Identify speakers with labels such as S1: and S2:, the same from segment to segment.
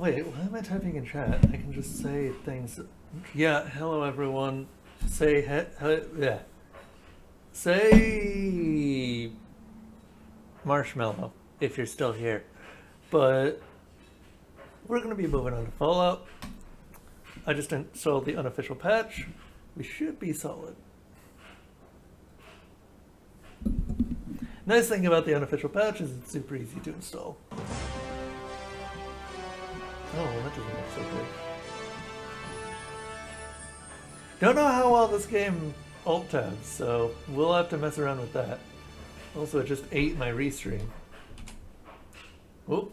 S1: Wait, why am I typing in chat? I can just say things. Yeah, hello everyone. Say yeah. Say marshmallow if you're still here. But we're gonna be moving on to Fallout. I just installed the unofficial patch. We should be solid. Nice thing about the unofficial patch is it's super easy to install. Oh, well, that doesn't look so good. Don't know how well this game alt tabs, so we'll have to mess around with that. Also, it just ate my restream. Whoop.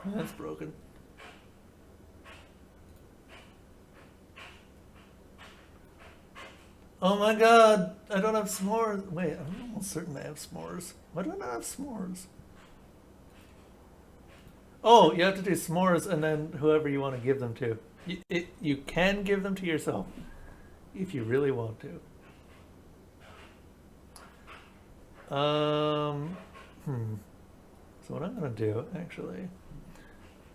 S1: That's broken. Oh my god, I don't have s'mores. Wait, I'm almost certain I have s'mores. Why do I not have s'mores? Oh, you have to do s'mores and then whoever you want to give them to. You can give them to yourself if you really want to. So what I'm going to do, actually,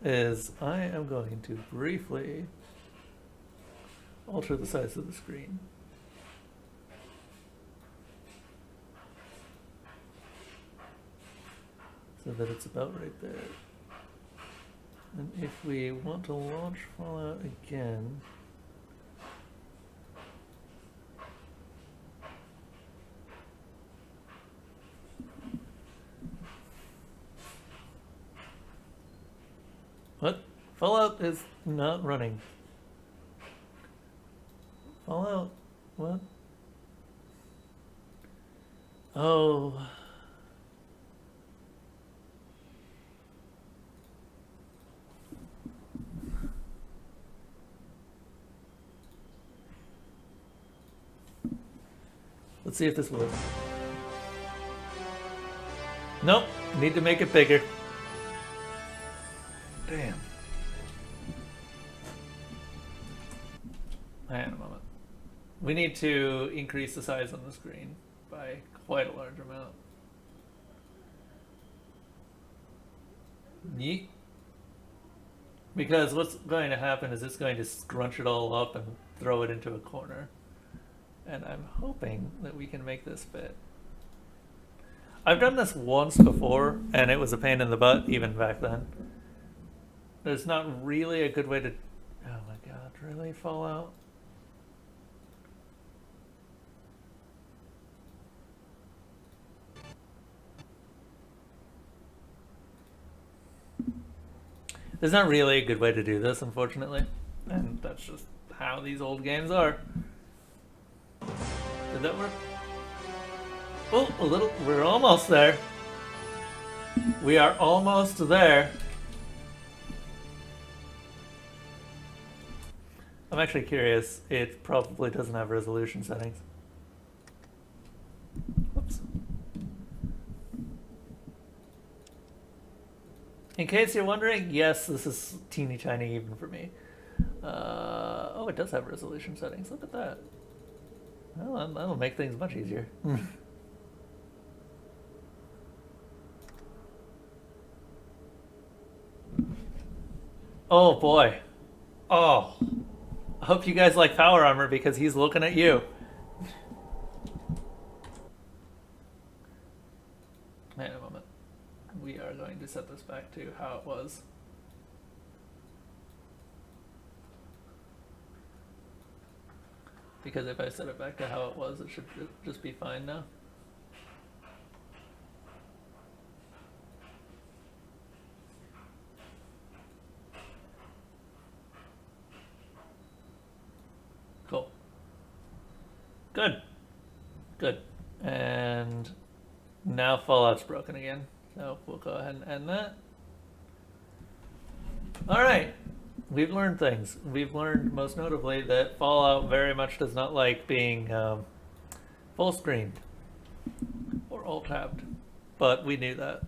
S1: is I am going to briefly alter the size of the screen. So that it's about right there. And if we want to launch Fallout again, what? Fallout is not running. Fallout, what? Oh. Let's see if this works. Nope, need to make it bigger. Damn. Hang on a moment. We need to increase the size on the screen by quite a large amount. Yeet. Because what's going to happen is it's going to scrunch it all up and throw it into a corner. And I'm hoping that we can make this fit. I've done this once before, and it was a pain in the butt, even back then. There's not really a good way to... Oh my god, really? Fallout? There's not really a good way to do this, unfortunately. And that's just how these old games are. Did that work? Oh, a little. We're almost there. We are almost there. I'm actually curious. It probably doesn't have resolution settings. Whoops. In case you're wondering, yes, this is teeny tiny even for me. Oh, it does have resolution settings. Look at that. Well, that'll make things much easier. Oh boy. Oh. I hope you guys like Power Armor because he's looking at you. Wait a moment. We are going to set this back to how it was. Because if I set it back to how it was, it should just be fine now. Cool. Good. Good. And now Fallout's broken again. So we'll go ahead and end that. Alright. We've learned things. We've learned, most notably, that Fallout very much does not like being full screened or alt-tabbed, but we knew that.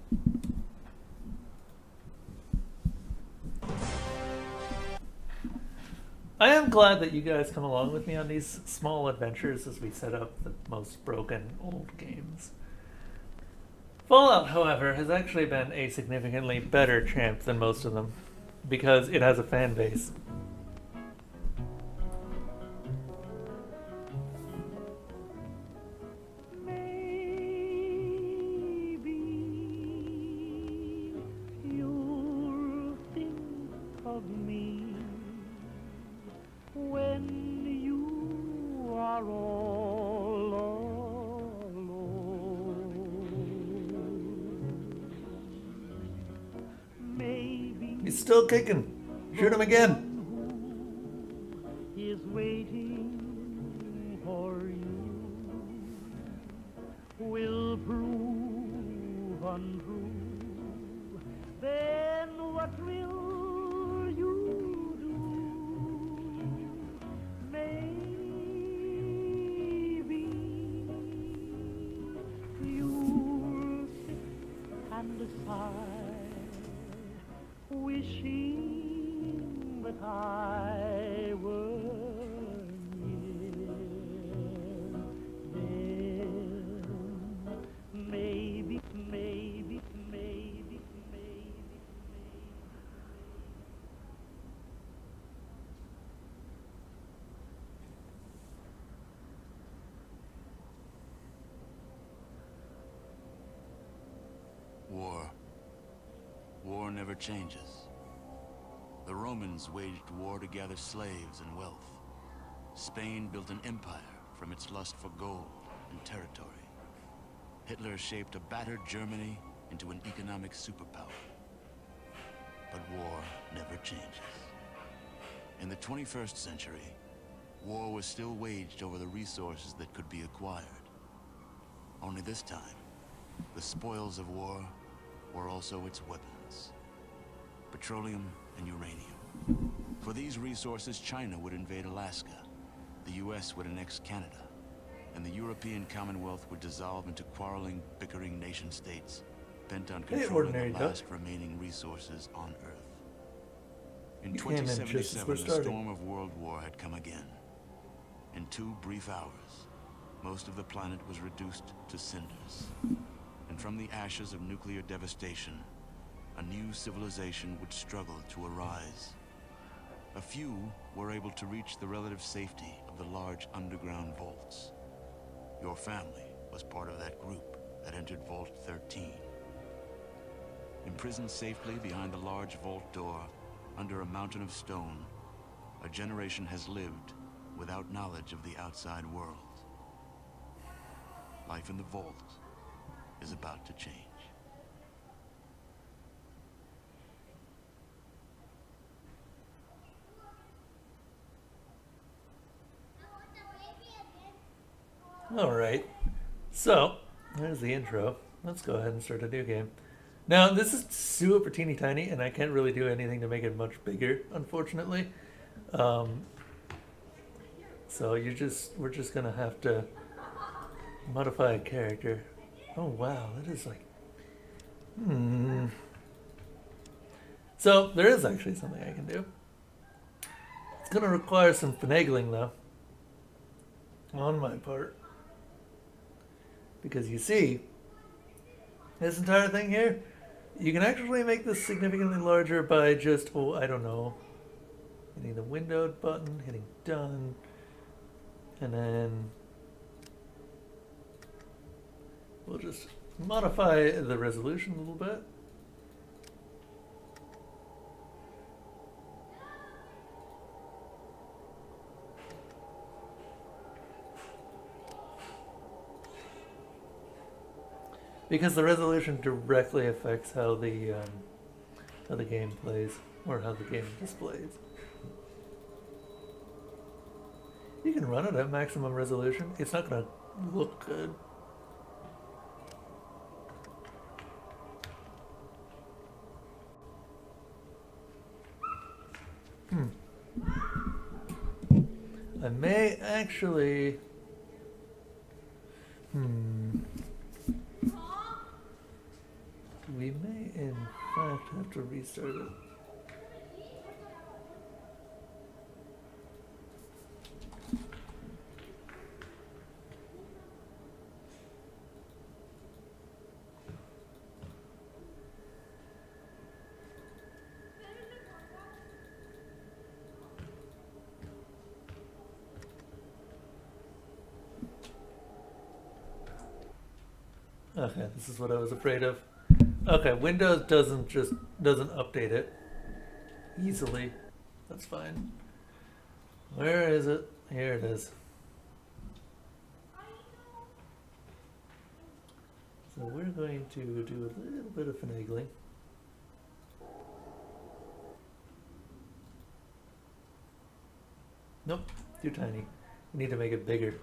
S1: I am glad that you guys come along with me on these small adventures as we set up the most broken old games. Fallout, however, has actually been a significantly better champ than most of them. because it has a fan base.
S2: Maybe you'll think of me when you are all alone. Maybe
S1: He's still kicking. Shoot him again.
S2: who is waiting for you will prove untrue. Then what will you do? Maybe you'll sit and sigh, wishing that I were near. Then maybe.
S3: War. War never changes. The Romans waged war to gather slaves and wealth. Spain built an empire from its lust for gold and territory. Hitler shaped a battered Germany into an economic superpower. But war never changes. In the 21st century, war was still waged over the resources that could be acquired. Only this time, the spoils of war were also its weapons. Petroleum and uranium. For these resources, China would invade Alaska, the US would annex Canada, and the European Commonwealth would dissolve into quarreling, bickering nation-states bent on
S1: Hey,
S3: controlling
S1: ordinary
S3: the
S1: duck.
S3: last remaining resources on Earth. In
S1: You came in just as
S3: 2077,
S1: we're
S3: the
S1: starting.
S3: storm of world war had come again. In 2 brief hours, most of the planet was reduced to cinders. And from the ashes of nuclear devastation, a new civilization would struggle to arise. A few were able to reach the relative safety of the large underground vaults. Your family was part of that group that entered Vault 13. Imprisoned safely behind the large vault door, under a mountain of stone, a generation has lived without knowledge of the outside world. Life in the vault is about to change.
S1: Alright, so there's the intro. Let's go ahead and start a new game. Now, this is super teeny tiny, and I can't really do anything to make it much bigger, unfortunately. So we're just gonna have to modify a character. Oh wow, that is like, So there is actually something I can do. It's gonna require some finagling though, on my part. Because you see, this entire thing here, you can actually make this significantly larger by just, oh, I don't know, hitting the windowed button, hitting done, and then we'll just modify the resolution a little bit. Because the resolution directly affects how the game plays, or how the game displays. You can run it at maximum resolution. It's not going to look good. I may actually... We may, in fact, have to restart it. Okay, this is what I was afraid of. Okay, Windows doesn't update it easily. That's fine. Where is it? Here it is. So we're going to do a little bit of finagling. Nope, too tiny. We need to make it bigger.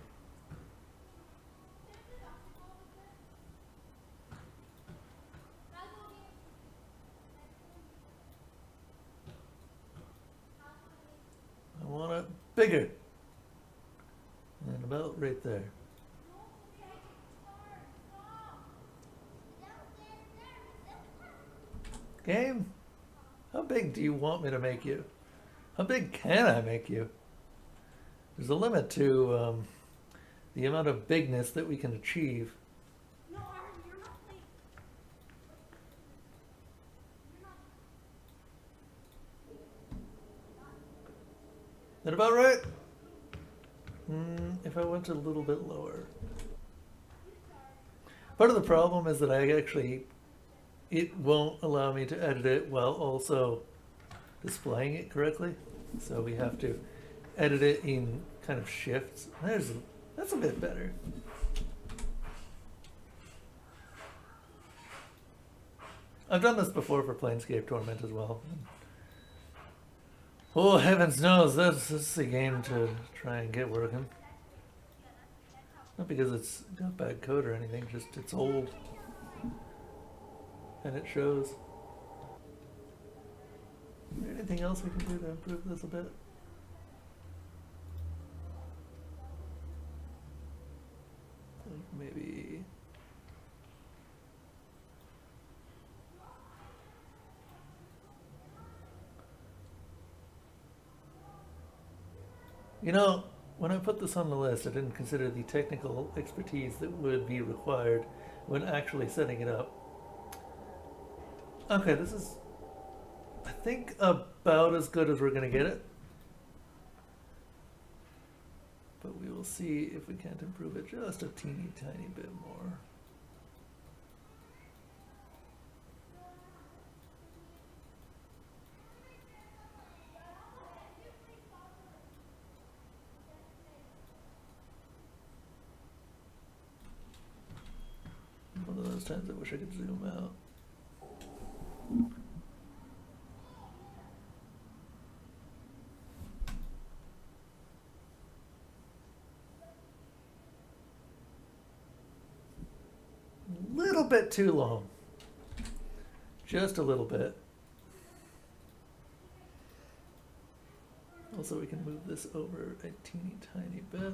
S1: I want it bigger. And about right there. Game? How big do you want me to make you? How big can I make you? There's a limit to the amount of bigness that we can achieve.
S2: No, Aaron, you're not playing.
S1: That about right? If I went a little bit lower. Part of the problem is that it won't allow me to edit it while also displaying it correctly. So we have to edit it in kind of shifts. That's a bit better. I've done this before for Planescape Torment as well. Oh, heavens knows, this is a game to try and get working. Not because it's got bad code or anything, just it's old. And it shows. Is there anything else we can do to improve this a bit? Like maybe... You know, when I put this on the list, I didn't consider the technical expertise that would be required when actually setting it up. Okay, this is, I think, about as good as we're going to get it. But we will see if we can't improve it just a teeny tiny bit more. One of those times I wish I could zoom out. Little bit too long. Just a little bit. Also, we can move this over a teeny tiny bit.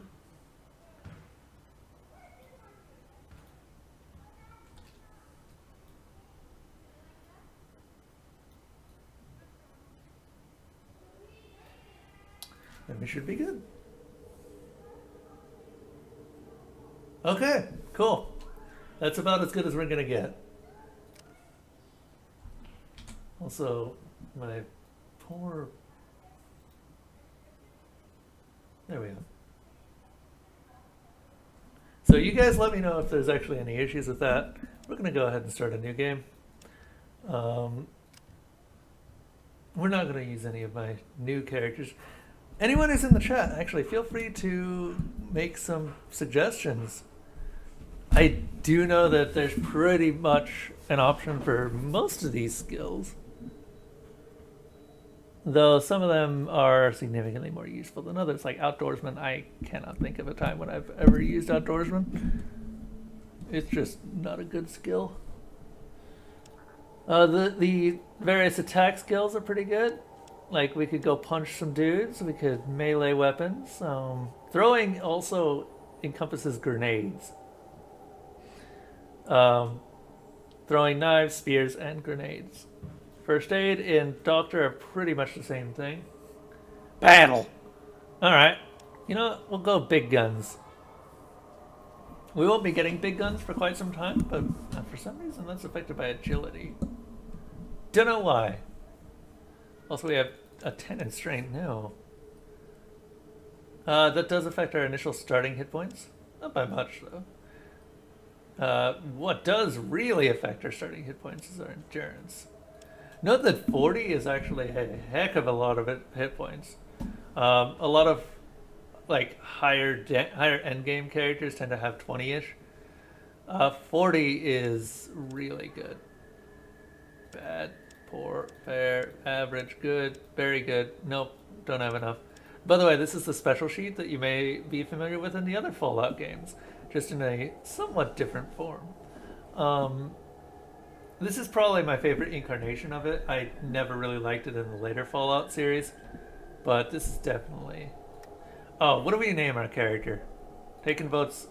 S1: And we should be good. Okay, cool. That's about as good as we're gonna get. Also, my poor... There we go. So you guys let me know if there's actually any issues with that. We're gonna go ahead and start a new game. We're not gonna use any of my new characters. Anyone who's in the chat, actually, feel free to make some suggestions. I do know that there's pretty much an option for most of these skills, though some of them are significantly more useful than others, like Outdoorsman. I cannot think of a time when I've ever used Outdoorsman. It's just not a good skill. The various attack skills are pretty good. Like, we could go punch some dudes, we could melee weapons. Throwing also encompasses grenades. Throwing knives, spears, and grenades. First aid and doctor are pretty much the same thing. Battle! Alright. You know what? We'll go big guns. We won't be getting big guns for quite some time, but for some reason that's affected by agility. Don't know why. Also, we have a 10 in strength now. That does affect our initial starting hit points. Not by much, though. What does really affect our starting hit points is our endurance. Note that 40 is actually a heck of a lot of hit points. A lot of like higher end game characters tend to have 20-ish. 40 is really good. Bad, poor, fair, average, good, very good. Nope, don't have enough. By the way, this is the special sheet that you may be familiar with in the other Fallout games, just in a somewhat different form. This is probably my favorite incarnation of it. I never really liked it in the later Fallout series, but this is definitely... Oh, what do we name our character? Taking votes.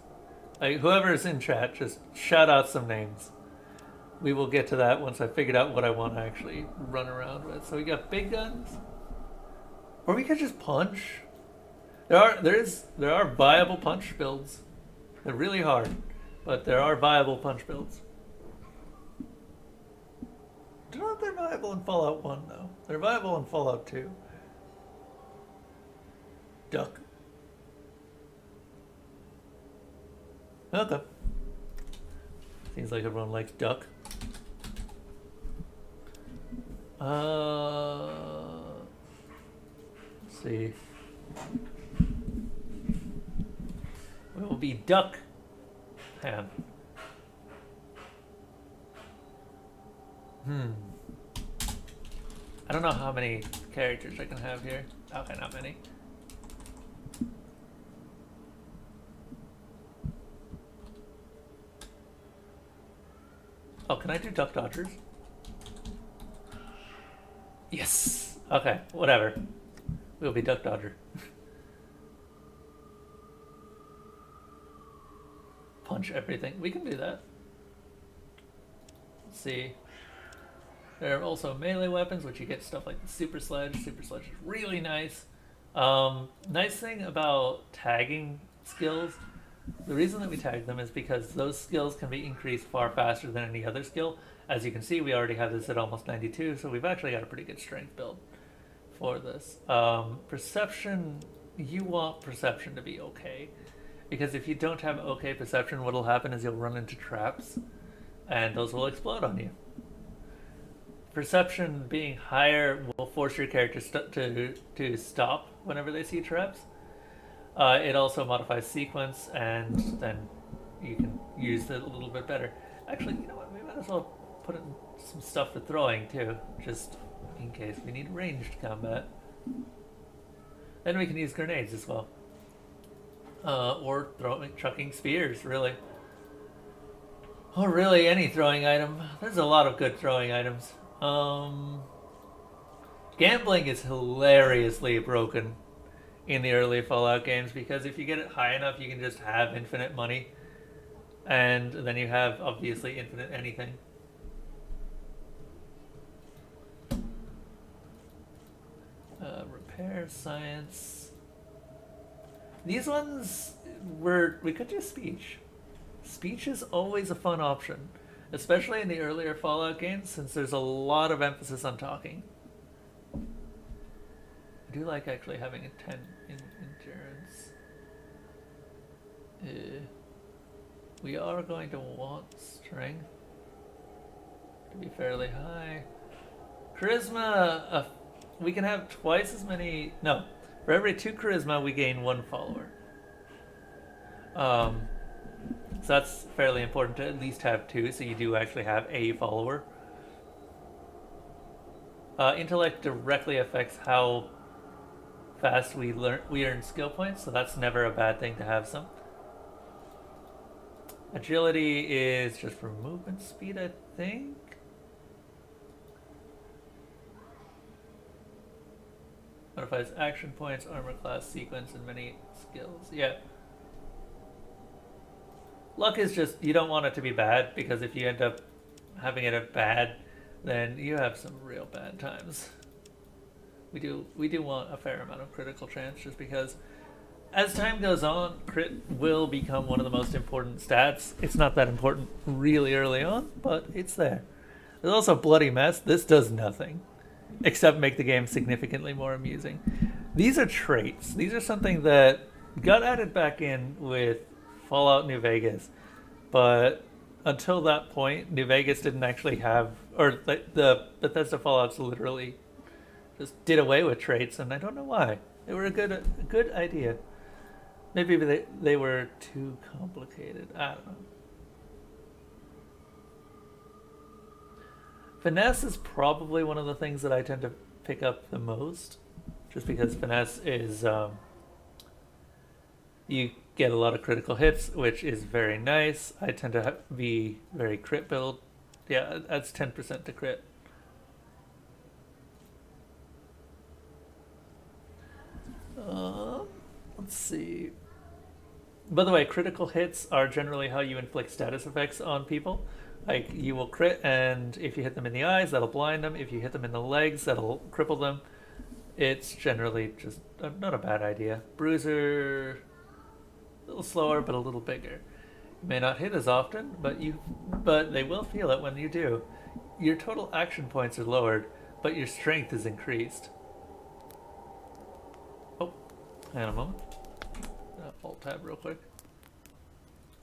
S1: Whoever is in chat, just shout out some names. We will get to that once I figured out what I want to actually run around with. So we got big guns, or we could just punch. There are viable punch builds. They're really hard, but there are viable punch builds. I don't know if they're viable in Fallout 1 though. They're viable in Fallout 2. Duck. Okay. Seems like everyone likes duck. Let's see. We will be duck hand. I don't know how many characters I can have here. Okay, not many. Oh, can I do duck dodgers? Yes! Okay, whatever. We'll be duck dodger. Punch everything. We can do that. Let's see. There are also melee weapons, which you get stuff like the Super Sledge. Super Sledge is really nice. Nice thing about tagging skills, the reason that we tag them is because those skills can be increased far faster than any other skill. As you can see, we already have this at almost 92, so we've actually got a pretty good strength build for this. Perception, you want perception to be okay, because if you don't have okay perception, what'll happen is you'll run into traps, and those will explode on you. Perception being higher will force your character to stop whenever they see traps. It also modifies sequence, and then you can use it a little bit better. Actually, you know what? We might as well put in some stuff for throwing too, just in case we need ranged combat. Then we can use grenades as well, or chucking spears. Really, or really any throwing item. There's a lot of good throwing items. Gambling is hilariously broken in the early Fallout games, because if you get it high enough, you can just have infinite money, and then you have obviously infinite anything. Repair, science. These ones we could do speech. Speech is always a fun option, especially in the earlier Fallout games, since there's a lot of emphasis on talking. I do like actually having a 10 in endurance. We are going to want strength to be fairly high. Charisma, we can have twice as many. No, for every 2 charisma, we gain 1 follower. So that's fairly important to at least have 2, so you do actually have a follower. Intellect directly affects how fast we earn skill points, so that's never a bad thing to have some. Agility is just for movement speed, I think. Modifies action points, armor class, sequence, and many skills. Yeah. Luck is just, you don't want it to be bad, because if you end up having it bad, then you have some real bad times. We do want a fair amount of critical chance, just because as time goes on, crit will become one of the most important stats. It's not that important really early on, but it's there. There's also Bloody Mess. This does nothing except make the game significantly more amusing. These are traits. These are something that got added back in with Fallout New Vegas, but until that point, New Vegas didn't actually have, or the Bethesda Fallouts literally just did away with traits, and I don't know why. They were a good idea. Maybe they were too complicated. I don't know. Finesse is probably one of the things that I tend to pick up the most, just because finesse is you get a lot of critical hits, which is very nice. I tend to be very crit build. Yeah, that's 10% to crit. Let's see. By the way, critical hits are generally how you inflict status effects on people. Like, you will crit, and if you hit them in the eyes, that'll blind them. If you hit them in the legs, that'll cripple them. It's generally just not a bad idea. Bruiser, a little slower, but a little bigger. You may not hit as often, but they will feel it when you do. Your total action points are lowered, but your strength is increased. Oh, hang on a moment. Alt tab real quick.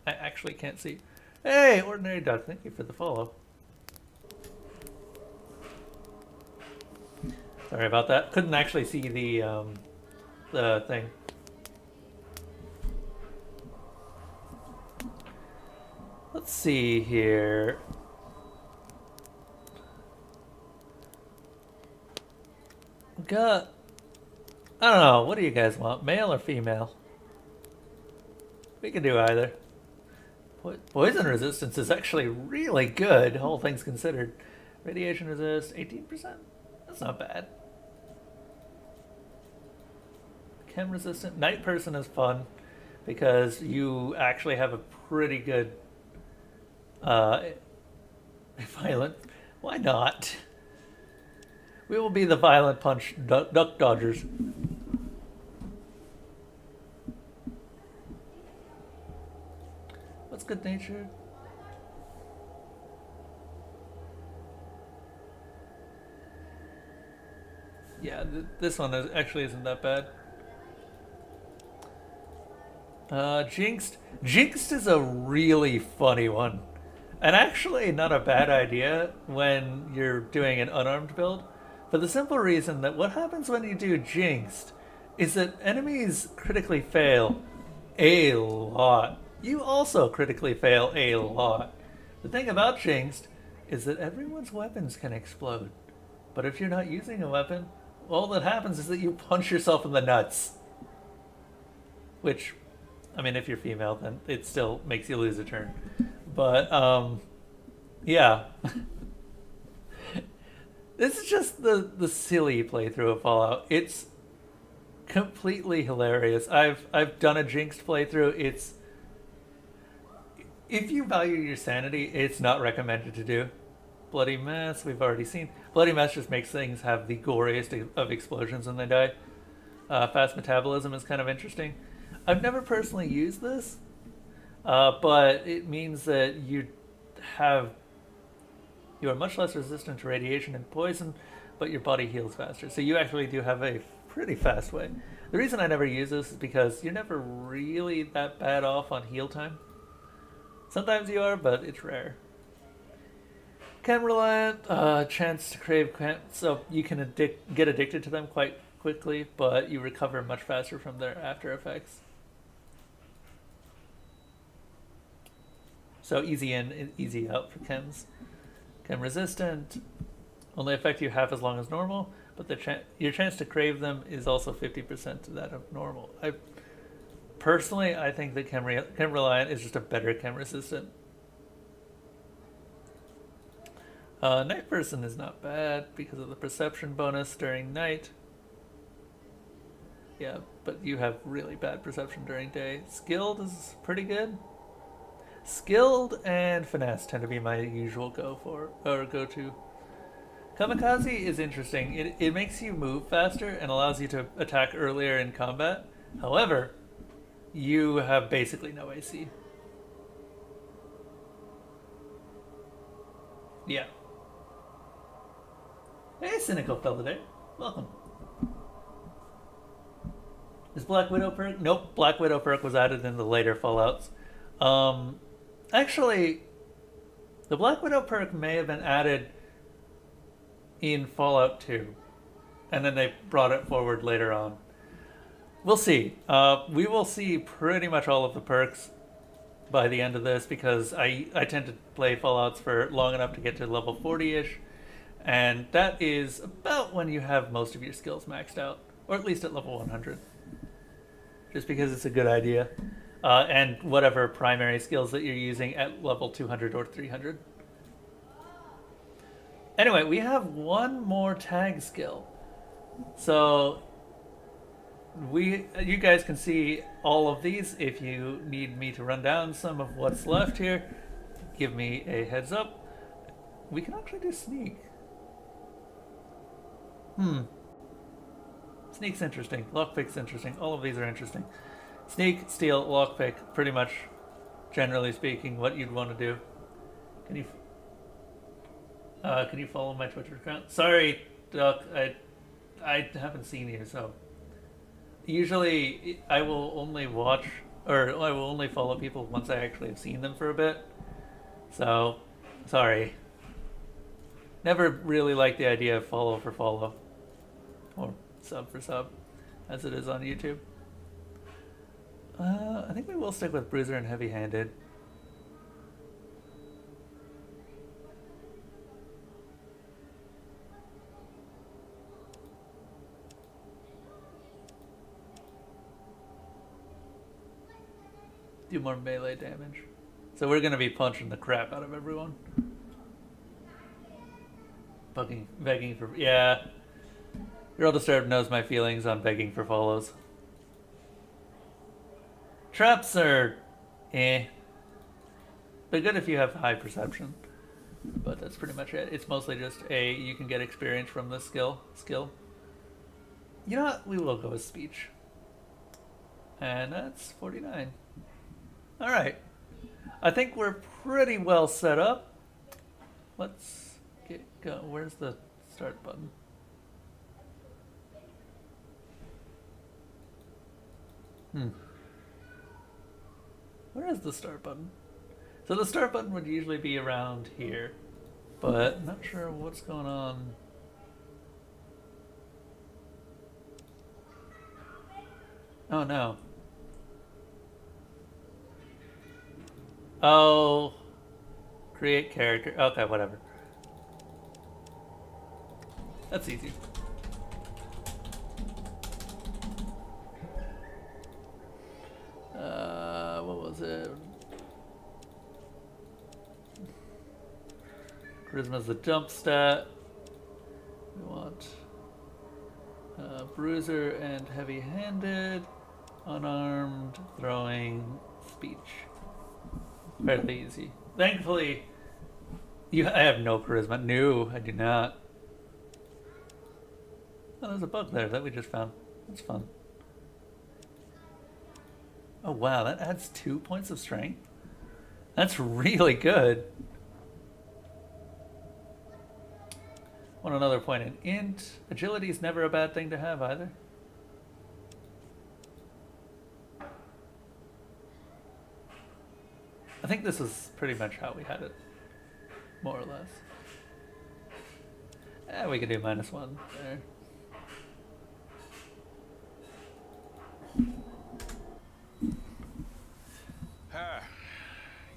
S1: I actually can't see. Hey, Ordinary Duck, thank you for the follow. Sorry about that. Couldn't actually see the thing. Let's see here. Got, I don't know, what do you guys want? Male or female? We can do either. Poison resistance is actually really good, all things considered. Radiation resist, 18%? That's not bad. Chem resistant. Night person is fun because you actually have a pretty good violent. Why not? We will be the violent punch duck dodgers. What's good nature? Yeah, this one actually isn't that bad. Jinxed. Jinxed is a really funny one. And actually not a bad idea when you're doing an unarmed build. For the simple reason that what happens when you do Jinxed is that enemies critically fail a lot. You also critically fail a lot. The thing about Jinxed is that everyone's weapons can explode. But if you're not using a weapon, all that happens is that you punch yourself in the nuts. Which, I mean, if you're female, then it still makes you lose a turn. But, yeah. This is just the silly playthrough of Fallout. It's completely hilarious. I've done a Jinxed playthrough. It's, if you value your sanity, it's not recommended to do. Bloody Mess, we've already seen. Bloody Mess just makes things have the goriest of explosions when they die. Fast metabolism is kind of interesting. I've never personally used this, but it means that you are much less resistant to radiation and poison, but your body heals faster. So you actually do have a pretty fast way. The reason I never use this is because you're never really that bad off on heal time. Sometimes you are, but it's rare. Chem reliant, chance to crave chem, so you can get addicted to them quite quickly, but you recover much faster from their after effects. So easy in, easy out for chems. Chem resistant, only affect you half as long as normal, but your chance to crave them is also 50% to that of normal. Personally, I think that chem reliant is just a better chem resistant. Night person is not bad because of the perception bonus during night. Yeah, but you have really bad perception during day. Skilled is pretty good. Skilled and finesse tend to be my usual go-to. Kamikaze is interesting. It makes you move faster and allows you to attack earlier in combat. However, you have basically no AC. Yeah. Hey, Cynical Fellow, welcome. Is Black Widow perk? Nope, Black Widow perk was added in the later Fallouts. Actually, The Black Widow perk may have been added in Fallout 2, and then they brought it forward later on. We'll see. We will see pretty much all of the perks by the end of this because I tend to play Fallouts for long enough to get to level 40-ish, and that is about when you have most of your skills maxed out, or at least at level 100. Just because it's a good idea. And whatever primary skills that you're using at level 200 or 300. Anyway, we have one more tag skill. So you guys can see all of these. If you need me to run down some of what's left here, give me a heads up. We can actually do sneak. Sneak's interesting. Lockpick's interesting. All of these are interesting. Sneak, steal, lockpick, pretty much, generally speaking, what you'd want to do. Can you follow my Twitter account? Sorry, Duck, I haven't seen you, so. Usually, I will only watch, or I will only follow people once I actually have seen them for a bit. So, sorry. Never really liked the idea of follow for follow. Or sub for sub, as it is on YouTube. I think we will stick with Bruiser and Heavy Handed. Do more melee damage. So we're gonna be punching the crap out of everyone. Begging for, yeah. Girl Disturbed knows my feelings on begging for follows. Traps are eh. But good if you have high perception. But that's pretty much it. It's mostly just you can get experience from this skill. You know what? We will go with speech. And that's 49. Alright. I think we're pretty well set up. Let's get go. Where's the start button? Where is the start button? So the start button would usually be around here, but I'm not sure what's going on. Oh no. Oh, create character. Okay, whatever. That's easy. What was it? Charisma's the jump stat. We want Bruiser and Heavy-handed, unarmed, throwing, speech. Fairly easy. Thankfully, I have no charisma. No, I do not. Oh, there's a bug there that we just found. That's fun. Oh wow, that adds 2 points of strength. That's really good. Want another point in int. Agility is never a bad thing to have either. I think this is pretty much how we had it, more or less. We could do -1 there.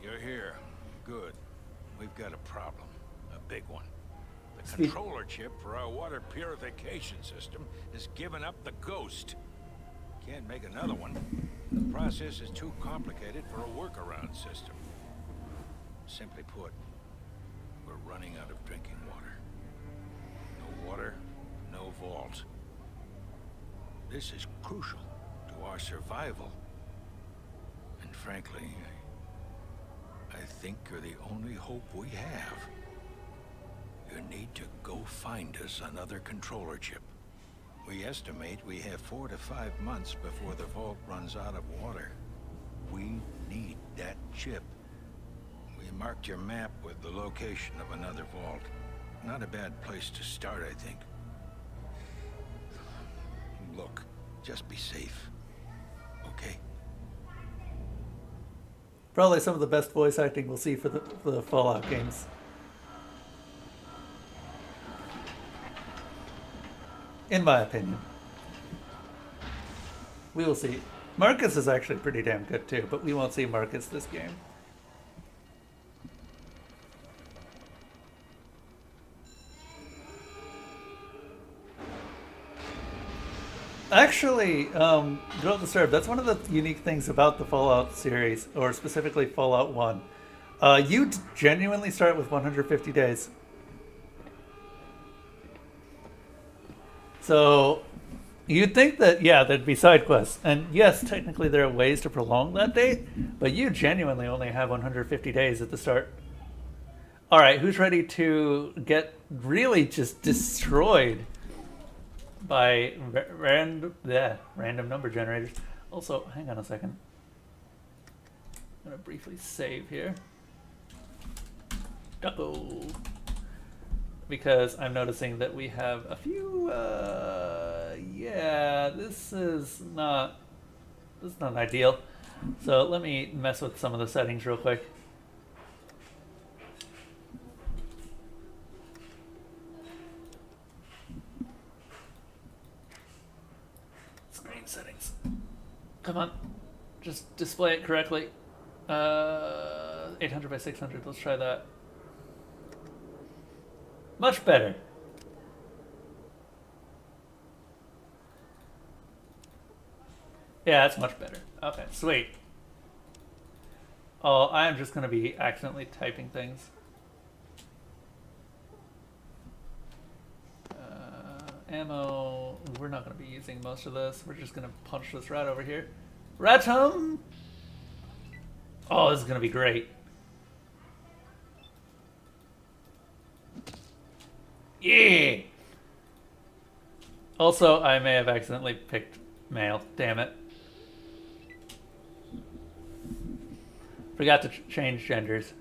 S4: You're here. Good. We've got a problem. A big one. The controller chip for our water purification system has given up the ghost. Can't make another one. The process is too complicated for a workaround system. Simply put, we're running out of drinking water. No water, no vault. This is crucial to our survival. And frankly, I think you're the only hope we have. You need to go find us another controller chip. We estimate we have 4 to 5 months before the vault runs out of water. We need that chip. We marked your map with the location of another vault. Not a bad place to start, I think. Look, just be safe. Okay?
S1: Probably some of the best voice acting we'll see for the Fallout games. In my opinion. We will see. Marcus is actually pretty damn good too, but we won't see Marcus this game. Actually, Drill to Serve, that's one of the unique things about the Fallout series, or specifically Fallout 1. You genuinely start with 150 days. So, you'd think that, yeah, there'd be side quests. And yes, technically there are ways to prolong that date, but you genuinely only have 150 days at the start. Alright, who's ready to get really just destroyed by random number generators? Also, hang on a second. I'm going to briefly save here. Ducko. Because I'm noticing that we have a few, yeah, this is not ideal. So let me mess with some of the settings real quick. Screen settings. Come on, just display it correctly. 800 by 600, let's try that. Much better. Yeah, that's much better. Okay, sweet. Oh, I'm just going to be accidentally typing things. Ammo, we're not going to be using most of this. We're just going to punch this rat over here. Ratum! Oh, this is going to be great. Yeah! Also, I may have accidentally picked male. Damn it. Forgot to change genders.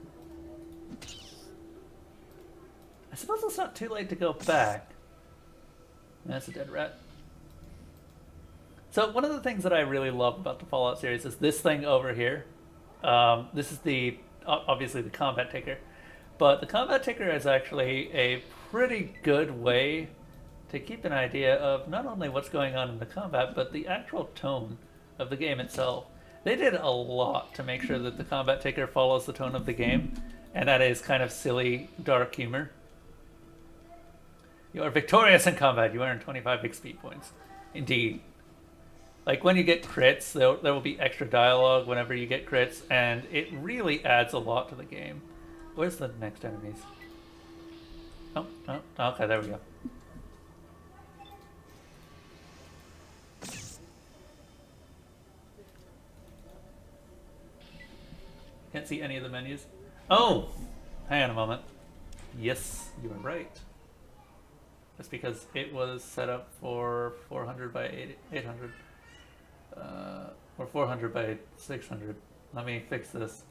S1: I suppose it's not too late to go back. That's a dead rat. So one of the things that I really love about the Fallout series is this thing over here. This is the obviously the combat ticker. But the combat ticker is actually a pretty good way to keep an idea of not only what's going on in the combat, but the actual tone of the game itself. They did a lot to make sure that the combat ticker follows the tone of the game, and that is kind of silly, dark humor. You are victorious in combat. You earn 25 XP points. Indeed. Like when you get crits, there will be extra dialogue whenever you get crits, and it really adds a lot to the game. Where's the next enemies? Oh, okay, there we go. Can't see any of the menus. Oh! Hang on a moment. Yes, you were right. That's because it was set up for 400 by 800. Or 400 by 600. Let me fix this.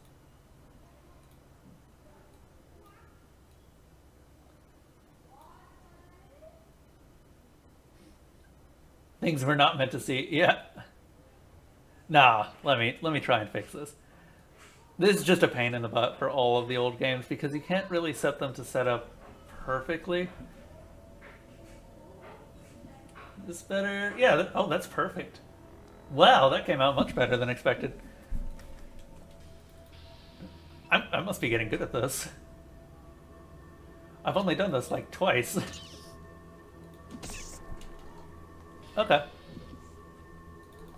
S1: Things we're not meant to see. Yeah. Nah, let me try and fix this. This is just a pain in the butt for all of the old games because you can't really set them to set up perfectly. This better? Yeah, oh, that's perfect. Wow, that came out much better than expected. I must be getting good at this. I've only done this like twice. Okay.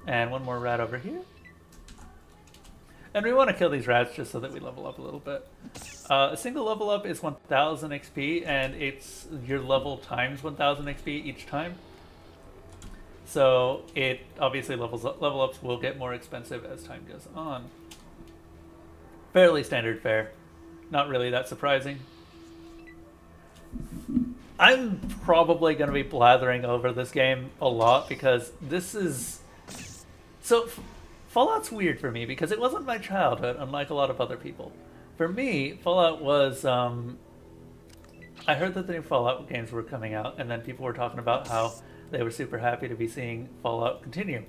S1: And one more rat over here. And we want to kill these rats just so that we level up a little bit. A single level up is 1000 XP, and it's your level times 1000 XP each time. So it obviously level ups will get more expensive as time goes on. Fairly standard fare. Not really that surprising. I'm probably going to be blathering over this game a lot because this is... So, Fallout's weird for me because it wasn't my childhood, unlike a lot of other people. For me, Fallout was... I heard that the new Fallout games were coming out, and then people were talking about how they were super happy to be seeing Fallout continue.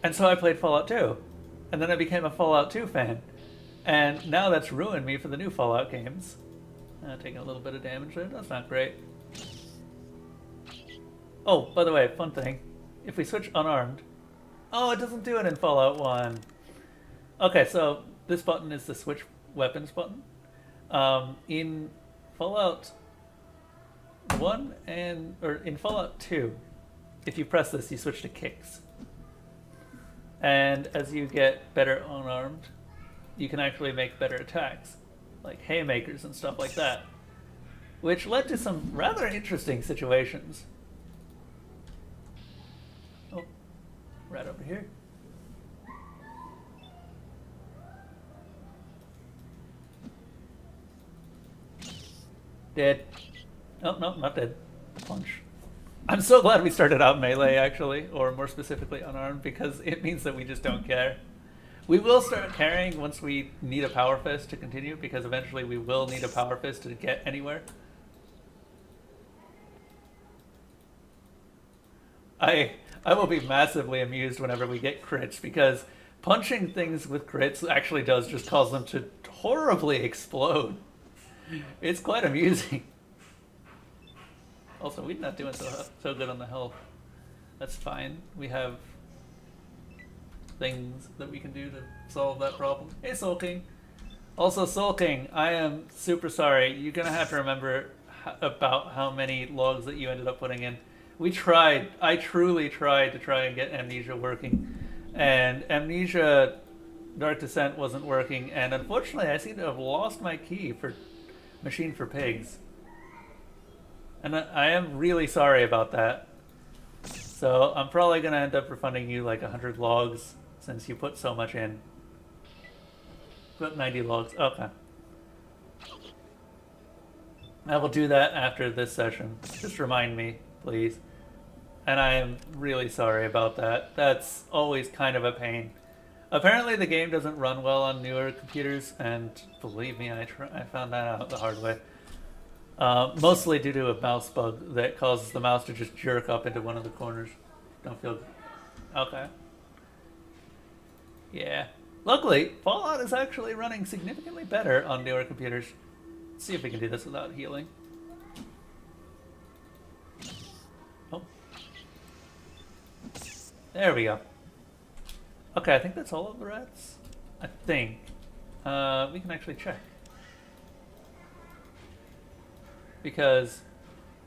S1: And so I played Fallout 2. and then I became a Fallout 2 fan. And now that's ruined me for the new Fallout games. Taking a little bit of damage there, that's not great. Oh, by the way, fun thing. If we switch unarmed... Oh, it doesn't do it in Fallout 1. Okay, so this button is the switch weapons button. In Fallout 1 or in Fallout 2, if you press this, you switch to kicks. And as you get better unarmed, you can actually make better attacks, like haymakers and stuff like that, which led to some rather interesting situations. Oh, right over here. Dead. Oh, no, not dead. Punch. I'm so glad we started out melee, actually, or more specifically unarmed, because it means that we just don't care. We will start caring once we need a power fist to continue, because eventually we will need a power fist to get anywhere. I will be massively amused whenever we get crits, because punching things with crits actually does just cause them to horribly explode. It's quite amusing. Also, we're not doing so good on the health. That's fine. We have things that we can do to solve that problem. Hey, Soul King. Also, Soul King, I am super sorry. You're gonna have to remember about how many logs that you ended up putting in. We tried. I truly tried to try and get Amnesia working, and Amnesia Dark Descent wasn't working, and unfortunately I seem to have lost my key for Machine for Pigs. And I am really sorry about that. So I'm probably going to end up refunding you like 100 logs since you put so much in. Put 90 logs. Okay. I will do that after this session. Just remind me, please. And I am really sorry about that. That's always kind of a pain. Apparently the game doesn't run well on newer computers, and believe me, I found that out the hard way. Mostly due to a mouse bug that causes the mouse to just jerk up into one of the corners. Don't feel... Okay. Yeah. Luckily, Fallout is actually running significantly better on newer computers. Let's see if we can do this without healing. Oh. There we go. Okay, I think that's all of the rats. I think. We can actually check. Because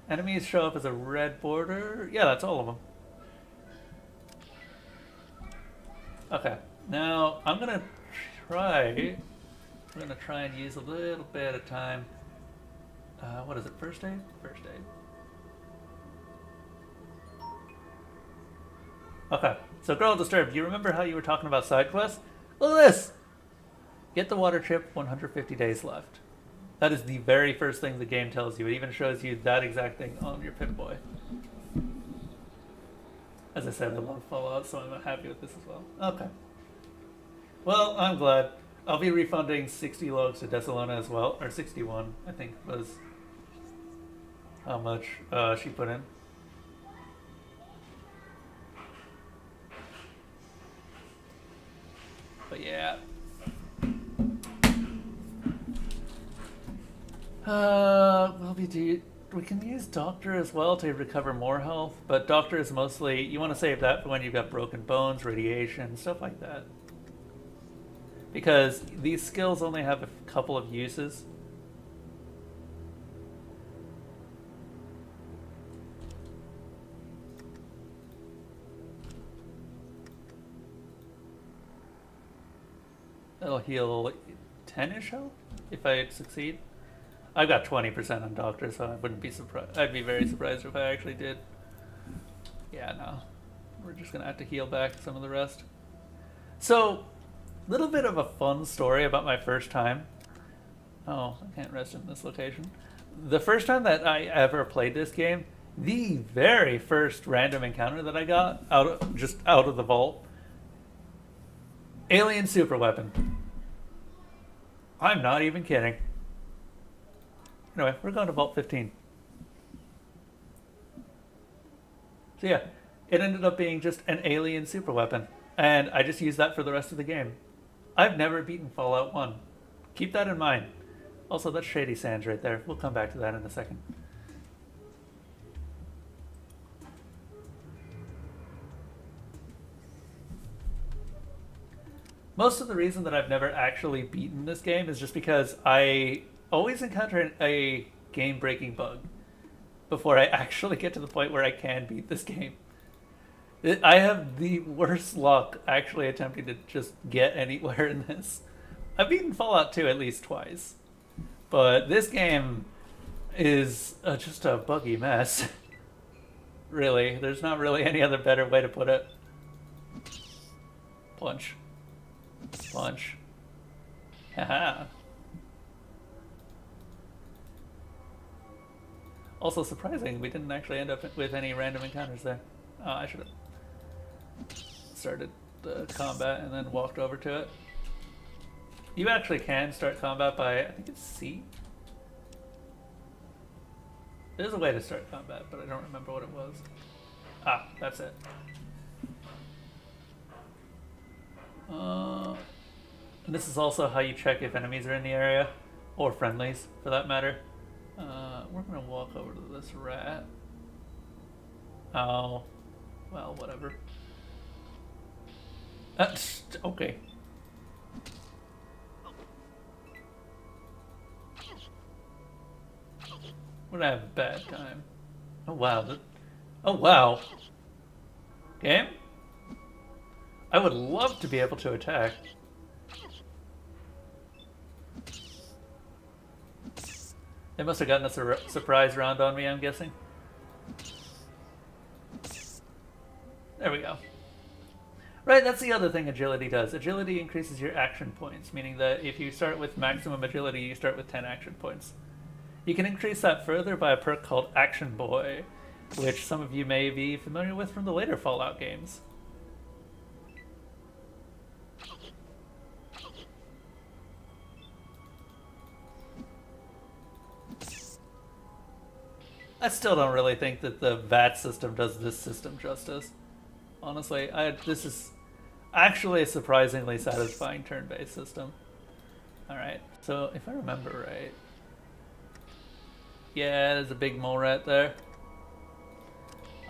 S1: enemies show up as a red border. Yeah, that's all of them. Okay, now I'm gonna try and use a little bit of time. What is it? First aid? First aid. Okay, so Girl Disturbed, you remember how you were talking about side quests? Look at this! Get the water chip, 150 days left. That is the very first thing the game tells you. It even shows you that exact thing on your Pip-Boy. As I said, I love Fallout, so I'm happy with this as well. Okay. Well, I'm glad. I'll be refunding 60 logs to Desolona as well, or 61, I think was how much she put in. But yeah. We can use Doctor as well to recover more health, but Doctor is mostly, you want to save that for when you've got broken bones, radiation, stuff like that. Because these skills only have a couple of uses. It'll heal 10-ish health if I succeed. I've got 20% on Doctor, so I wouldn't be surprised. I'd be very surprised if I actually did. Yeah, no. We're just gonna have to heal back some of the rest. So, little bit of a fun story about my first time. Oh, I can't rest in this location. The first time that I ever played this game, the very first random encounter that I got just out of the vault, alien super weapon. I'm not even kidding. Anyway, we're going to Vault 15. So yeah, it ended up being just an alien super weapon. and I just use that for the rest of the game. I've never beaten Fallout 1. Keep that in mind. Also, that's Shady Sands right there. We'll come back to that in a second. Most of the reason that I've never actually beaten this game is just because I always encounter a game-breaking bug before I actually get to the point where I can beat this game. I have the worst luck actually attempting to just get anywhere in this. I've beaten Fallout 2 at least twice, but this game is just a buggy mess. Really, there's not really any other better way to put it. Punch. Punch. Haha. Also surprising, we didn't actually end up with any random encounters there. Oh, I should have started the combat and then walked over to it. You actually can start combat by, I think it's C. There's a way to start combat, but I don't remember what it was. Ah, that's it. And this is also how you check if enemies are in the area, or friendlies, for that matter. We're gonna walk over to this rat. Oh, well, whatever. Okay. We're gonna have a bad time. Oh wow. Oh wow. Game? I would love to be able to attack. They must have gotten a surprise round on me, I'm guessing. There we go. Right, that's the other thing agility does. Agility increases your action points, meaning that if you start with maximum agility, you start with 10 action points. You can increase that further by a perk called Action Boy, which some of you may be familiar with from the later Fallout games. I still don't really think that the VAT system does this system justice. Honestly, this is actually a surprisingly satisfying turn-based system. Alright, so if I remember right... Yeah, there's a big mole rat there.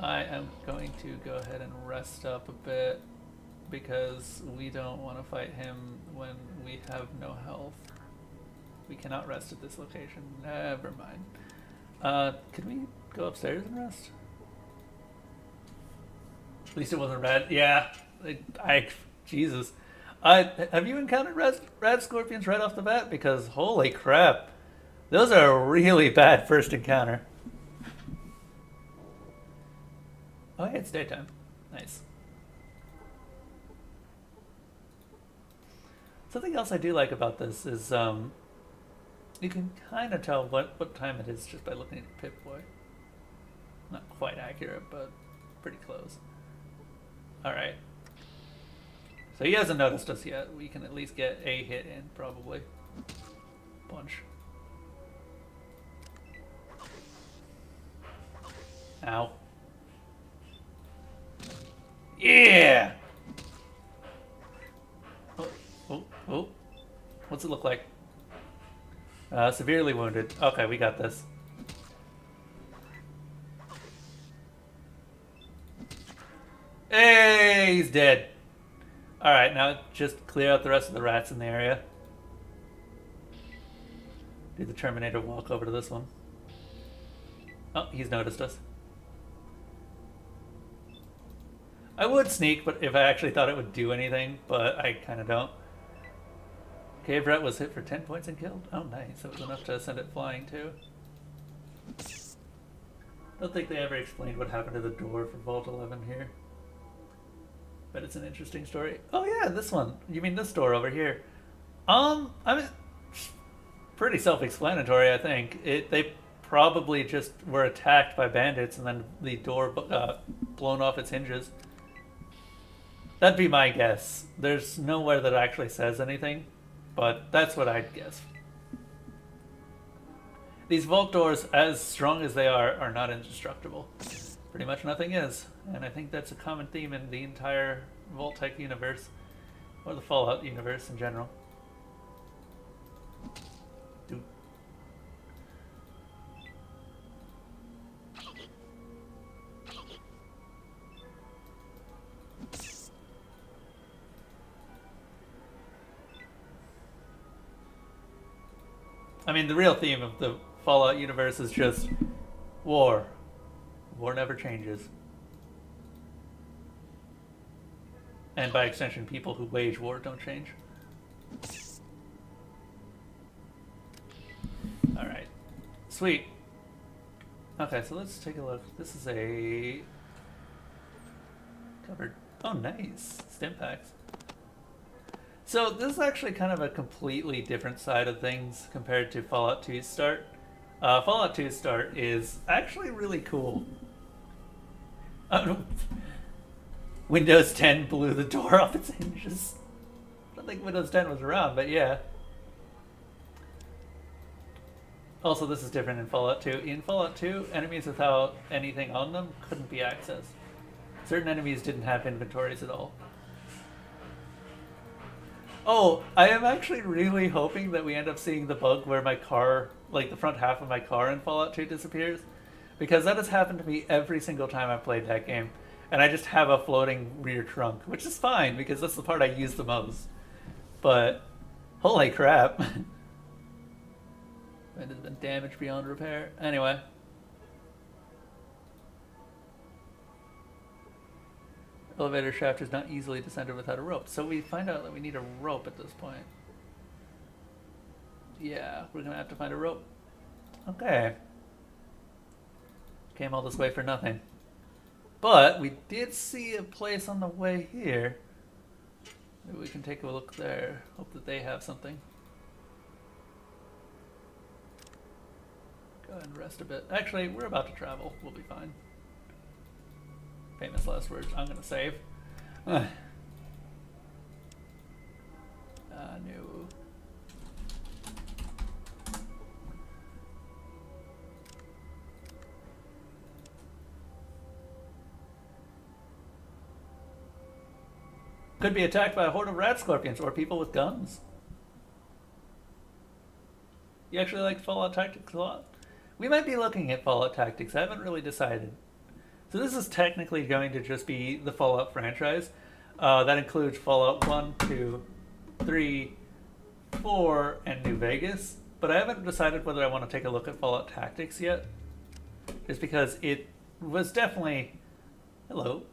S1: I am going to go ahead and rest up a bit because we don't want to fight him when we have no health. We cannot rest at this location. Never mind. Could we go upstairs and rest? At least it wasn't red. Yeah, Jesus. Have you encountered rad scorpions right off the bat? Because holy crap, those are a really bad first encounter. Oh, hey, it's daytime. Nice. Something else I do like about this is you can kind of tell what time it is just by looking at Pip-Boy. Not quite accurate, but pretty close. Alright. So he hasn't noticed us yet. We can at least get a hit in, probably. Punch. Ow. Yeah! Oh. What's it look like? Severely wounded. Okay, we got this. Hey, he's dead. Alright, now just clear out the rest of the rats in the area. Do the Terminator walk over to this one. Oh, he's noticed us. I would sneak, but if I actually thought it would do anything, but I kind of don't. Cave rat was hit for 10 points and killed. Oh, nice. That was enough to send it flying, too. Don't think they ever explained what happened to the door for Vault 11 here. But it's an interesting story. Oh, yeah, this one. You mean this door over here? I mean, pretty self-explanatory, I think. They probably just were attacked by bandits and then the door blown off its hinges. That'd be my guess. There's nowhere that actually says anything, but that's what I'd guess. These vault doors, as strong as they are not indestructible. Pretty much nothing is, and I think that's a common theme in the entire Vault-Tec universe, or the Fallout universe in general. Dude. I mean, the real theme of the Fallout universe is just war. War never changes. And by extension, people who wage war don't change. Alright. Sweet. Okay, so let's take a look. This is a... covered... Oh, nice. Stimpaks. So this is actually kind of a completely different side of things compared to Fallout 2's start. Fallout 2's start is actually really cool. Windows 10 blew the door off its hinges. I don't think Windows 10 was around, but yeah. Also, this is different in Fallout 2. In Fallout 2, enemies without anything on them couldn't be accessed. Certain enemies didn't have inventories at all. Oh, I am actually really hoping that we end up seeing the bug where my car, like the front half of my car in Fallout 2 disappears. Because that has happened to me every single time I've played that game. And I just have a floating rear trunk, which is fine because that's the part I use the most. But, holy crap. It has been damaged beyond repair. Anyway. Elevator shaft is not easily descended without a rope. So we find out that we need a rope at this point. Yeah, we're gonna have to find a rope. Okay. Came all this way for nothing. But we did see a place on the way here. Maybe we can take a look there. Hope that they have something. Go ahead and rest a bit. Actually, we're about to travel. We'll be fine. Famous last words. I'm gonna save. No. Could be attacked by a horde of rat scorpions or people with guns. You actually like Fallout Tactics a lot? We might be looking at Fallout Tactics. I haven't really decided. So this is technically going to just be the Fallout franchise. That includes Fallout 1, 2, 3, 4, and New Vegas. But I haven't decided whether I want to take a look at Fallout Tactics yet. Just because it was definitely... Hello.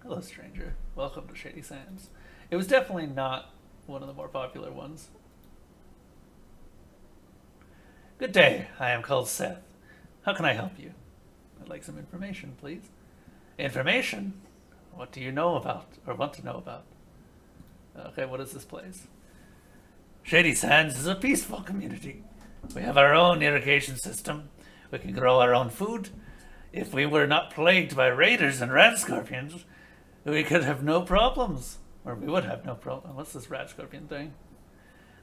S1: Hello, stranger. Welcome to Shady Sands. It was definitely not one of the more popular ones. Good day. I am called Seth. How can I help you? I'd like some information, please. Information? What do you know about, or want to know about? Okay, what is this place? Shady Sands is a peaceful community. We have our own irrigation system. We can grow our own food. If we were not plagued by raiders and rat scorpions, we could have no problems. Or we would have no problem. What's this rat scorpion thing?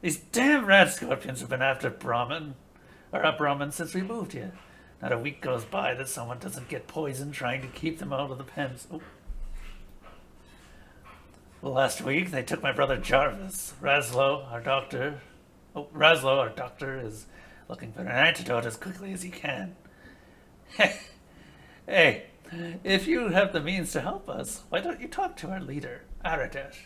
S1: These damn rat scorpions have been after Brahmin since we moved here. Not a week goes by that someone doesn't get poisoned trying to keep them out of the pens. Oh. Last week, they took my brother Jarvis. Razlo, our doctor, is looking for an antidote as quickly as he can. Hey, if you have the means to help us, why don't you talk to our leader, Aradesh?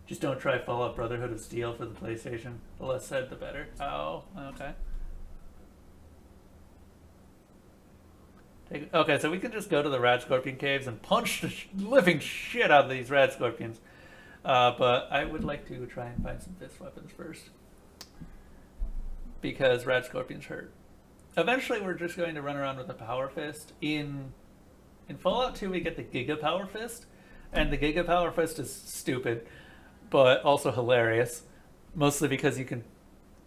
S1: Just don't try Fallout Brotherhood of Steel for the PlayStation. The less said, the better. Oh, okay. Okay, so we can just go to the rat scorpion caves and punch the living shit out of these rat scorpions. But I would like to try and find some fist weapons first. Because rat scorpions hurt. Eventually we're just going to run around with a power fist. In Fallout 2 we get the Giga Power Fist. And the Giga Power Fist is stupid, but also hilarious. Mostly because you can...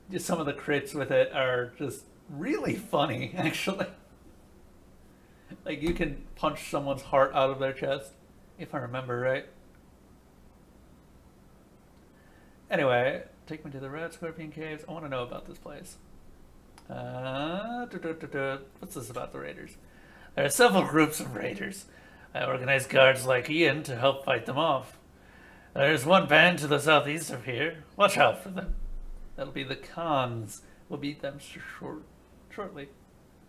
S1: Just some of the crits with it are just really funny, actually. Like, you can punch someone's heart out of their chest, if I remember right. Anyway, take me to the Rat Scorpion Caves. I want to know about this place. What's this about the raiders? There are several groups of raiders. I organize guards like Ian to help fight them off. There's one band to the southeast of here. Watch out for them. That'll be the Khans. We'll beat them shortly.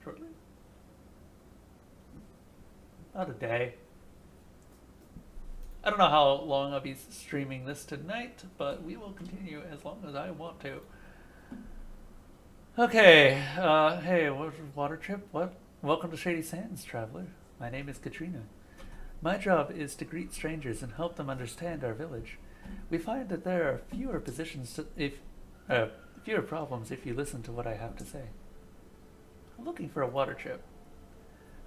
S1: Shortly? About a day. I don't know how long I'll be streaming this tonight, but we will continue as long as I want to. Okay, hey, water trip? What? Welcome to Shady Sands, traveler. My name is Katrina. My job is to greet strangers and help them understand our village. We find that there are fewer problems if you listen to what I have to say. I'm looking for a water trip.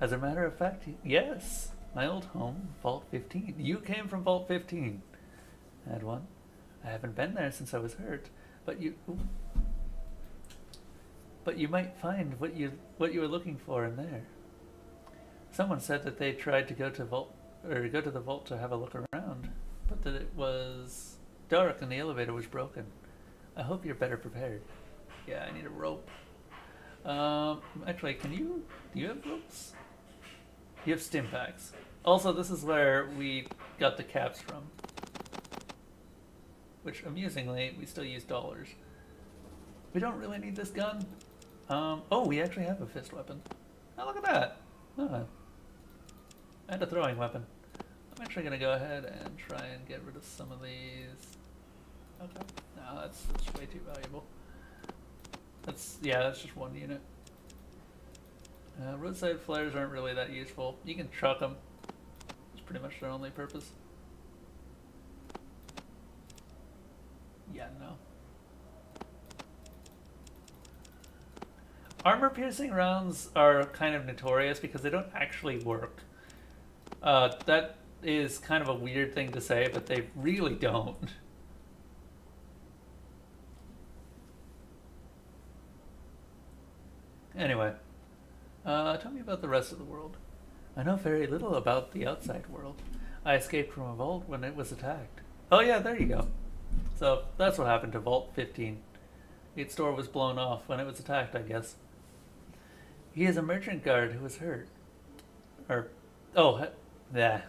S1: As a matter of fact, yes, my old home, Vault 15. You came from Vault 15. I had one. I haven't been there since I was hurt, but you might find what you were looking for in there. Someone said that they tried to go to the vault to have a look around, but that it was dark and the elevator was broken. I hope you're better prepared. Yeah, I need a rope. Actually, do you have ropes? You have stim packs. Also, this is where we got the caps from. Which, amusingly, we still use dollars. We don't really need this gun. Oh, we actually have a fist weapon. Oh, look at that. Oh. And a throwing weapon. I'm actually going to go ahead and try and get rid of some of these. Okay. No, that's way too valuable. That's just one unit. Roadside flares aren't really that useful. You can chuck them. It's pretty much their only purpose. Yeah, no. Armor-piercing rounds are kind of notorious because they don't actually work. That is kind of a weird thing to say, but they really don't. Anyway, tell me about the rest of the world. I know very little about the outside world. I escaped from a vault when it was attacked. Oh yeah, there you go. So that's what happened to Vault 15. Its door was blown off when it was attacked, I guess. He is a merchant guard who was hurt. Yeah.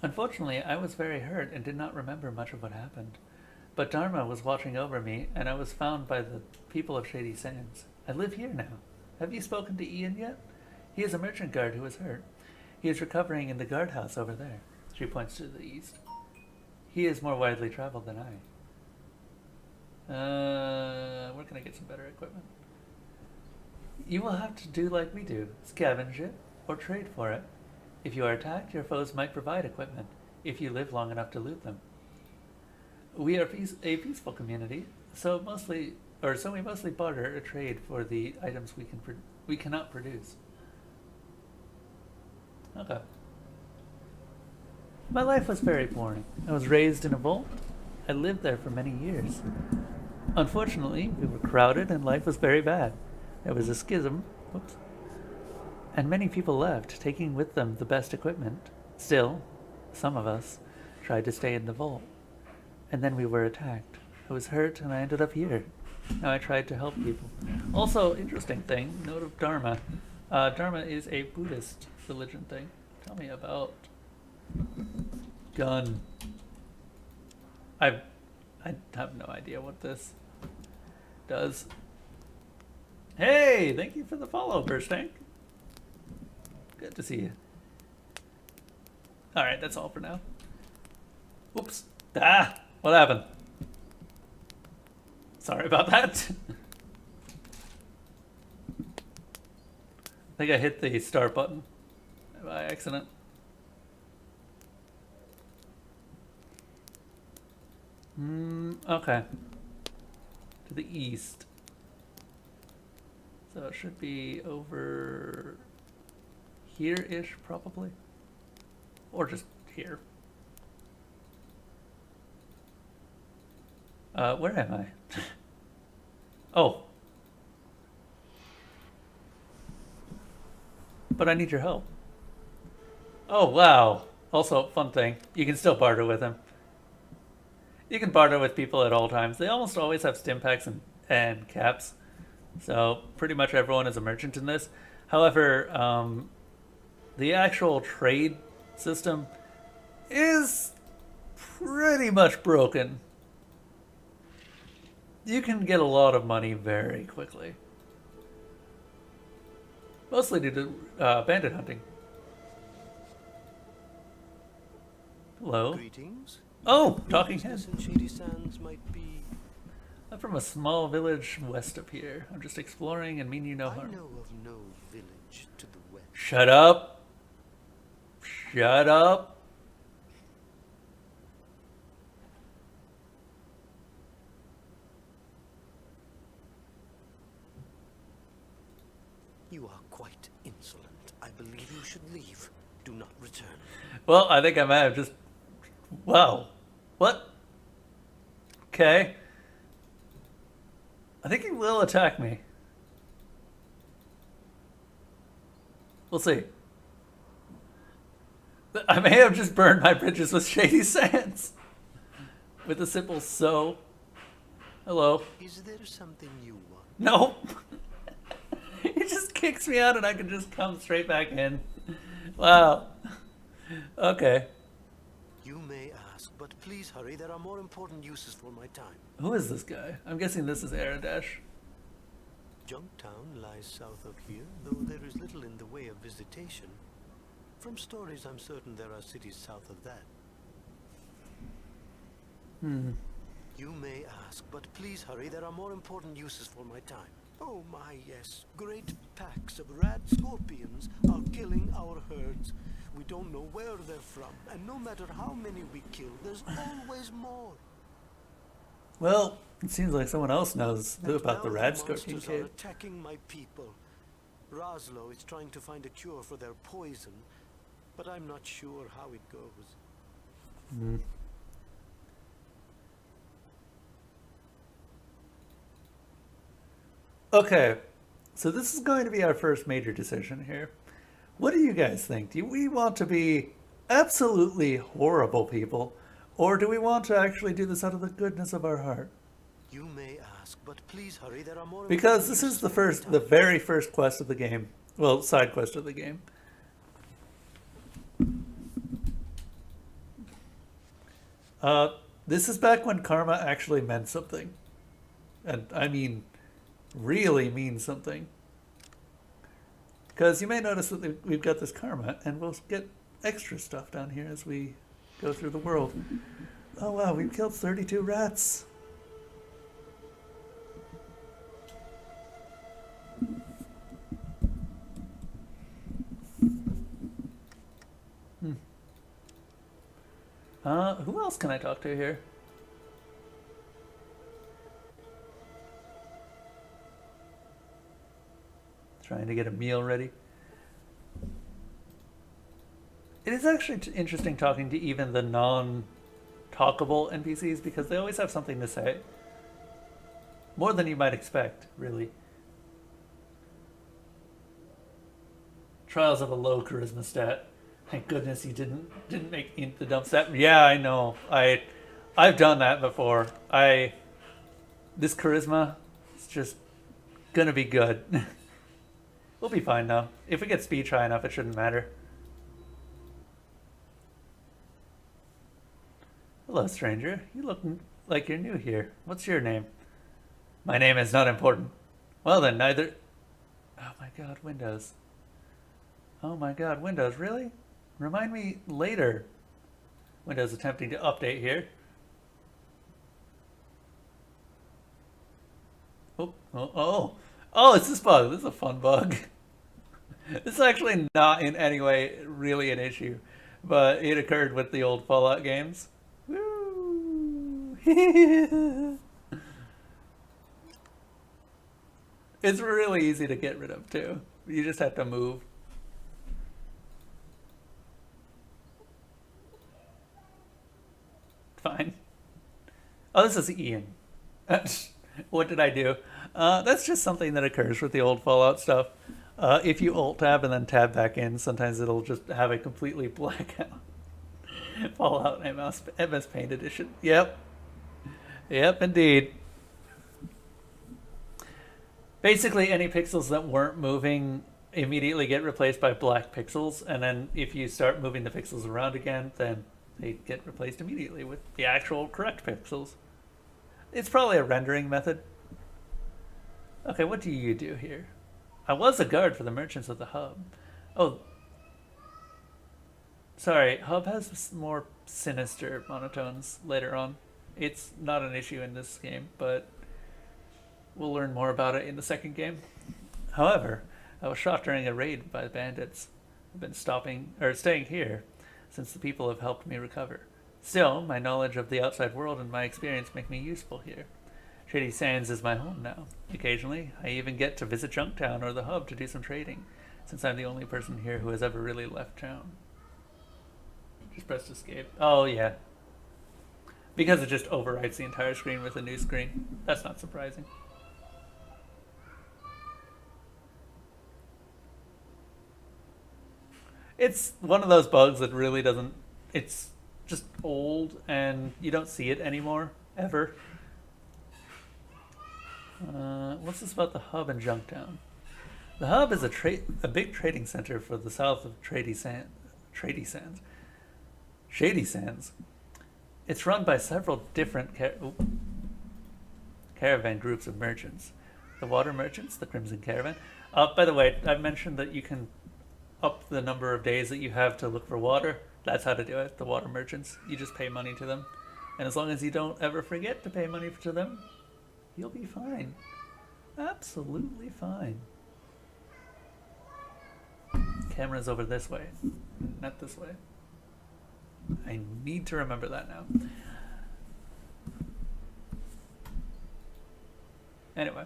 S1: Unfortunately, I was very hurt and did not remember much of what happened. But Dharma was watching over me, and I was found by the people of Shady Sands. I live here now. Have you spoken to Ian yet? He is a merchant guard who was hurt. He is recovering in the guardhouse over there. She points to the east. He is more widely traveled than I. Where can I get some better equipment? You will have to do like we do. Scavenge it, or trade for it. If you are attacked, your foes might provide equipment, if you live long enough to loot them. We are a peaceful community, so we mostly barter or trade for the items we cannot produce. Okay. My life was very boring. I was raised in a vault. I lived there for many years. Unfortunately, we were crowded and life was very bad. There was a schism, and many people left, taking with them the best equipment. Still, some of us tried to stay in the vault. And then we were attacked. I was hurt and I ended up here. Now I tried to help people. Also, interesting thing, note of Dharma. Dharma is a Buddhist religion thing. Tell me about gun. I have no idea what this does. Hey, thank you for the follow, Burst Tank. Good to see you. Alright, that's all for now. Whoops. What happened? Sorry about that. I think I hit the start button by accident. Okay. To the east. So it should be over here-ish, probably. Or just here. Where am I? Oh. But I need your help. Oh, wow. Also, fun thing. You can still barter with him. You can barter with people at all times. They almost always have stim packs and caps. So, pretty much everyone is a merchant in this. However, the actual trade system is pretty much broken. You can get a lot of money very quickly. Mostly due to bandit hunting. Hello?
S5: Greetings.
S1: Oh, talking
S5: Business
S1: head.
S5: in Shady Sands might be.
S1: I'm from a small village west of here. I'm just exploring and mean you no
S5: I
S1: harm.
S5: know of no village to the west.
S1: Shut up. Shut up.
S5: You are quite insolent. I believe you should leave. Do not return.
S1: Well, I think I might have just... Wow. What? Okay. I think he will attack me. We'll see. I may have just burned my bridges with Shady Sands. With a simple so. Hello.
S5: Is there something you want?
S1: No. He just kicks me out and I can just come straight back in. Wow. Okay.
S5: You may ask, but please hurry. There are more important uses for my time.
S1: Who is this guy? I'm guessing this is Aradesh.
S5: Junktown lies south of here, though there is little in the way of visitation. From stories, I'm certain there are cities south of that. You may ask, but please hurry. There are more important uses for my time. Oh my, yes. Great packs of rad scorpions are killing our herds. We don't know where they're from, and no matter how many we kill, there's always more.
S1: Well, it seems like someone else knows
S5: And
S1: about the
S5: now
S1: Rad
S5: the
S1: Scorpion
S5: monsters are
S1: Cave.
S5: attacking my people. Roslo is trying to find a cure for their poison, but I'm not sure how it goes.
S1: Okay, so this is going to be our first major decision here. What do you guys think? Do we want to be absolutely horrible people, or do we want to actually do this out of the goodness of our heart?
S5: You may ask, but please hurry. There are more.
S1: Because
S5: important
S1: this is
S5: uses
S1: the
S5: for my
S1: first, the
S5: time.
S1: very first quest of the game. Well, side quest of the game. This is back when karma actually meant something. And I mean, really mean something. Because you may notice that we've got this karma, and we'll get extra stuff down here as we go through the world. Oh wow, we've killed 32 rats. Who else can I talk to here? Trying to get a meal ready. It is actually interesting talking to even the non-talkable NPCs because they always have something to say. More than you might expect, really. Trials of a low charisma stat. Thank goodness you didn't make the dump stat. Yeah, I know. I've done that before. This charisma is just gonna be good. We'll be fine though. If we get speech high enough, it shouldn't matter. Hello, stranger. You look like you're new here. What's your name? My name is not important. Well then, neither... Oh my god, Windows. Oh my god, Windows, really? Remind me later. Windows attempting to update here. Oh, it's this bug. This is a fun bug. This is actually not in any way really an issue, but it occurred with the old Fallout games. Woo! It's really easy to get rid of too. You just have to move. Fine. Oh, this is Ian. What did I do? That's just something that occurs with the old Fallout stuff. If you Alt-Tab and then tab back in, sometimes it'll just have a completely blackout. Fallout MS Paint Edition. Yep. Yep, indeed. Basically, any pixels that weren't moving immediately get replaced by black pixels, and then if you start moving the pixels around again, then they get replaced immediately with the actual correct pixels. It's probably a rendering method. Okay, what do you do here? I was a guard for the merchants of the hub. Oh, sorry, hub has more sinister monotones later on. It's not an issue in this game, but we'll learn more about it in the second game. However, I was shot during a raid by the bandits. I've been staying here since the people have helped me recover. Still, my knowledge of the outside world and my experience make me useful here. Shady Sands is my home now. Occasionally, I even get to visit Junktown or the hub to do some trading, since I'm the only person here who has ever really left town. Just press escape. Oh, yeah. Because it just overwrites the entire screen with a new screen. That's not surprising. It's one of those bugs that really doesn't... It's just old, and you don't see it anymore, ever. What's this about the hub in Junktown? The hub is a big trading center for the south of Shady Sands. It's run by several different caravan groups of merchants. The water merchants, the Crimson Caravan. By the way, I've mentioned that you can up the number of days that you have to look for water. That's how to do it, the water merchants. You just pay money to them. And as long as you don't ever forget to pay money to them, you'll be fine. Absolutely fine. Camera's over this way, not this way. I need to remember that now. Anyway.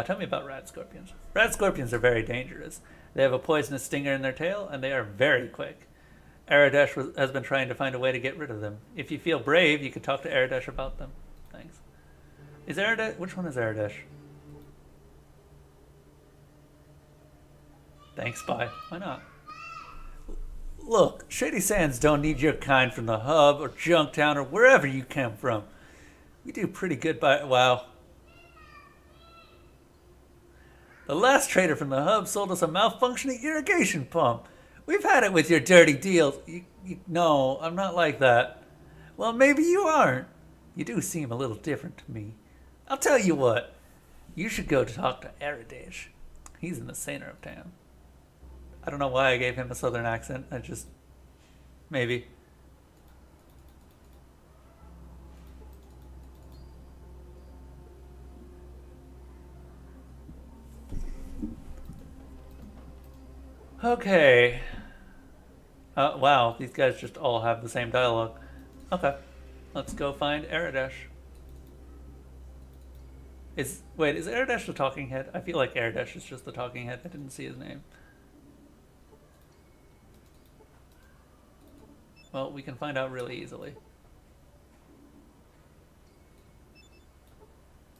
S1: Tell me about rat scorpions. Rat scorpions are very dangerous. They have a poisonous stinger in their tail, and they are very quick. Aradesh has been trying to find a way to get rid of them. If you feel brave, you could talk to Aradesh about them. Thanks. Is Aradesh... Which one is Aradesh? Thanks, bye. Why not? Look, Shady Sands don't need your kind from the hub or Junktown or wherever you come from. We do pretty good by... Wow. The last trader from the hub sold us a malfunctioning irrigation pump. We've had it with your dirty deals. No, I'm not like that. Well, maybe you aren't. You do seem a little different to me. I'll tell you what. You should go to talk to Aradesh. He's in the center of town. I don't know why I gave him a southern accent. I just... Maybe. Okay. Wow, these guys just all have the same dialogue. Okay. Let's go find Aradesh. Wait, is Aradesh the talking head? I feel like Aradesh is just the talking head. I didn't see his name. Well, we can find out really easily.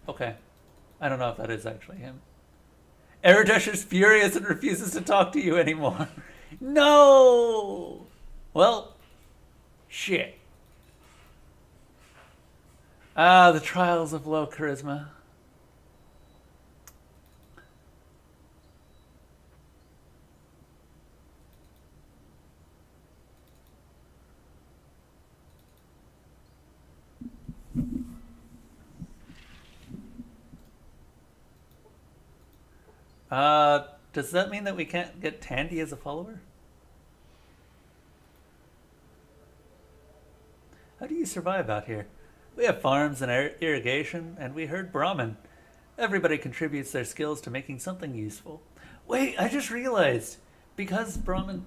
S1: Okay. I don't know if that is actually him. Aradesh is furious and refuses to talk to you anymore. No! Well, shit. Ah, the trials of low charisma. Does that mean that we can't get Tandy as a follower? How do you survive out here? We have farms and irrigation, and we herd Brahmin. Everybody contributes their skills to making something useful. Wait, I just realized. Because Brahmin...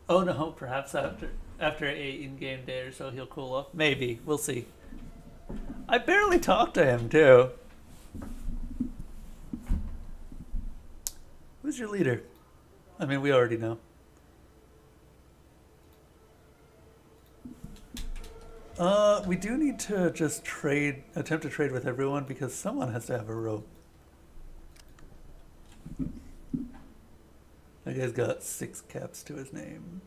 S1: Oh no, perhaps after a in-game day or so he'll cool off. Maybe, we'll see. I barely talked to him, too. Who's your leader? I mean, we already know. We do need to just attempt to trade with everyone because someone has to have a rope. That guy's got 6 caps to his name.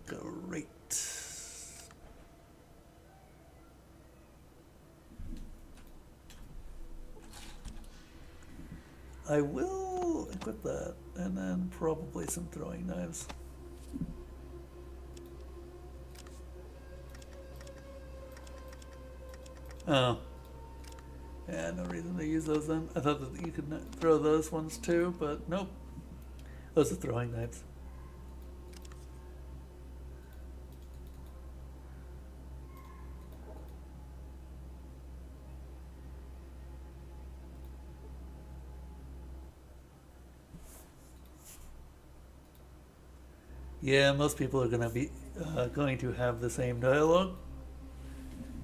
S1: Great. I will equip that, and then probably some throwing knives. Oh. Yeah, no reason to use those then. I thought that you could throw those ones too, but nope. Those are throwing knives. Yeah, most people are going to have the same dialogue.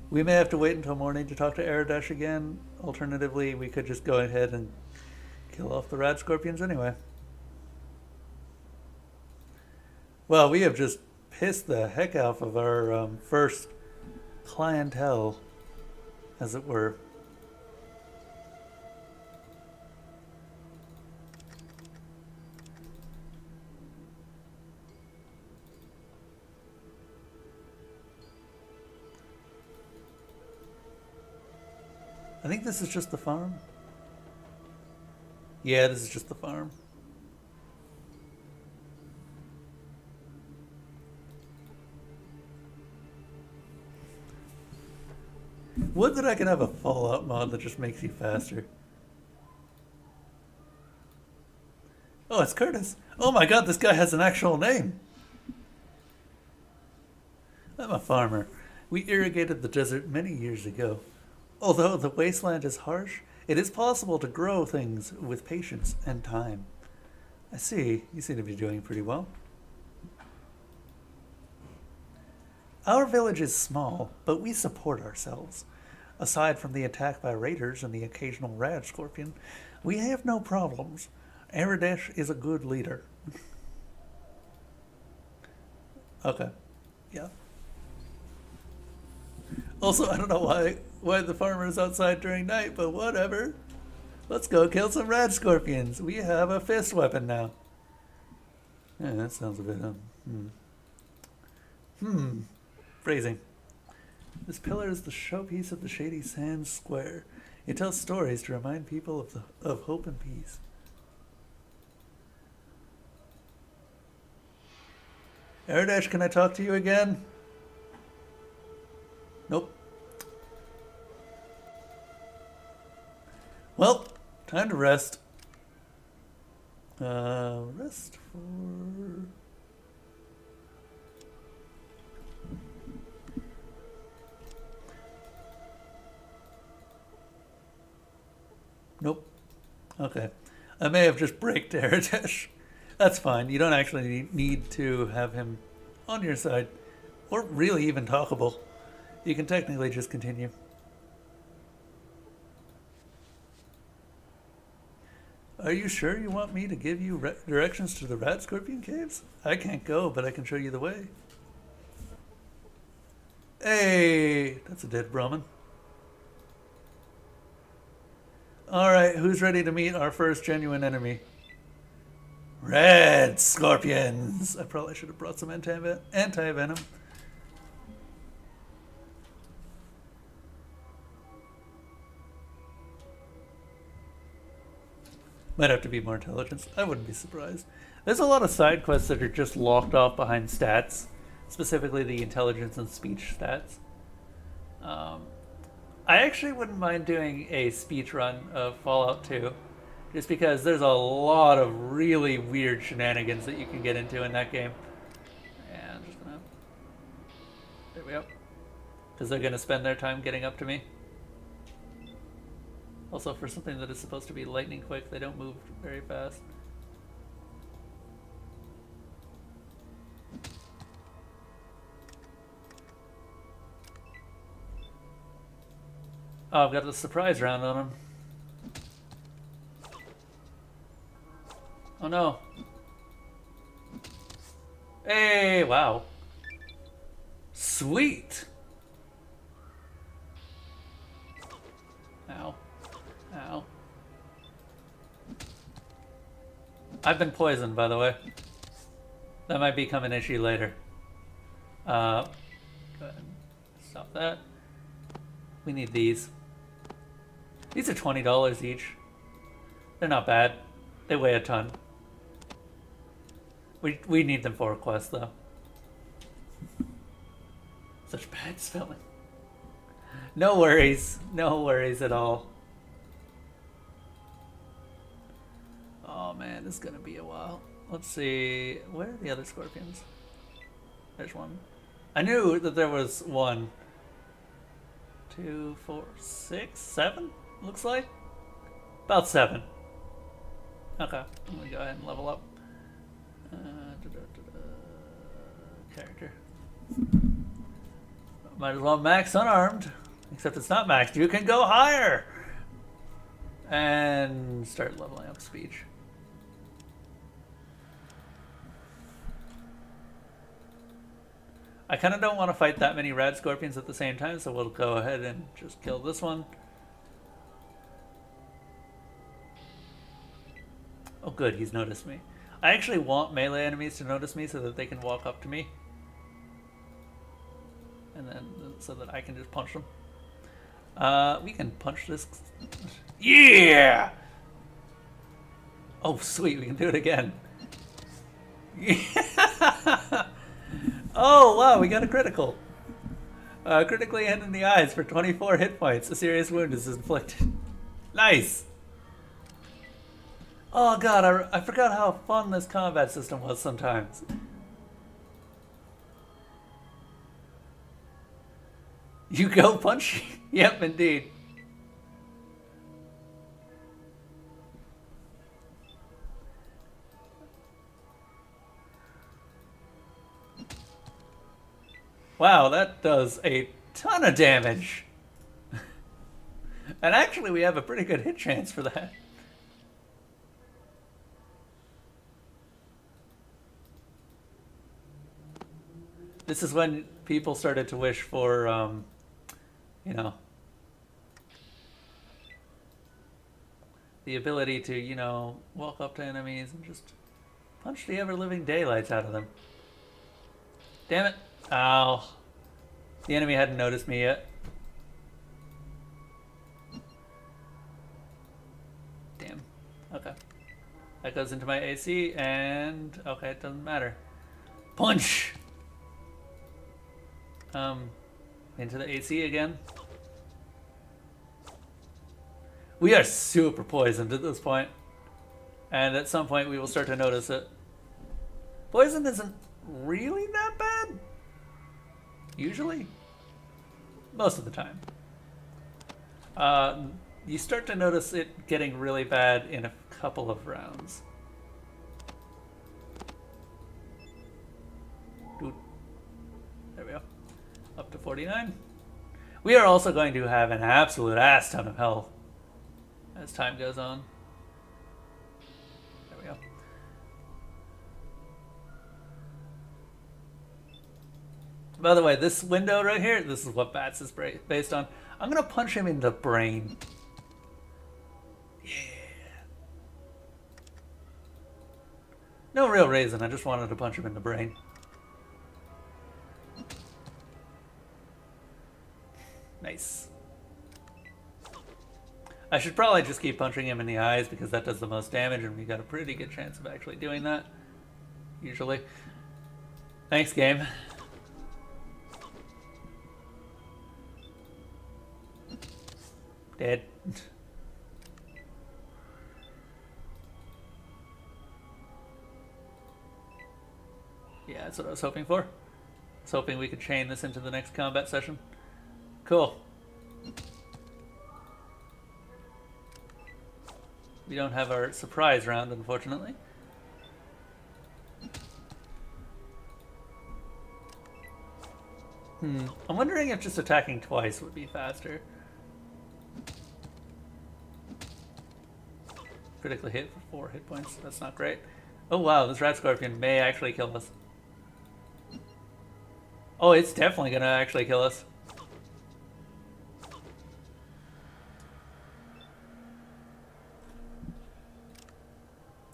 S1: We may have to wait until morning to talk to Aradesh again. Alternatively, we could just go ahead and kill off the rad scorpions anyway. Well, we have just pissed the heck out of our first clientele, as it were. I think this is just the farm. Yeah, this is just the farm. Would that I can have a Fallout mod that just makes you faster. Oh, it's Curtis. Oh my god, this guy has an actual name. I'm a farmer. We irrigated the desert many years ago. Although the wasteland is harsh, it is possible to grow things with patience and time. I see. You seem to be doing pretty well. Our village is small, but we support ourselves. Aside from the attack by raiders and the occasional rad scorpion, we have no problems. Aradesh is a good leader. Okay. Yeah. Also, I don't know why the farmer is outside during night, but whatever. Let's go kill some rad scorpions. We have a fist weapon now. Yeah, that sounds a bit Phrasing. This pillar is the showpiece of the Shady Sands Square. It tells stories to remind people of hope and peace. Aradesh, can I talk to you again? Nope. Well, time to rest. Rest for... Nope. Okay. I may have just braked Aradesh. That's fine. You don't actually need to have him on your side, or really even talkable. You can technically just continue. Are you sure you want me to give you directions to the Rad Scorpion Caves? I can't go, but I can show you the way. Hey, that's a dead Brahmin. Alright, who's ready to meet our first genuine enemy? Red Scorpions! I probably should have brought some anti-venom. Might have to be more intelligence. I wouldn't be surprised. There's a lot of side quests that are just locked off behind stats, specifically the intelligence and speech stats. I actually wouldn't mind doing a speech run of Fallout 2, just because there's a lot of really weird shenanigans that you can get into in that game. And I'm just gonna... There we go. Because they're gonna spend their time getting up to me. Also, for something that is supposed to be lightning quick, they don't move very fast. Oh, I've got the surprise round on him. Oh no. Hey, wow. Sweet! Ow. Ow. I've been poisoned, by the way. That might become an issue later. Go ahead. Stop that. We need these. These are $20 each. They're not bad. They weigh a ton. We need them for a quest though. Such bad spelling. No worries. No worries at all. Oh man, this is gonna be a while. Let's see. Where are the other scorpions? There's one. I knew that there was 1, 2, 4, 6, 7, looks like. About 7. Okay, I'm gonna go ahead and level up. Character. Might as well max unarmed. Except it's not maxed. You can go higher! And start leveling up speech. I kind of don't want to fight that many rad scorpions at the same time, so we'll go ahead and just kill this one. Oh good, he's noticed me. I actually want melee enemies to notice me so that they can walk up to me. And then, so that I can just punch them. We can punch this. Yeah! Oh sweet, we can do it again. Oh wow, we got a critical. Critically hit in the eyes for 24 hit points. A serious wound is inflicted. Nice! Oh god, I forgot how fun this combat system was sometimes. You go punching? Yep, indeed. Wow, that does a ton of damage. And actually we have a pretty good hit chance for that. This is when people started to wish for, you know, the ability to, you know, walk up to enemies and just punch the ever-living daylights out of them. Damn it. Ow. The enemy hadn't noticed me yet. Damn. Okay. That goes into my AC and... okay, it doesn't matter. Punch! Into the AC again. We are super poisoned at this point. And at some point we will start to notice it. Poison isn't really that bad. Usually. Most of the time. You start to notice it getting really bad in a couple of rounds. Dude. There we go. Up to 49. We are also going to have an absolute ass ton of health as time goes on. There we go. By the way, this window right here, this is what Bats is based on. I'm going to punch him in the brain. Yeah. No real reason, I just wanted to punch him in the brain. Nice. I should probably just keep punching him in the eyes because that does the most damage and we got a pretty good chance of actually doing that. Usually. Thanks, game. Dead. Yeah, that's what I was hoping for. I was hoping we could chain this into the next combat session. Cool. We don't have our surprise round, unfortunately. I'm wondering if just attacking twice would be faster. Critically hit for 4 hit points. That's not great. Oh wow, this rat scorpion may actually kill us. Oh, it's definitely gonna actually kill us.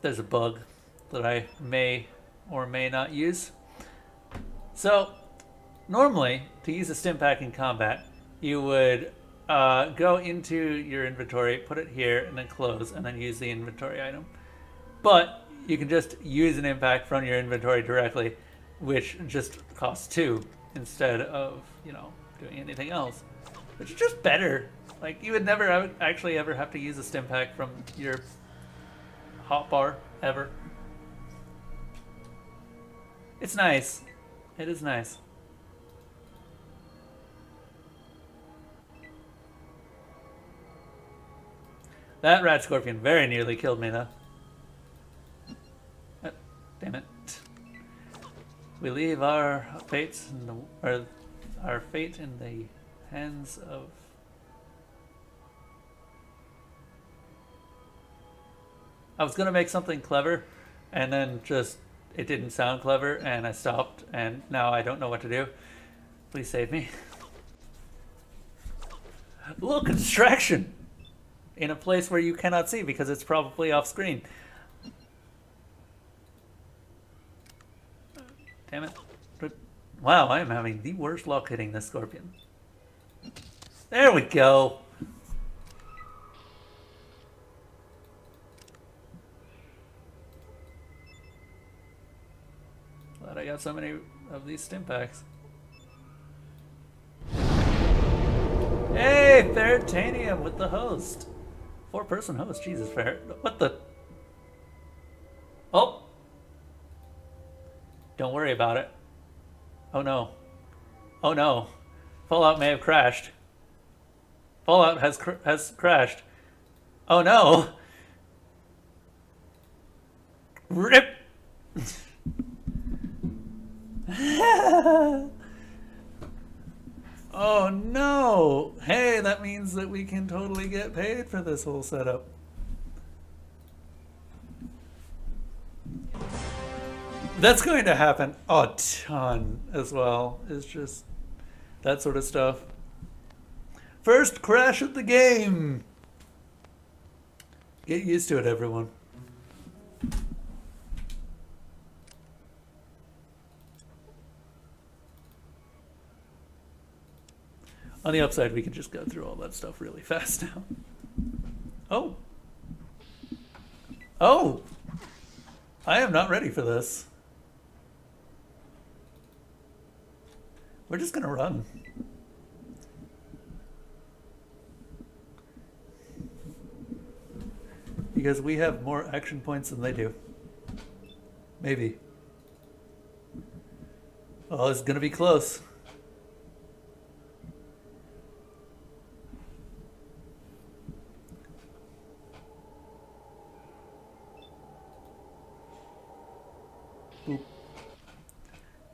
S1: There's a bug that I may or may not use. So, normally, to use a stim pack in combat, you would go into your inventory, put it here, and then close, and then use the inventory item. But you can just use an impact from your inventory directly, which just costs 2 instead of, you know, doing anything else. Which is just better. Like, you would never actually ever have to use a stim pack from your hotbar, ever. It's nice. It is nice. That rat scorpion very nearly killed me, though. Damn it. We leave our fates in the, or our fate in the hands of... I was gonna make something clever, and then just it didn't sound clever, and I stopped, and now I don't know what to do. Please save me. Look, a distraction! In a place where you cannot see because it's probably off screen. Damn it. But, wow, I am having the worst luck hitting this scorpion. There we go! Glad I got so many of these stim packs. Hey, Ferritanium with the host. 4-person host, Jesus, Ferret. What the? Oh! Don't worry about it. Oh no. Oh no. Fallout may have crashed. Fallout has crashed. Oh no! RIP! Oh no! Hey, that means that we can totally get paid for this whole setup. That's going to happen a ton as well. It's just that sort of stuff. First crash of the game! Get used to it, everyone. On the upside, we can just go through all that stuff really fast now. Oh! Oh! I am not ready for this. We're just gonna run. Because we have more action points than they do. Maybe. Oh, it's gonna be close. Boop.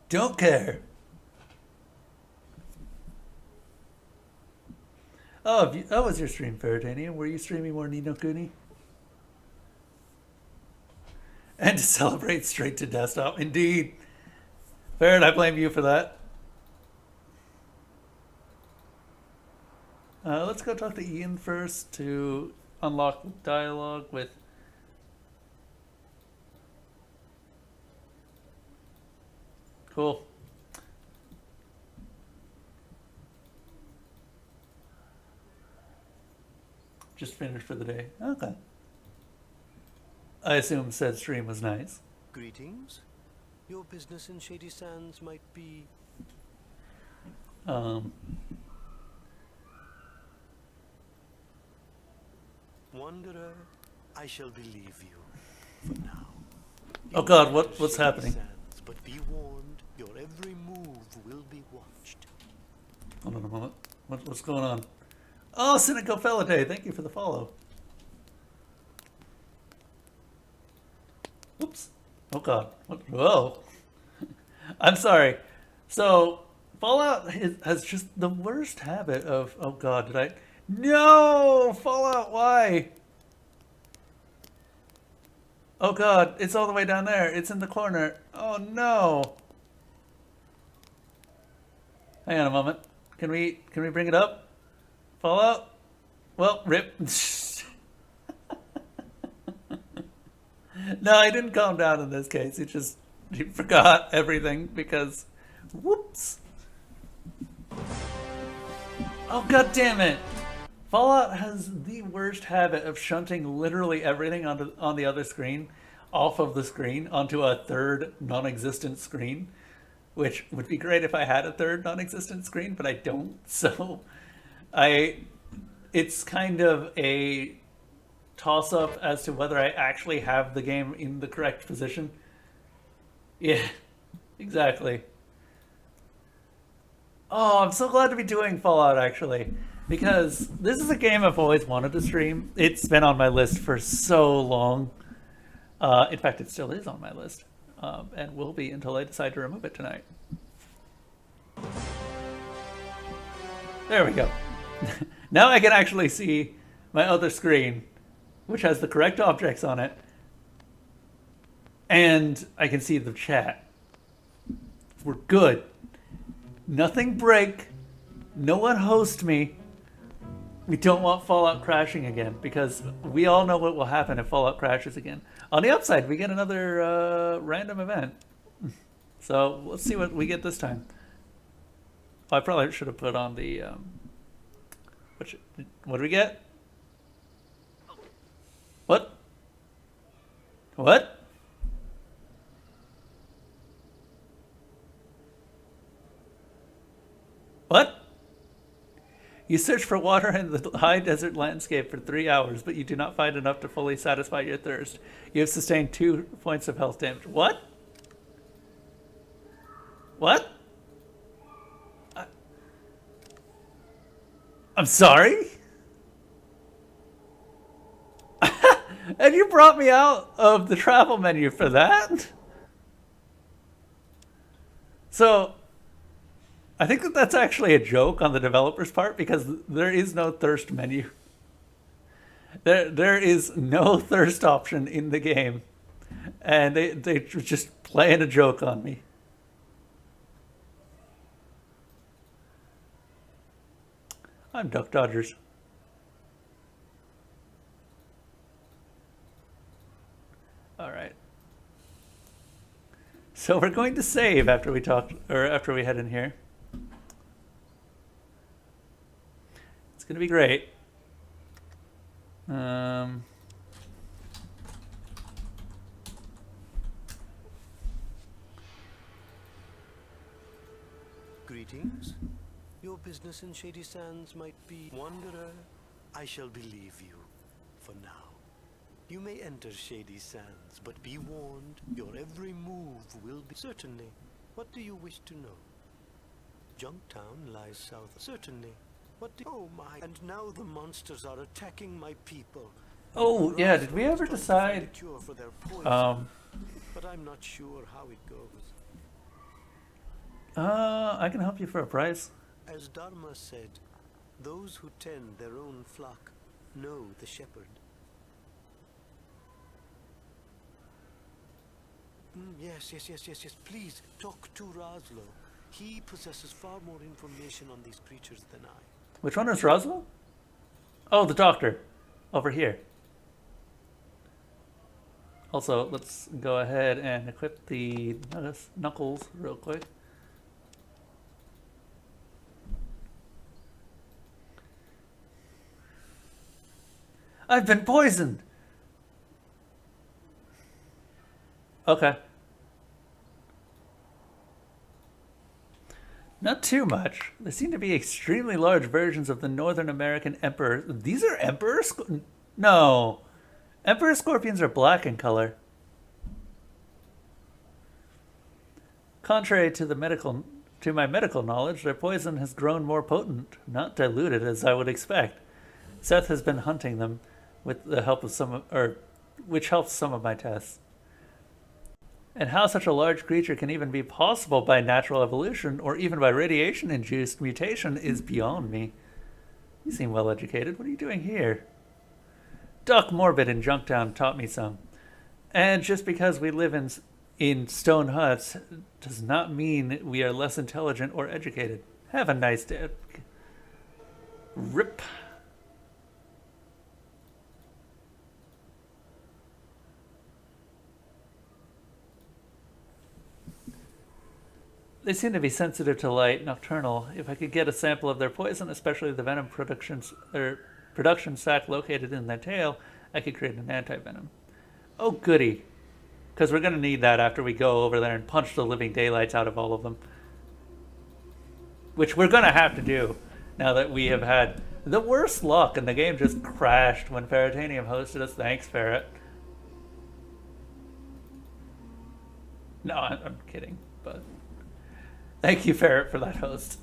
S1: Don't care. Oh, that was your stream, Ferritanium. Were you streaming more Ni no Kuni? And to celebrate straight to desktop. Indeed. Ferret, I blame you for that. Let's go talk to Ian first to unlock dialogue with... Cool. Just finished for the day. Okay. I assume said stream was nice.
S5: Greetings. Your business in Shady Sands might be... Wanderer, I shall believe you for now.
S1: Oh God, what's happening?
S5: Sands, but be warned, your every move will be watched.
S1: Hold on a moment. What's going on? Oh, Cynical Felidae, thank you for the follow. Oops. Oh God. Whoa. I'm sorry. So, Fallout has just the worst habit of... Oh God, did I... No! Fallout, why? Oh God, it's all the way down there. It's in the corner. Oh no. Hang on a moment. Can we bring it up? Fallout? Well, rip. No, I didn't calm down in this case. He forgot everything because, whoops. Oh, God damn it. Fallout has the worst habit of shunting literally everything on the other screen, off of the screen, onto a third non-existent screen, which would be great if I had a third non-existent screen, but I don't. So it's kind of a toss-up as to whether I actually have the game in the correct position. Yeah, exactly. Oh, I'm so glad to be doing Fallout, actually, because this is a game I've always wanted to stream. It's been on my list for so long. In fact, it still is on my list, and will be until I decide to remove it tonight. There we go. Now I can actually see my other screen, which has the correct objects on it, and I can see the chat. We're good. Nothing break. No one host me. We don't want Fallout crashing again, because we all know what will happen if Fallout crashes again. On the upside, we get another random event. So let's see what we get this time. Oh, I probably should have put on the... what do we get? What? What? What? You search for water in the high desert landscape for 3 hours, but you do not find enough to fully satisfy your thirst. You have sustained 2 points of health damage. What? What? I'm sorry? And you brought me out of the travel menu for that? So, I think that that's actually a joke on the developer's part, because there is no thirst menu. There is no thirst option in the game. And they just playing a joke on me. I'm Duck Dodgers. All right. So we're going to save after we talk, or after we head in here. It's going to be great.
S5: Greetings. Your business in Shady Sands might be wanderer. I shall believe you for now. You may enter Shady Sands, but be warned, your every move will be... Certainly. What do you wish to know? Junktown lies south. Certainly. What do... Oh my... And now the monsters are attacking my people.
S1: Oh, yeah, did we ever decide...
S5: Cure for their poison, but I'm not sure how it goes.
S1: I can help you for a price.
S5: As Dharma said, those who tend their own flock know the shepherd. Yes. Please, talk to Roslo. He possesses far more information on these creatures than I.
S1: Which one is Roswell? Oh, the doctor. Over here. Also, let's go ahead and equip the knuckles real quick. I've been poisoned! Okay. Not too much. There seem to be extremely large versions of the Northern American Emperor. These are Emperor No. Emperor scorpions are black in color. Contrary to my medical knowledge, their poison has grown more potent, not diluted as I would expect. Seth has been hunting them with the help of which helps some of my tests. And how such a large creature can even be possible by natural evolution or even by radiation-induced mutation is beyond me. You seem well educated. What are you doing here? Doc Morbid in Junktown taught me some. And just because we live in stone huts does not mean we are less intelligent or educated. Have a nice day. Rip. They seem to be sensitive to light, nocturnal. If I could get a sample of their poison, especially the venom productions, or production sac located in their tail, I could create an anti-venom. Oh, goody. Because we're going to need that after we go over there and punch the living daylights out of all of them. Which we're going to have to do now that we have had the worst luck, and the game just crashed when Ferritanium hosted us. Thanks, Ferret. No, I'm kidding, but thank you, Ferret, for that host.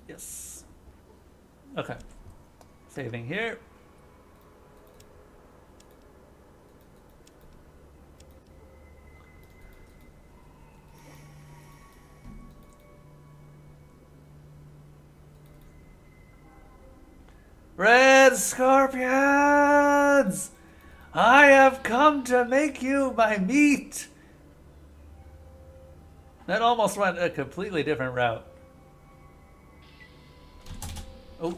S1: Yes. Okay. Saving here. Red Scorpions! I have come to make you my meat! That almost went a completely different route. Oh.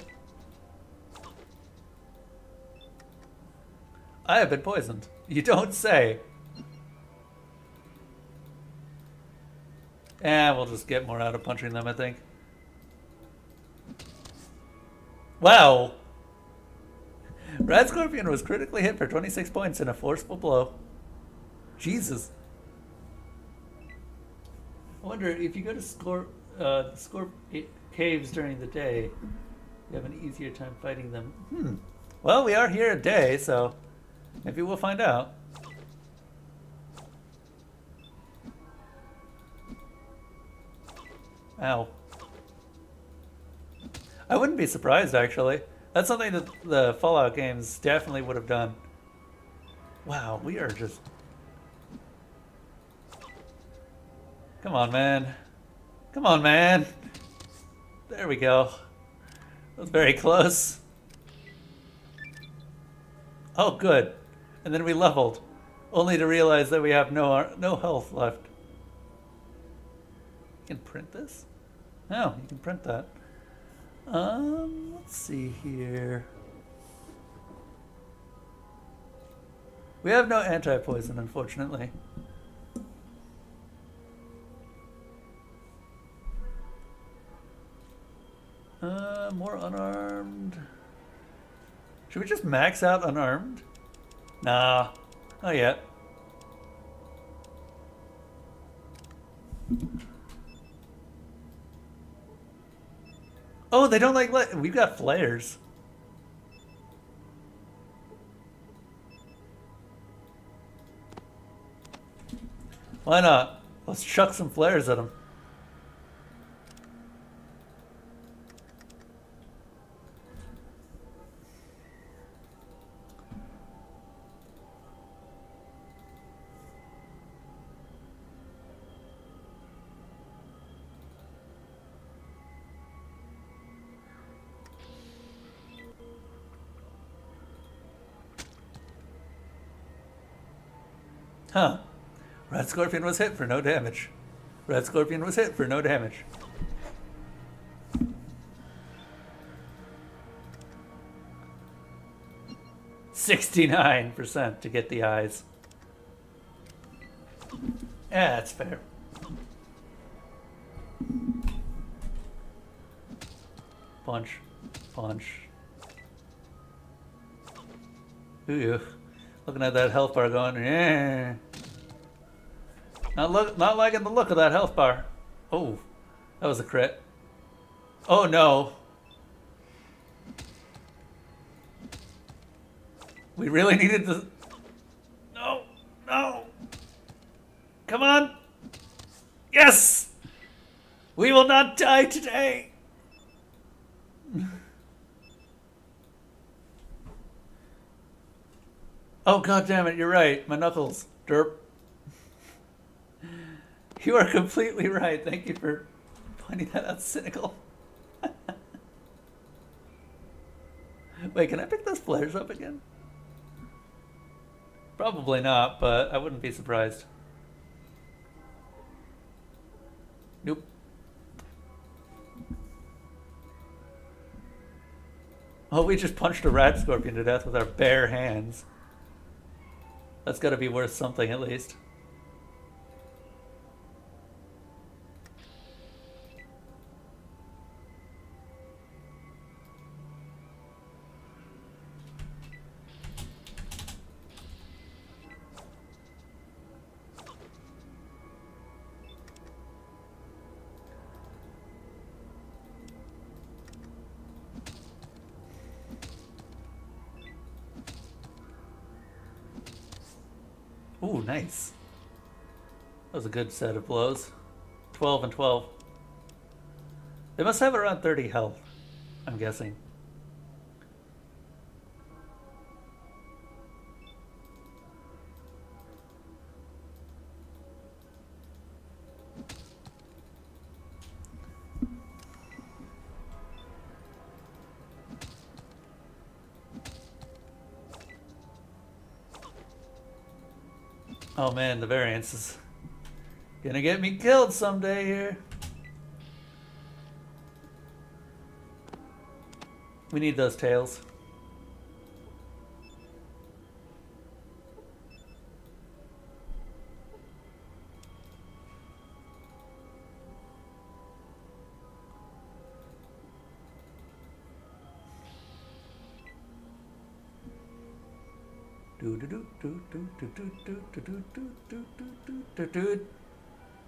S1: I have been poisoned. You don't say. And we'll just get more out of punching them, I think. Wow. Red Scorpion was critically hit for 26 points in a forceful blow. Jesus. I wonder if you go to Scorp caves during the day, you have an easier time fighting them. Well, we are here a day, so maybe we'll find out. Ow. I wouldn't be surprised, actually. That's something that the Fallout games definitely would have done. Wow, we are just... Come on, man. Come on, man. There we go. That was very close. Oh, good. And then we leveled, only to realize that we have no health left. You can print this? No, you can print that. Let's see here. We have no anti-poison, unfortunately. More unarmed. Should we just max out unarmed? Nah, not yet. Oh, they don't like we've got flares. Why not? Let's chuck some flares at them. Huh. Red Scorpion was hit for no damage. Red Scorpion was hit for no damage. $69% to get the eyes. Yeah, that's fair. Punch. Punch. Ooh. Looking at that health bar going, yeah. Not liking the look of that health bar. Oh, that was a crit. Oh no. We really needed to... No, no. Come on. Yes! We will not die today. Oh, god damn it, you're right. My knuckles. Derp. You are completely right. Thank you for pointing that out, Cynical. Wait, can I pick those flares up again? Probably not, but I wouldn't be surprised. Nope. Oh, we just punched a rat scorpion to death with our bare hands. That's got to be worth something, at least. Ooh, nice. That was a good set of blows. 12 and 12. They must have around 30 health, I'm guessing. Oh man, the variance is gonna get me killed someday here. We need those tails.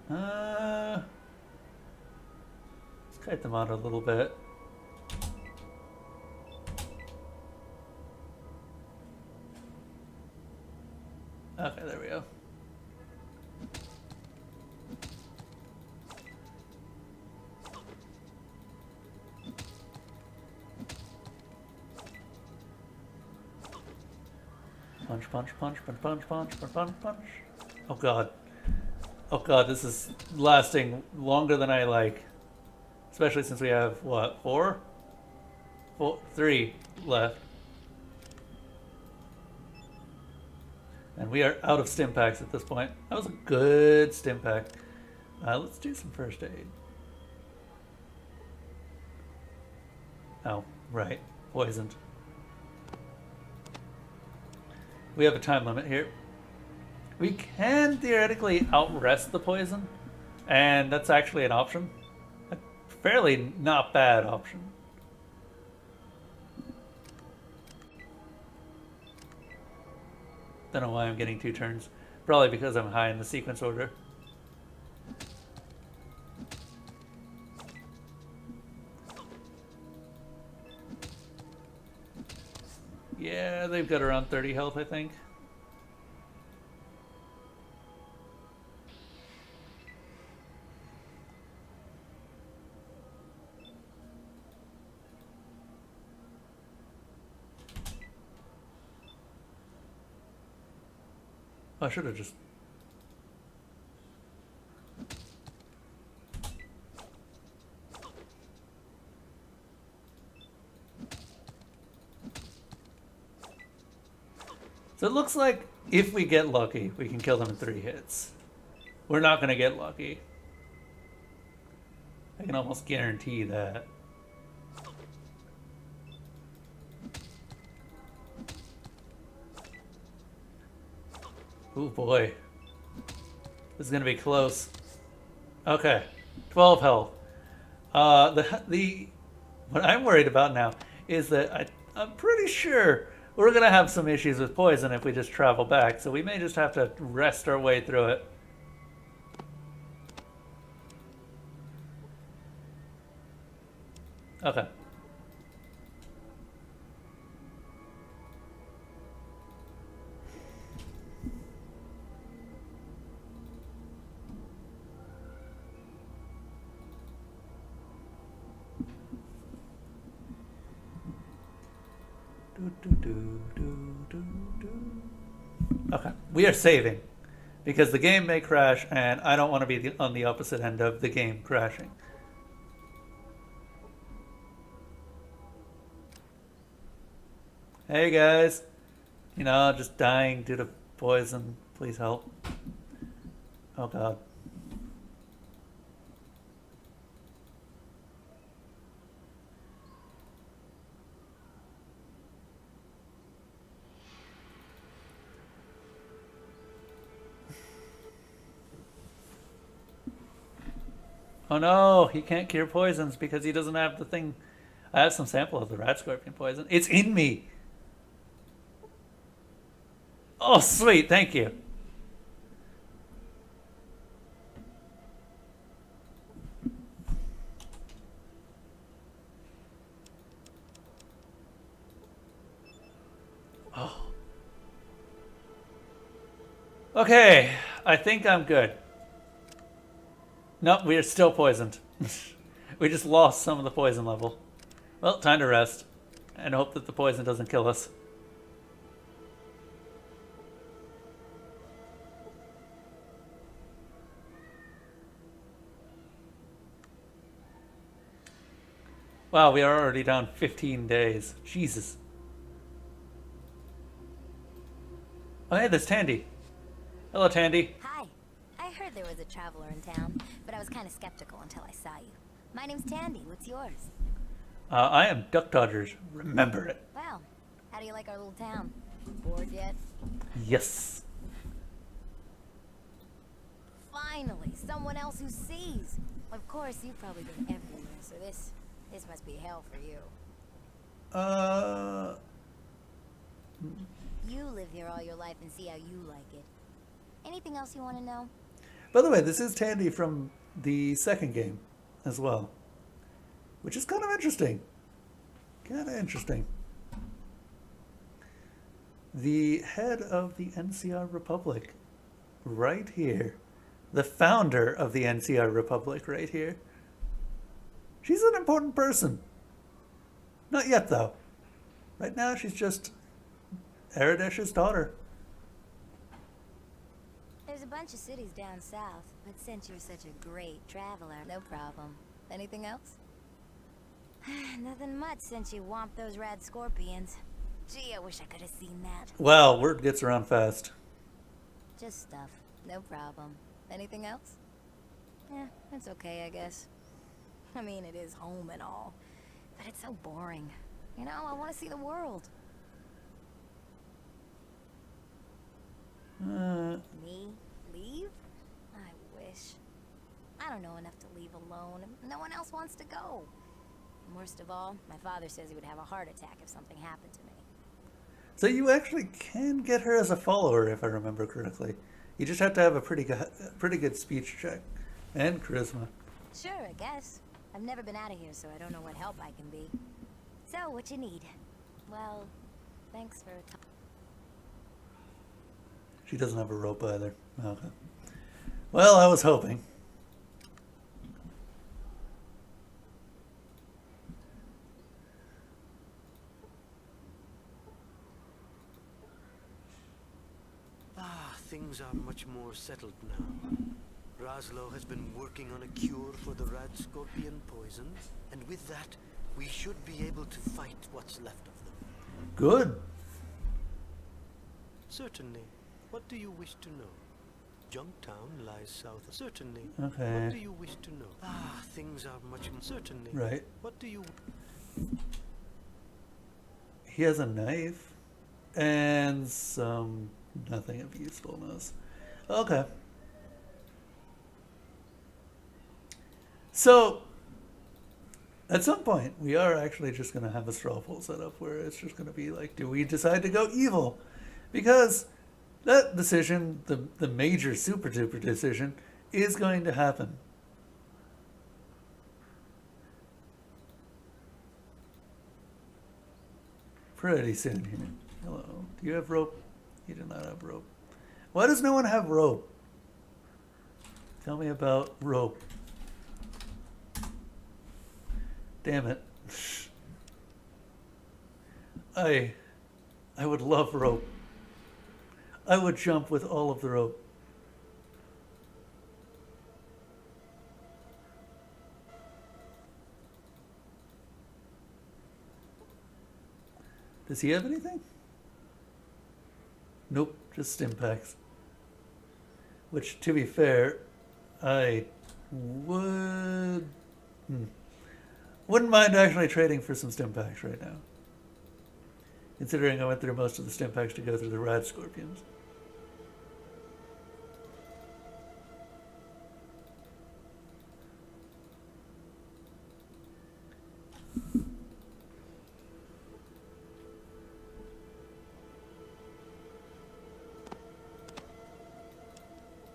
S1: Let's kite them out a little bit. Okay, there we go. Punch, punch, punch, punch, punch, punch, punch, punch, punch. Oh god. Oh god, this is lasting longer than I like. Especially since we have, what, 3 left. And we are out of stim packs at this point. That was a good stim pack. Let's do some first aid. Oh, right. Poisoned. We have a time limit here. We can theoretically outrest the poison, and that's actually an option. A fairly not bad option. Don't know why I'm getting 2 turns. Probably because I'm high in the sequence order. Yeah, they've got around 30 health, I think. I should have just... So it looks like if we get lucky, we can kill them in 3 hits. We're not going to get lucky. I can almost guarantee that. Oh boy. This is going to be close. Okay. 12 health. What I'm worried about now is that I'm pretty sure we're going to have some issues with poison if we just travel back, so we may just have to rest our way through it. Okay. Okay, we are saving because the game may crash and I don't want to be on the opposite end of the game crashing. Hey guys, you know, just dying due to poison. Please help. Oh god. Oh no, he can't cure poisons because he doesn't have the thing. I have some sample of the rat scorpion poison. It's in me. Oh, sweet, thank you. Oh. Okay, I think I'm good. Nope, we are still poisoned. We just lost some of the poison level. Well, time to rest. And hope that the poison doesn't kill us. Wow, we are already down 15 days. Jesus. Oh, hey, there's Tandy. Hello, Tandy.
S6: Hi. I heard there was a traveler in town, but I was kind of skeptical until I saw you. My name's Tandy. What's yours?
S1: I am Duck Dodgers. Remember it.
S6: Wow. How do you like our little town? Bored yet?
S1: Yes.
S6: Finally, someone else who sees. Of course, you've probably been everywhere, so this must be hell for you. You live here all your life and see how you like it. Anything else you want to know?
S1: By the way, this is Tandy from the second game as well. Which is kind of interesting. The head of the NCR Republic, right here. The founder of the NCR Republic, right here. She's an important person. Not yet, though. Right now, she's just Aradesh's daughter.
S6: There's a bunch of cities down south, but since you're such a great traveler, no problem. Anything else? Nothing much since you whomped those rad scorpions. Gee, I wish I could have seen that.
S1: Well, word gets around fast.
S6: Just stuff. No problem. Anything else? Yeah, it's okay, I guess. I mean, it is home and all, but it's so boring. You know, I want to see the world. Me? Leave? I wish. I don't know enough to leave alone. No one else wants to go. And worst of all, my father says he would have a heart attack if something happened to me.
S1: So you actually can get her as a follower, if I remember correctly. You just have to have a pretty good speech check and charisma.
S6: Sure, I guess. I've never been out of here, so I don't know what help I can be. So, what you need? Well, thanks for...
S1: She doesn't have a rope either. Okay. Well, I was hoping.
S5: Things are much more settled now. Raslo has been working on a cure for the rad scorpion poison, and with that, we should be able to fight what's left of them.
S1: Good.
S5: Certainly. What do you wish to know? Junktown lies south. Certainly.
S1: Okay.
S5: What do you wish to know? Things are much more certainly.
S1: Right.
S5: What do you...
S1: He has a knife and nothing of usefulness. Okay. So, at some point, we are actually just going to have a straw poll set up where it's just going to be like, do we decide to go evil? Because that decision, the major super duper decision, is going to happen. Pretty soon here. Hello. Do you have rope? You do not have rope. Why does no one have rope? Tell me about rope. Damn it. I would love rope. I would jump with all of the rope. Does he have anything? Nope, just stim packs. Which, to be fair, I wouldn't mind actually trading for some stim packs right now. Considering I went through most of the stim packs to go through the rad scorpions.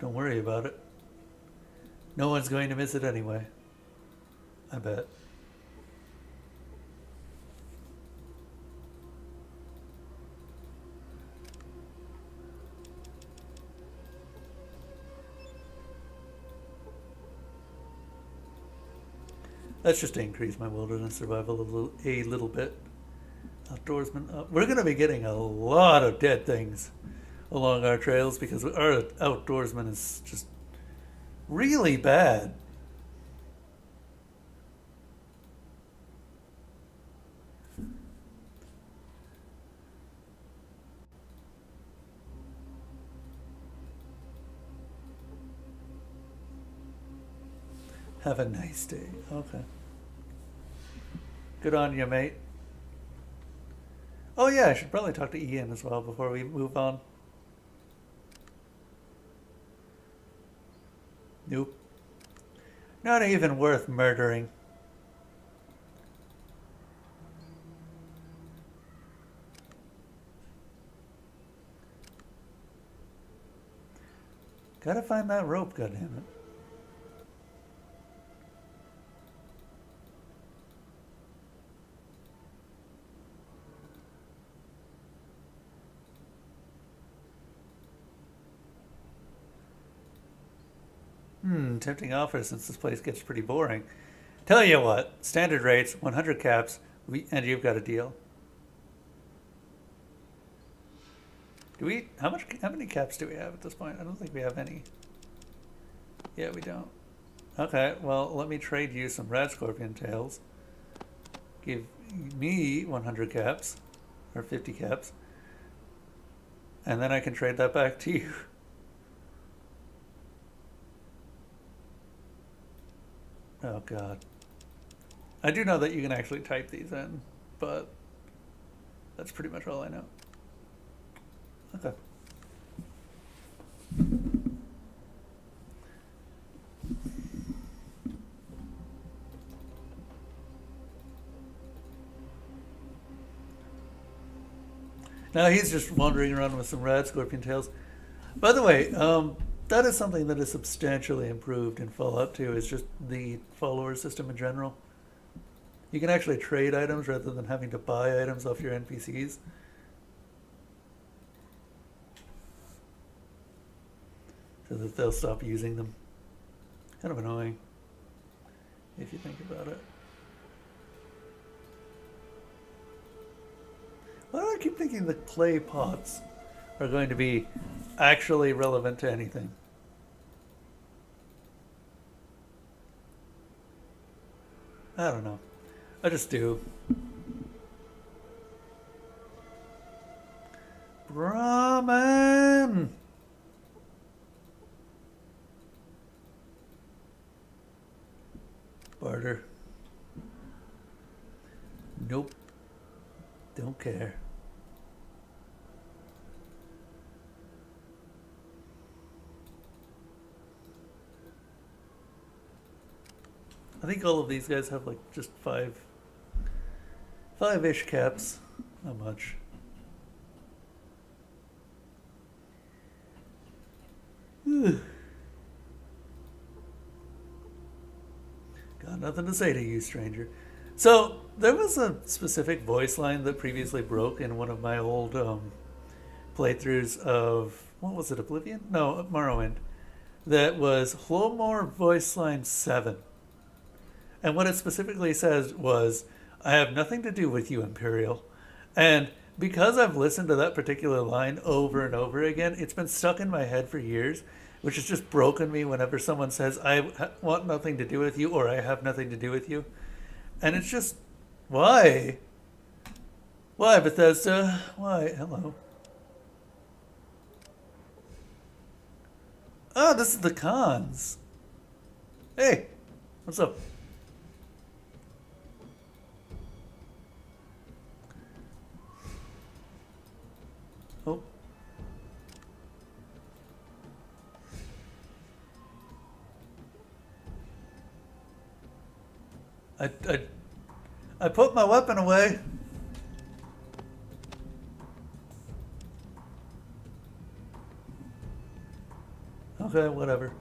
S1: Don't worry about it. No one's going to miss it anyway. I bet. Let's just increase my wilderness survival a little bit. Outdoorsman up. We're going to be getting a lot of dead things along our trails because our outdoorsman is just really bad. Have a nice day. Okay. Good on you, mate. Oh yeah, I should probably talk to Ian as well before we move on. Nope. Not even worth murdering. Gotta find that rope, goddammit. Tempting offer since this place gets pretty boring. Tell you what, standard rates, 100 caps, and you've got a deal. How many caps do we have at this point? I don't think we have any. Yeah, we don't. Okay, well, let me trade you some red scorpion tails. Give me 100 caps, or 50 caps. And then I can trade that back to you. Oh god. I do know that you can actually type these in, but that's pretty much all I know. Okay. Now he's just wandering around with some rad scorpion tails. By the way, that is something that is substantially improved in Fallout 2, is just the follower system in general. You can actually trade items rather than having to buy items off your NPCs. So that they'll stop using them. Kind of annoying, if you think about it. Why do I keep thinking the clay pots are going to be actually relevant to anything? I don't know. I just do. Brahman! Barter. Nope. Don't care. I think all of these guys have like just five-ish caps. Not much. Got nothing to say to you, stranger. So there was a specific voice line that previously broke in one of my old playthroughs of, what was it, Oblivion? No, Morrowind. That was Hlomore voice line 7. And what it specifically says was, I have nothing to do with you, Imperial. And because I've listened to that particular line over and over again, it's been stuck in my head for years, which has just broken me whenever someone says, I want nothing to do with you, or I have nothing to do with you. And it's just, why? Why, Bethesda? Why? Hello. Oh, this is the cons. Hey, what's up? Oh. I put my weapon away. Okay, whatever.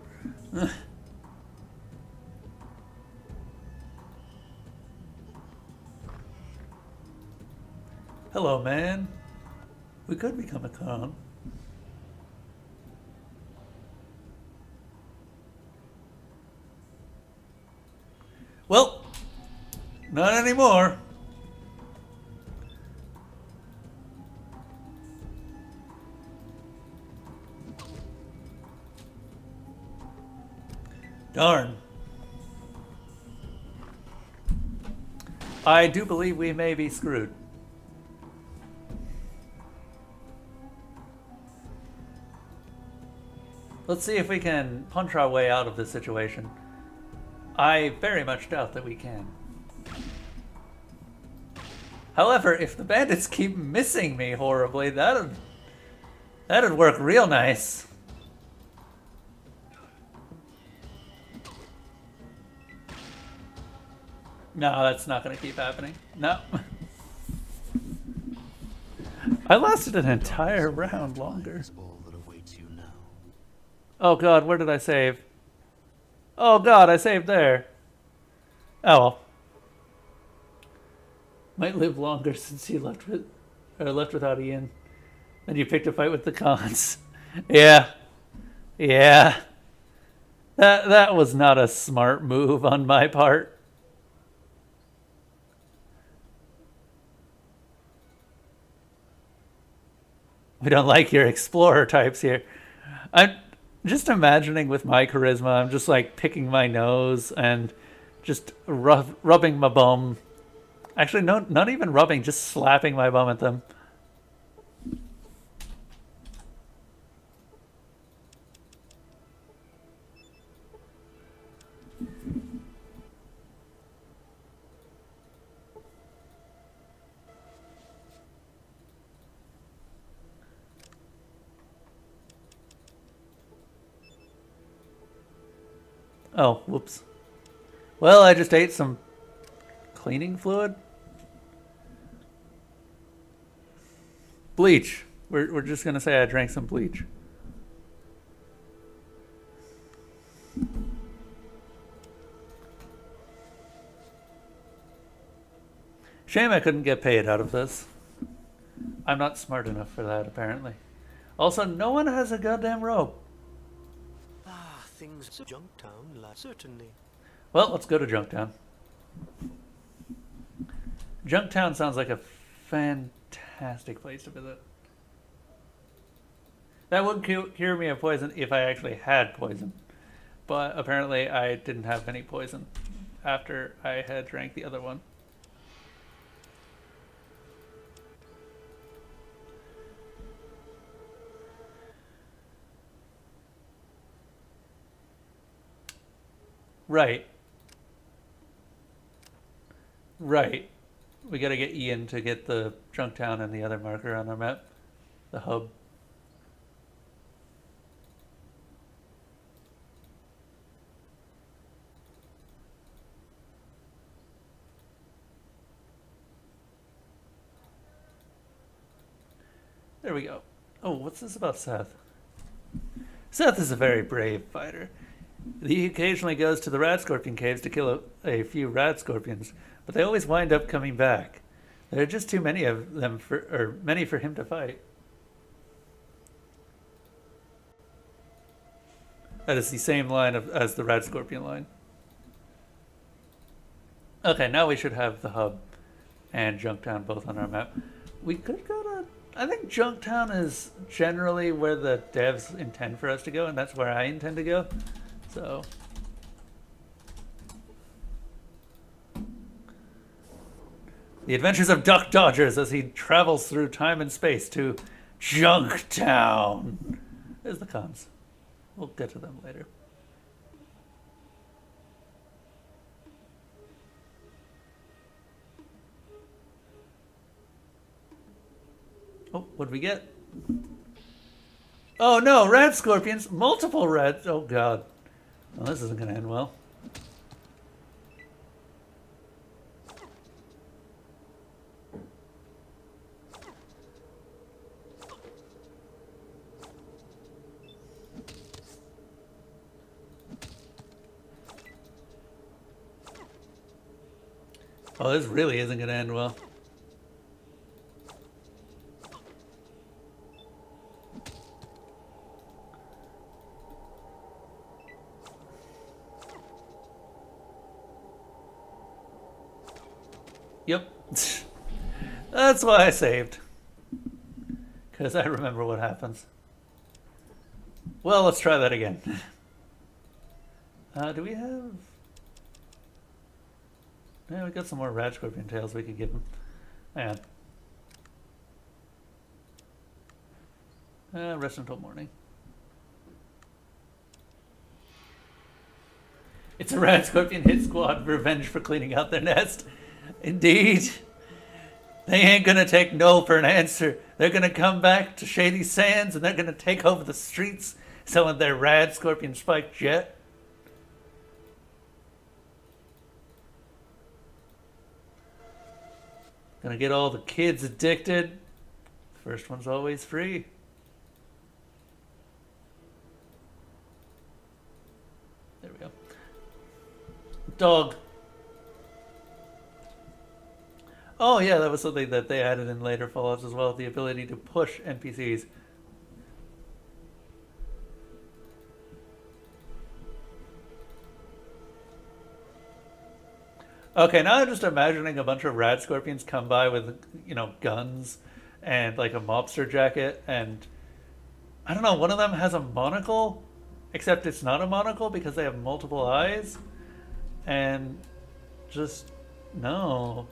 S1: Hello, man. We could become a con. Well, Not anymore. Darn. I do believe we may be screwed. Let's see if we can punch our way out of this situation. I very much doubt that we can. However, if the bandits keep missing me horribly, that'd work real nice. No, that's not going to keep happening. No. I lasted an entire round longer.
S3: Is all that awaits you now.
S1: Oh god, where did I save? Oh god, I saved there. Oh well. Might live longer since you left without Ian. And you picked a fight with the cons. Yeah. Yeah. That was not a smart move on my part. We don't like your explorer types here. I'm just imagining with my charisma, I'm just like picking my nose and just rubbing my bum. Actually, no, not even rubbing, just slapping my bum at them. Oh, whoops. Well, I just ate some cleaning fluid. Bleach. We're just gonna say I drank some bleach. Shame I couldn't get paid out of this. I'm not smart enough for that, apparently. Also, no one has a goddamn rope.
S5: Ah, things Junktown, lad. Certainly.
S1: Well, let's go to Junktown. Junktown sounds like a fantastic place to visit. That would cure me of poison if I actually had poison. But apparently I didn't have any poison after I had drank the other one. Right. Right. We gotta get Ian to get the Junktown and the other marker on our map. The hub. There we go. Oh, what's this about Seth? Seth is a very brave fighter. He occasionally goes to the Rad Scorpion caves to kill a few Rad Scorpions, but they always wind up coming back. There are just too many of them many for him to fight. That is the same line as the Rad Scorpion line. Okay, now we should have the hub and Junktown both on our map. We could go to... I think Junktown is generally where the devs intend for us to go, and that's where I intend to go. So... The adventures of Duck Dodgers as he travels through time and space to Junktown. There's the cons. We'll get to them later. Oh, what'd we get? Oh no, Rad Scorpions! Multiple Rad... Oh god. Well, this isn't gonna end well. Oh, this really isn't gonna end well. Yep. That's why I saved. Because I remember what happens. Well, let's try that again. Do we have... Yeah, we got some more rad scorpion tails we could give him. Hang on. Rest until morning. It's a rad scorpion hit squad revenge for cleaning out their nest. Indeed. They ain't gonna take no for an answer. They're gonna come back to Shady Sands and they're gonna take over the streets selling their rad scorpion spiked jet. Gonna get all the kids addicted. First one's always free. There we go. Dog. Oh yeah, that was something that they added in later Fallouts as well, the ability to push NPCs. Okay, now I'm just imagining a bunch of rad scorpions come by with, you know, guns and like a mobster jacket, and I don't know, one of them has a monocle, except it's not a monocle because they have multiple eyes, and just, no.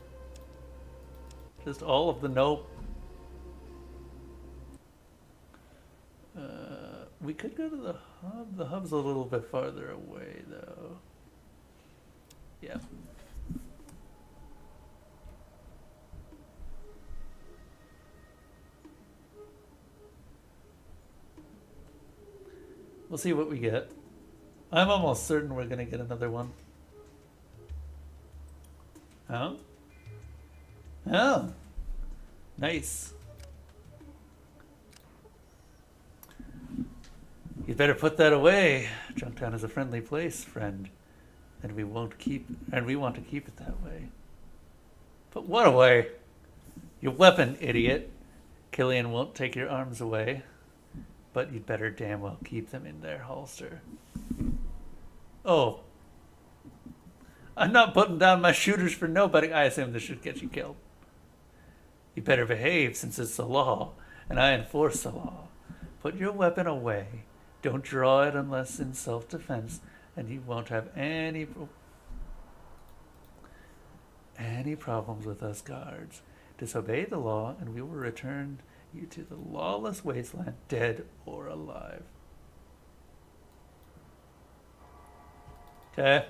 S1: Just all of the nope. We could go to the hub. The hub's a little bit farther away, though. Yeah. We'll see what we get. I'm almost certain we're gonna get another one. Oh? Oh, nice. You'd better put that away. Junktown is a friendly place, friend, and we want to keep it that way. Put what away? Your weapon, idiot. Killian won't take your arms away, but you'd better damn well keep them in their holster. Oh. I'm not putting down my shooters for nobody. I assume this should get you killed. You better behave since it's the law, and I enforce the law. Put your weapon away. Don't draw it unless in self-defense, and you won't have any problems with us guards. Disobey the law, and we will return you to the lawless wasteland, dead or alive. Okay.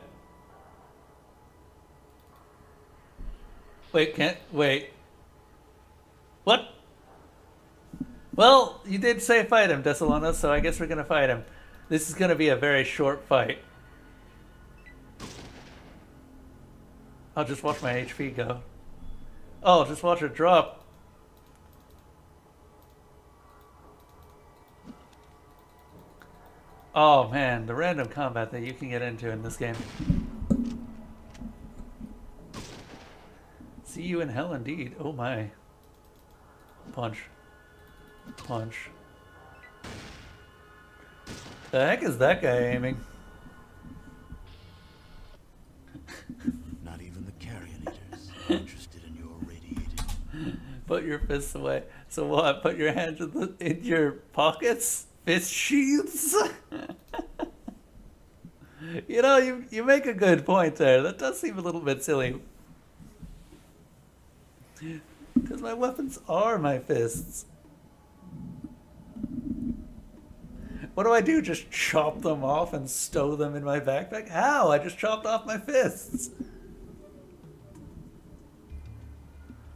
S1: Wait. What? Well, you did say fight him, Desolana, so I guess we're gonna fight him. This is gonna be a very short fight. I'll just watch my HP go. Oh, just watch it drop. Oh man, the random combat that you can get into in this game. See you in hell indeed. Oh my. Punch. Punch. The heck is that guy aiming?
S3: Not even the carrion eaters are interested in your radiated.
S1: Put your fists away. So what? Put your hands in your pockets? Fist sheaths? You know, you make a good point there. That does seem a little bit silly. Because my weapons are my fists. What do I do? Just chop them off and stow them in my backpack? How? I just chopped off my fists.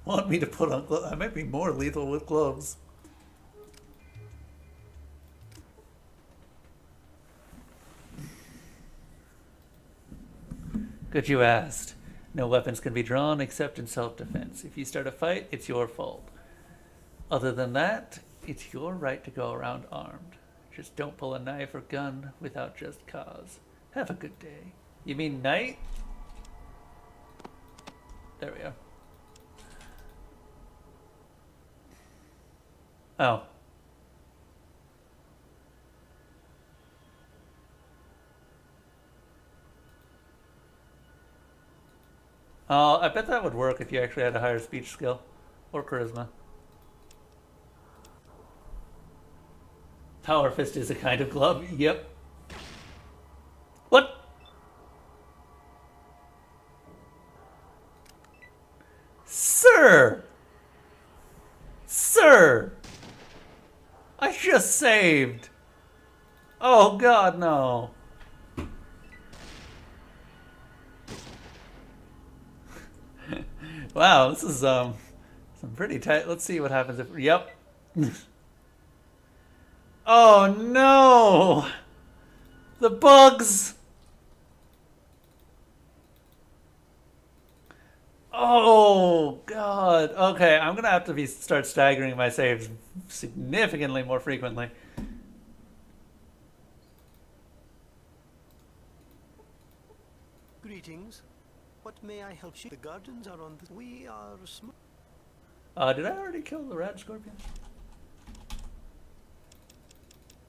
S1: Want me to put on gloves? I might be more lethal with gloves. Good you asked. No weapons can be drawn except in self-defense. If you start a fight, it's your fault. Other than that, it's your right to go around armed. Just don't pull a knife or gun without just cause. Have a good day. You mean night? There we go. Oh. I bet that would work if you actually had a higher speech skill or charisma. Power fist is a kind of glove. Yep. What? Sir! Sir! I just saved! Oh god, no. Wow, this is some pretty tight. Let's see what happens if yep. Oh no! The bugs! Oh god. Okay, I'm gonna have to start staggering my saves significantly more frequently.
S5: Greetings. What may I help you? The gardens are on the... We are...
S1: Did I already kill the rat scorpion?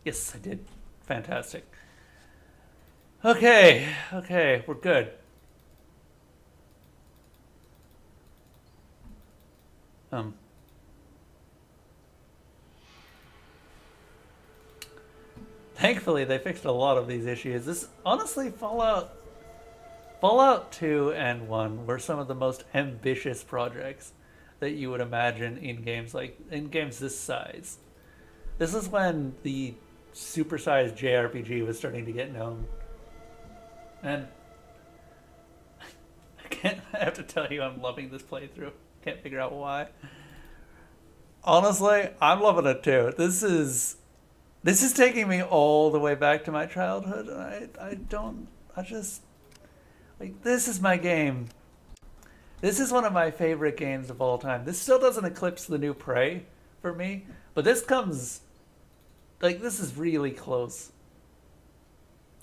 S1: Yes, I did. Fantastic. Okay, okay, we're good. Thankfully, they fixed a lot of these issues. This, honestly, Fallout 2 and 1 were some of the most ambitious projects that you would imagine in games this size. This is when the supersized JRPG was starting to get known. And I have to tell you, I'm loving this playthrough. Can't figure out why. Honestly, I'm loving it too. This is taking me all the way back to my childhood, and this is my game. This is one of my favorite games of all time. This still doesn't eclipse the new Prey for me, but this is really close.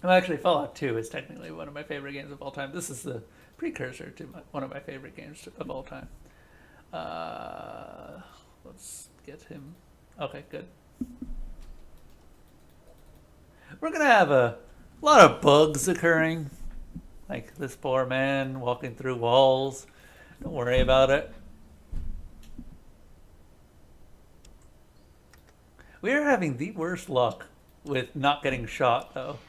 S1: Well, actually, Fallout 2 is technically one of my favorite games of all time. This is the precursor to one of my favorite games of all time. Let's get him. Okay, good. We're gonna have a lot of bugs occurring. Like this poor man walking through walls. Don't worry about it. We are having the worst luck with not getting shot, though.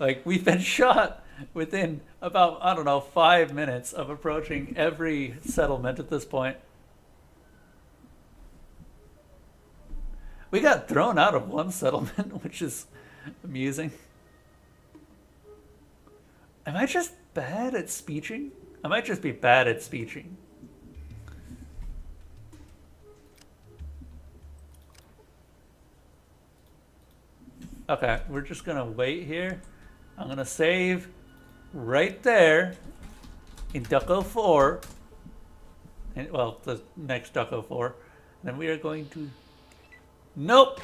S1: Like, we've been shot within about, I don't know, 5 minutes of approaching every settlement at this point. We got thrown out of one settlement, which is amusing. Am I just bad at speeching? I might just be bad at speeching. Okay, we're just gonna wait here. I'm gonna save right there in Ducko 4. And, well, the next Ducko 4. And then we are going to... Nope!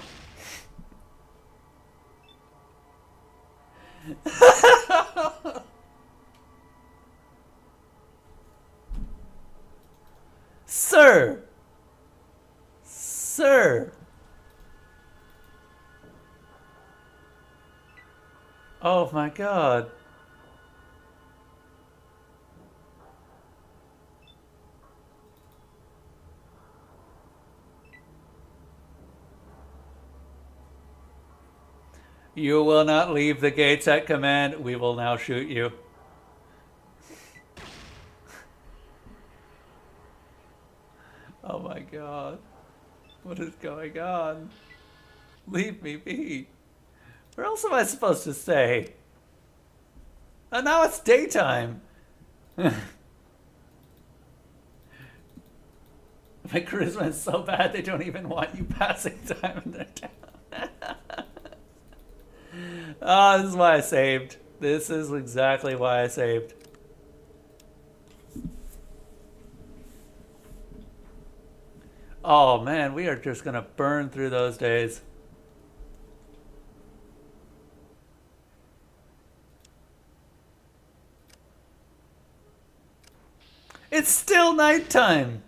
S1: Sir! Sir! Oh my god. You will not leave the gates at command. We will now shoot you. Oh my god. What is going on? Leave me be. Where else am I supposed to stay? And now it's daytime. My charisma is so bad they don't even want you passing time in their town. Ah, this is why I saved. This is exactly why I saved. Oh man, we are just gonna burn through those days. It's still nighttime.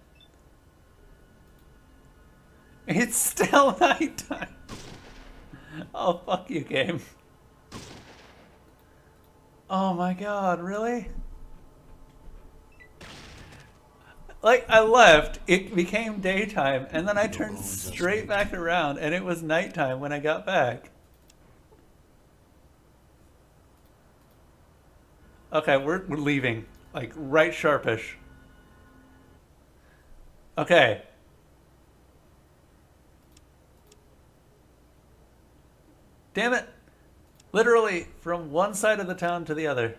S1: It's still nighttime. Oh, fuck you, game. Oh my god, really? Like, I left, it became daytime, and then I turned
S3: bones are
S1: straight
S3: snake.
S1: back around, and it was nighttime when I got back. Okay, we're leaving. Like, right sharpish. Okay. Damn it. Literally, from one side of the town to the other.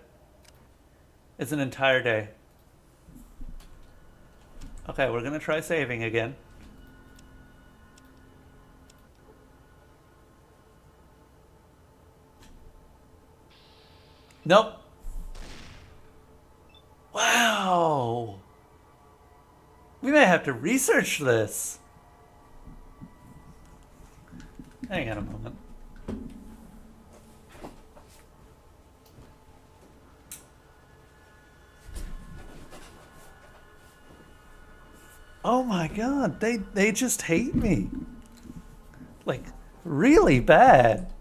S1: It's an entire day. Okay, we're gonna try saving again. Nope. Wow. We may have to research this. Hang on a moment. Oh my god, they just hate me. Like, really bad.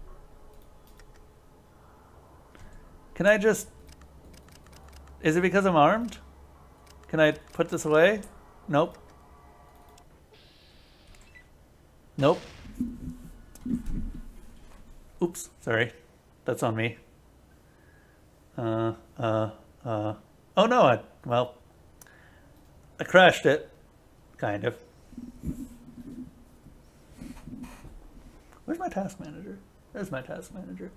S1: Can I just... Is it because I'm armed? Can I put this away? Nope. Nope. Oops, sorry. That's on me. Oh no, well, I crashed it. Kind of. Where's my task manager? There's my task manager.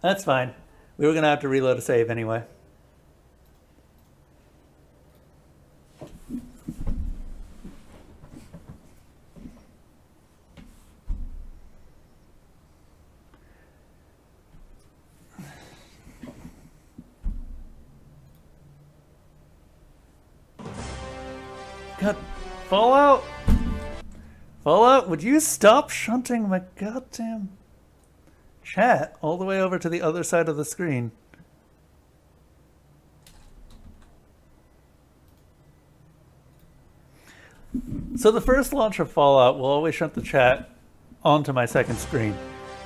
S1: That's fine. We were gonna have to reload a save anyway. God, Fallout! Fallout, would you stop shunting my goddamn chat all the way over to the other side of the screen? So the first launch of Fallout will always shunt the chat onto my second screen.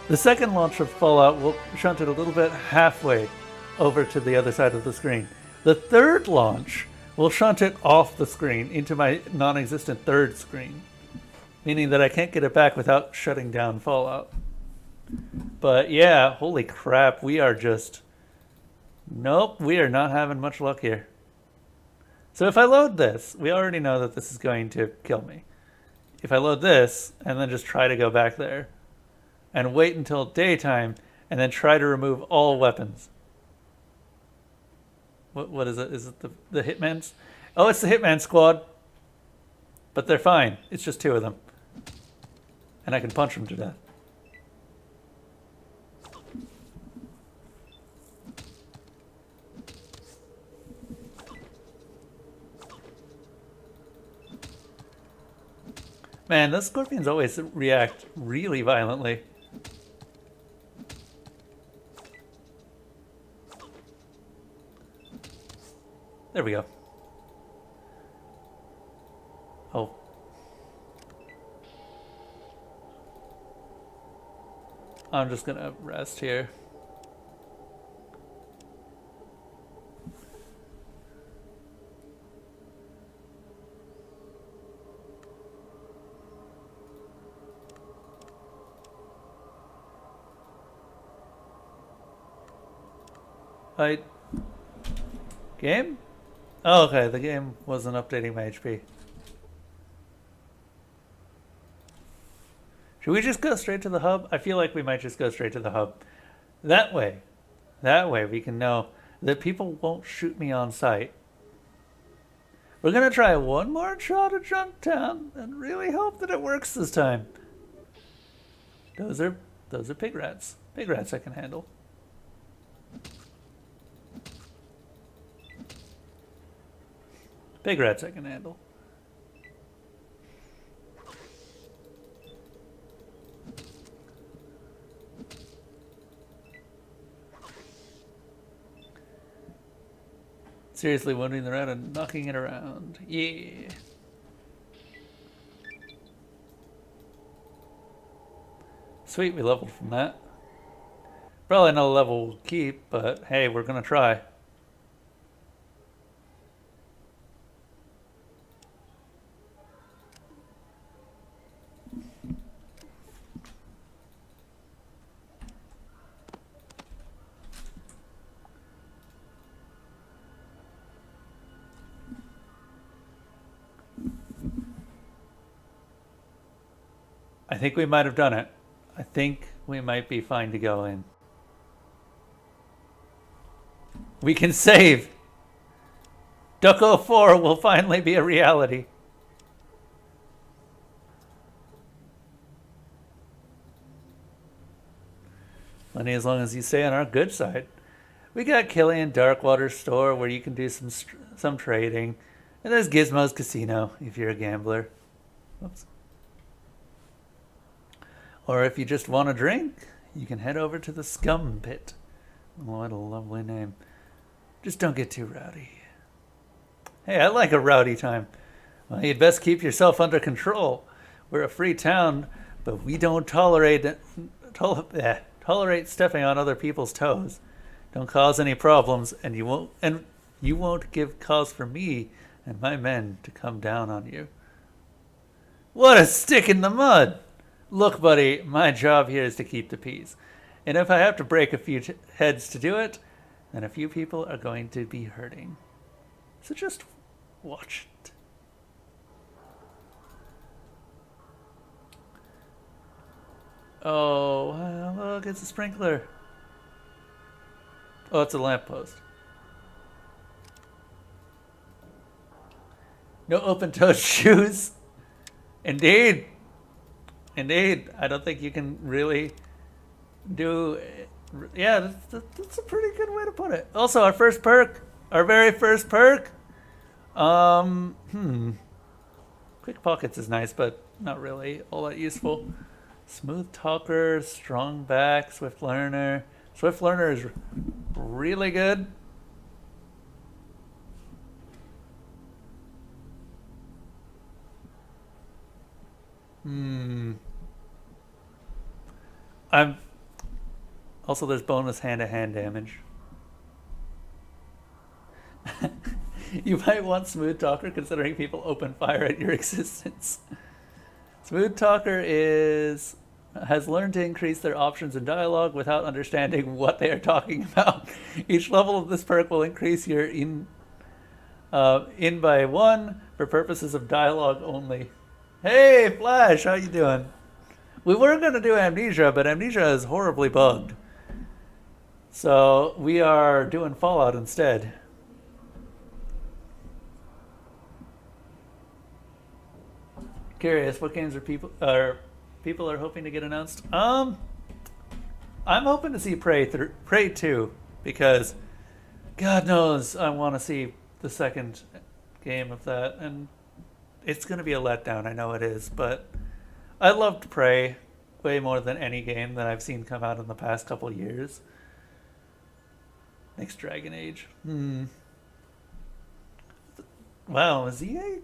S1: The second launch of Fallout will shunt it a little bit halfway over to the other side of the screen. The third launch will shunt it off the screen into my non-existent third screen, meaning that I can't get it back without shutting down Fallout. But yeah, holy crap, we are just... Nope, we are not having much luck here. So if I load this, we already know that this is going to kill me. If I load this, and then just try to go back there, and wait until daytime, and then try to remove all weapons. What is it? Is it the Hitman's? Oh, it's the Hitman squad. But they're fine. It's just two of them. And I can punch them to death. Man, those scorpions always react really violently. There we go. Oh. I'm just gonna rest here. Game? Oh, okay, the game wasn't updating my HP. Should we just go straight to the hub? I feel like we might just go straight to the hub. That way we can know that people won't shoot me on sight. We're gonna try one more shot at Junktown and really hope that it works this time. Those are pig rats. Pig rats I can handle. Pig rats I can handle. Seriously wounding the rat and knocking it around. Yeah. Sweet, we leveled from that. Probably no level will keep, but hey, we're gonna try. think we might have done it. I think we might be fine to go in. We can save! Ducko 4 will finally be a reality. Money as long as you stay on our good side. We got Killian Darkwater Store where you can do some trading. And there's Gizmo's Casino if you're a gambler. Whoops. Or if you just want a drink, you can head over to the Scum Pit. Oh, what a lovely name. Just don't get too rowdy. Hey, I like a rowdy time. Well, you'd best keep yourself under control. We're a free town, but we don't tolerate stepping on other people's toes. Don't cause any problems, and you won't give cause for me and my men to come down on you. What a stick in the mud! Look, buddy, my job here is to keep the peace. And if I have to break a few heads to do it, then a few people are going to be hurting. So just watch it. Oh, look, it's a sprinkler. Oh, it's a lamppost. No open-toed shoes. Indeed. Indeed. I don't think you can really do... Yeah, that's a pretty good way to put it. Also, our first perk. Our very first perk. Quick Pockets is nice, but not really all that useful. Smooth Talker, Strong Back, Swift Learner. Swift Learner is really good. Also, there's bonus hand-to-hand damage. You might want Smooth Talker considering people open fire at your existence. Smooth Talker has learned to increase their options in dialogue without understanding what they are talking about. Each level of this perk will increase your in by 1 for purposes of dialogue only. Hey, Flash, how you doing? We were going to do Amnesia, but Amnesia is horribly bugged. So we are doing Fallout instead. Curious, what games are people are hoping to get announced? I'm hoping to see Prey 2 because God knows I want to see the second game of that, and it's going to be a letdown. I know it is, but I loved Prey way more than any game that I've seen come out in the past couple of years. Next Dragon Age. Wow, is EA?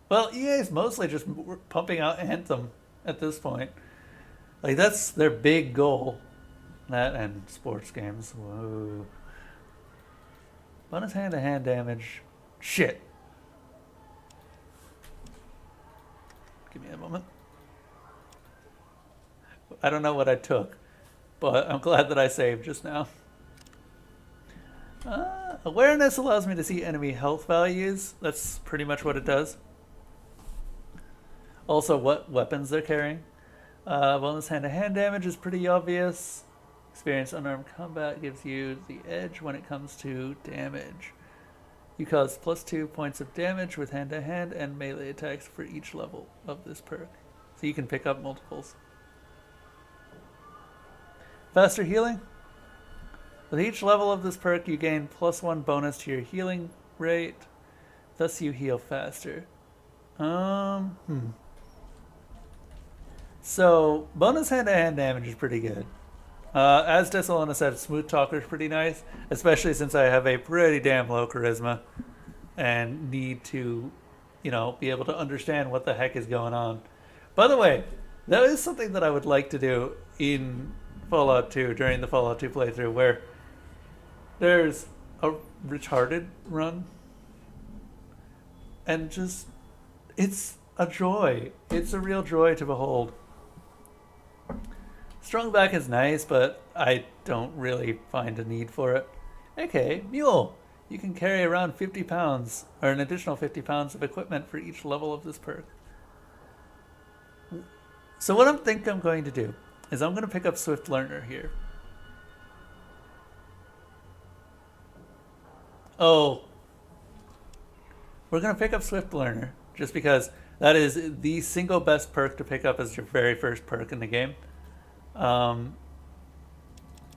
S1: Well, EA is mostly just pumping out Anthem at this point. Like, that's their big goal. That and sports games. Whoa. Bonus hand-to-hand damage. Shit. Give me a moment. I don't know what I took, but I'm glad that I saved just now. Awareness allows me to see enemy health values. That's pretty much what it does. Also, what weapons they're carrying. Bonus hand-to-hand damage is pretty obvious. Experience unarmed combat gives you the edge when it comes to damage. You cause +2 points of damage with hand-to-hand and melee attacks for each level of this perk. So you can pick up multiples. Faster healing. With each level of this perk, you gain +1 bonus to your healing rate. Thus, you heal faster. So, bonus hand-to-hand damage is pretty good. As Desolana said, Smooth Talker is pretty nice, especially since I have a pretty damn low charisma and need to, be able to understand what the heck is going on. By the way, that is something that I would like to do in Fallout 2 during the Fallout 2 playthrough, where there's a retarded run and just, it's a joy. It's a real joy to behold. Strong Back is nice, but I don't really find a need for it. Okay, Mule. You can carry around 50 pounds, or an additional 50 pounds of equipment for each level of this perk. So what I think I'm going to do is I'm going to pick up Swift Learner here. Oh, we're going to pick up Swift Learner just because that is the single best perk to pick up as your very first perk in the game.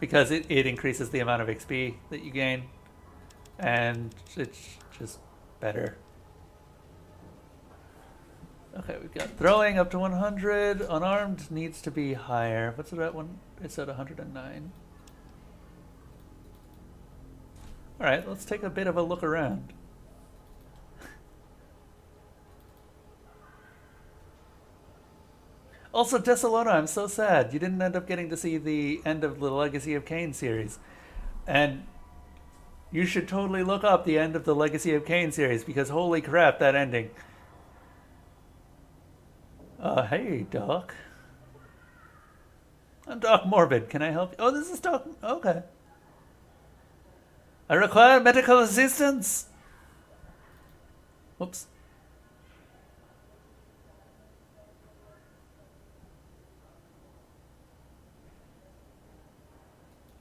S1: Because it increases the amount of XP that you gain, and it's just better. Okay, we've got throwing up to 100. Unarmed needs to be higher. What's that one? It's at 109. Alright, let's take a bit of a look around. Also, Desolona, I'm so sad. You didn't end up getting to see the end of the Legacy of Kain series. And you should totally look up the end of the Legacy of Kain series, because holy crap, that ending. Hey, Doc. I'm Doc Morbid. Can I help you? Oh, this is Doc. Okay. I require medical assistance. Whoops.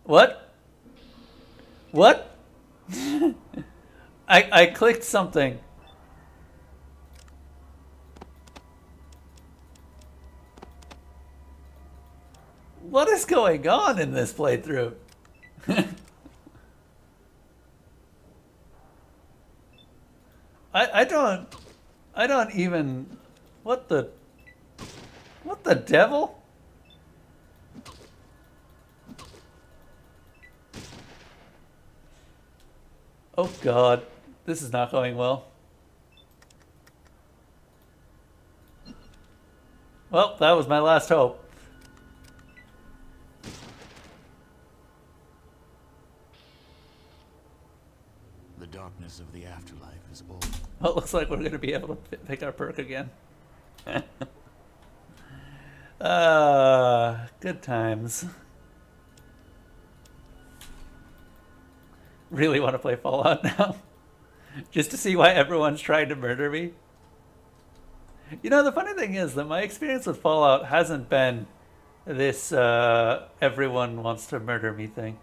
S1: What? What? I clicked something. What is going on in this playthrough? I don't even, what the devil? Oh God, this is not going well. Well, that was my last hope.
S3: The darkness of the afterlife is old.
S1: Well, it looks like we're going to be able to pick our perk again. Good times. Really want to play Fallout now. Just to see why everyone's trying to murder me. You know, the funny thing is that my experience with Fallout hasn't been this everyone wants to murder me thing.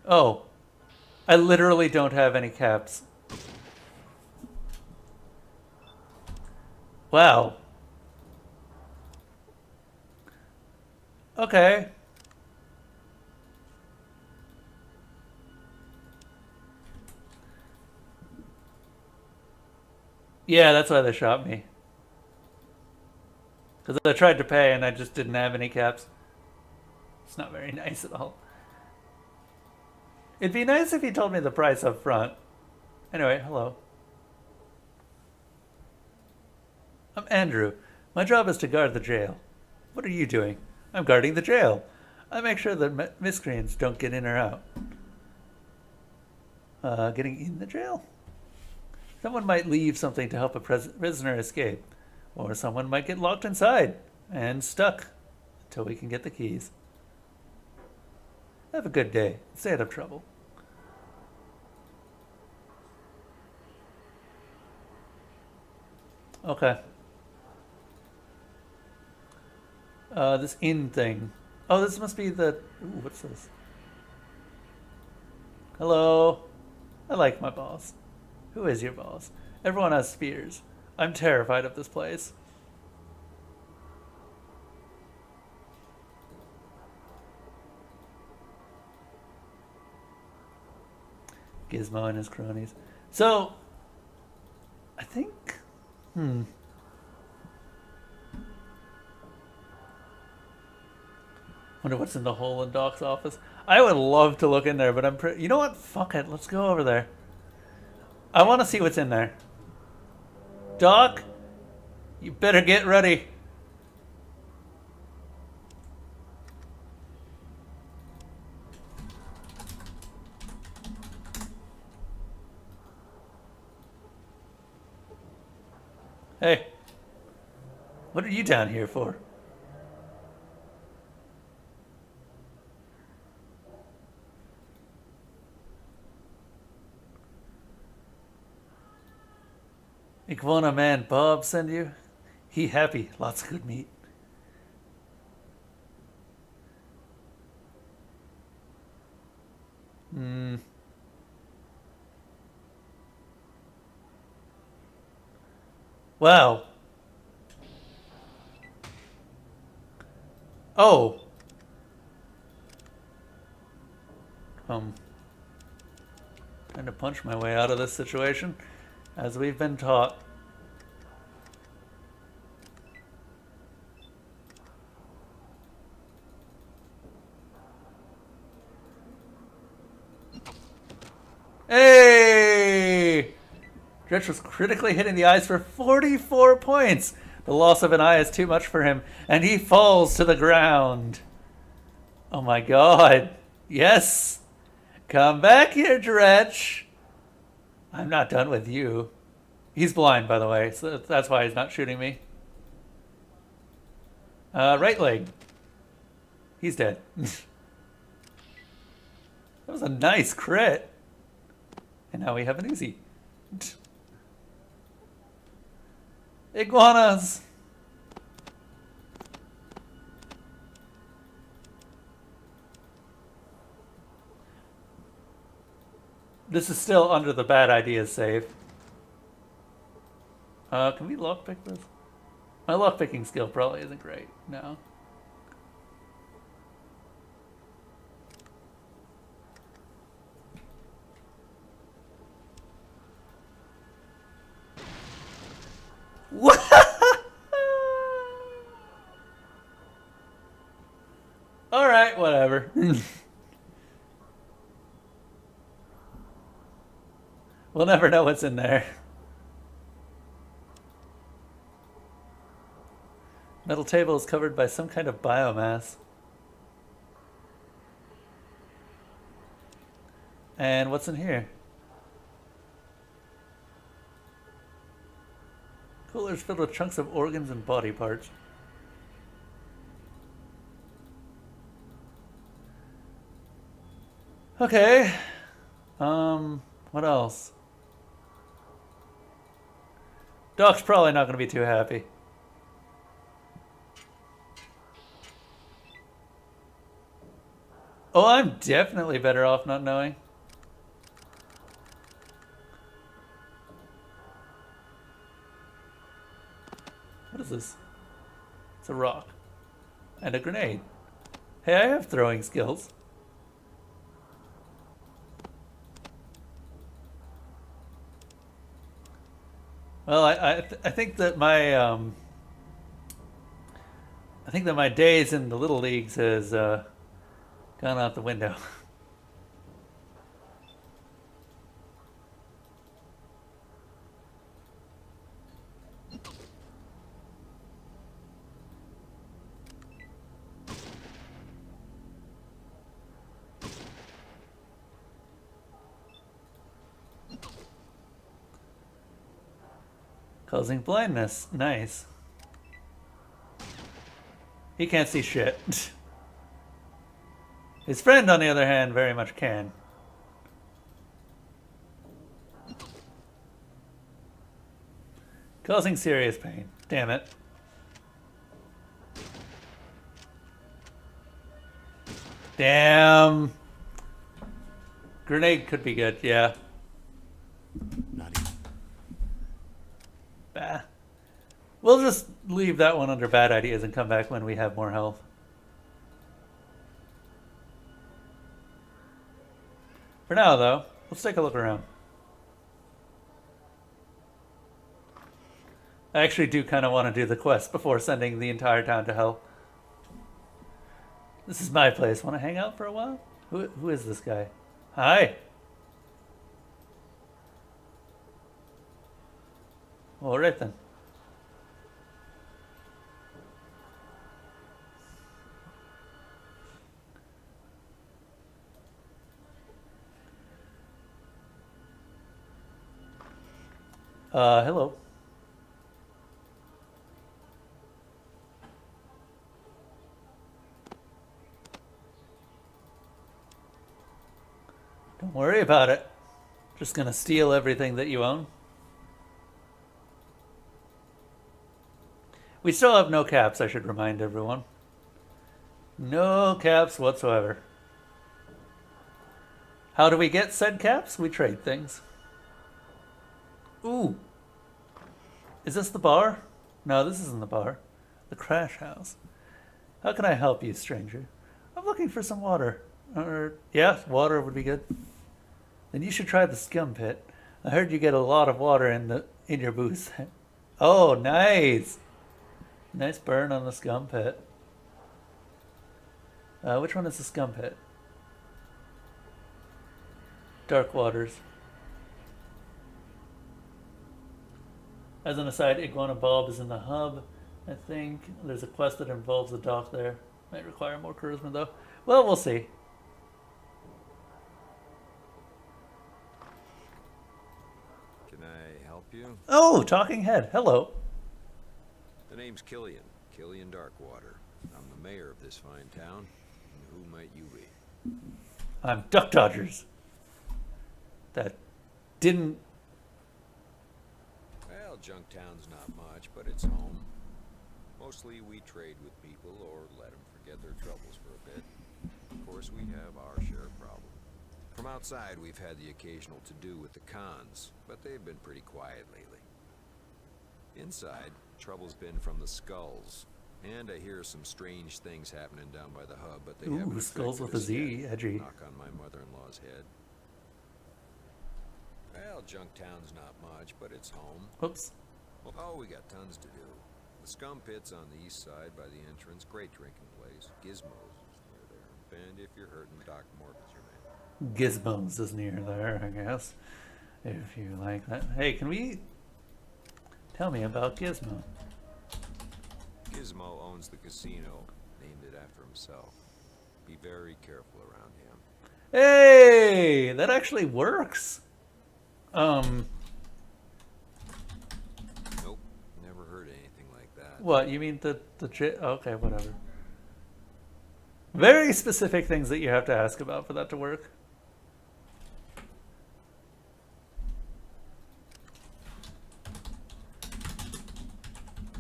S1: Oh, I literally don't have any caps. Wow. Okay. Yeah, that's why they shot me. Because I tried to pay and I just didn't have any caps. It's not very nice at all. It'd be nice if he told me the price up front. Anyway, hello. I'm Andrew. My job is to guard the jail. What are you doing? I'm guarding the jail. I make sure that miscreants don't get in or out. Getting in the jail? Someone might leave something to help a prisoner escape. Or someone might get locked inside and stuck until we can get the keys. Have a good day. Stay out of trouble. Okay. This inn thing. Oh, this must be the... Ooh, what's this? Hello. I like my boss. Who is your boss? Everyone has spears. I'm terrified of this place. Gizmo and his cronies. So, I think... Wonder what's in the hole in Doc's office. I would love to look in there, but I'm pretty... You know what? Fuck it. Let's go over there. I want to see what's in there. Doc, you better get ready. Hey, what are you down here for? Iguana man Bob send you? He happy. Lots of good meat. Hmm. Wow. Oh. Trying to punch my way out of this situation, as we've been taught. Hey! Dretch was critically hitting the eyes for 44 points. The loss of an eye is too much for him, and he falls to the ground. Oh my god. Yes! Come back here, Dretch. I'm not done with you. He's blind, by the way, so that's why he's not shooting me. Right leg. He's dead. That was a nice crit. And now we have an Uzi. Iguanas! This is still under the bad ideas save. Can we lockpick this? My lockpicking skill probably isn't great. No. What? All right, whatever. We'll never know what's in there. Metal table is covered by some kind of biomass. And what's in here? Coolers filled with chunks of organs and body parts. Okay. What else? Doc's probably not going to be too happy. Oh, I'm definitely better off not knowing. What is this? It's a rock. And a grenade. Hey, I have throwing skills. Well, I think that my I think that my days in the little leagues has gone out the window. Causing blindness. Nice. He can't see shit. His friend, on the other hand, very much can. Causing serious pain. Damn it. Damn. Grenade could be good, yeah.
S3: Not even.
S1: Bah. We'll just leave that one under bad ideas and come back when we have more health. For now, though, let's take a look around. I actually do kind of want to do the quest before sending the entire town to hell. This is my place. Want to hang out for a while? Who is this guy? Hi. All right then. Hello. Don't worry about it. Just gonna steal everything that you own. We still have no caps, I should remind everyone. No caps whatsoever. How do we get said caps? We trade things. Ooh. Is this the bar? No, this isn't the bar. The crash house. How can I help you, stranger? I'm looking for some water. Yeah, water would be good. Then you should try the scum pit. I heard you get a lot of water in your booth. Oh, nice. Nice burn on the scum pit. Which one is the scum pit? Dark Waters. As an aside, Iguana Bob is in the hub. I think there's a quest that involves the dock there. Might require more charisma though. Well, we'll see.
S7: Can I help you?
S1: Oh, talking head. Hello.
S7: The name's Killian. Killian Darkwater. I'm the mayor of this fine town. And who might you be?
S1: I'm Duck Dodgers. That didn't...
S7: Well, Junktown's not much, but it's home. Mostly we trade with people or let them forget their troubles for a bit. Of course, we have our share of problems. From outside, we've had the occasional to-do with the cons, but they've been pretty quiet lately. Inside, trouble's been from the skulls. And I hear some strange things happening down by the hub, but they haven't
S1: skulls
S7: affected
S1: with a
S7: us
S1: Z,
S7: yet.
S1: edgy.
S7: Knock on my mother-in-law's head. Well, Junktown's not much, but it's home.
S1: Whoops.
S7: Oh, we got tons to do. The scum pit's on the east side by the entrance. Great drinking place. Gizmos is near there. And if you're hurting, Doc Morgan's your man.
S1: Gizmos is near there, I guess. If you like that. Hey, can we... Tell me about Gizmo.
S7: Gizmo owns the casino, named it after himself. Be very careful around him.
S1: Hey! That actually works!
S7: Nope, never heard anything like that.
S1: What, you mean the okay, whatever. Very specific things that you have to ask about for that to work.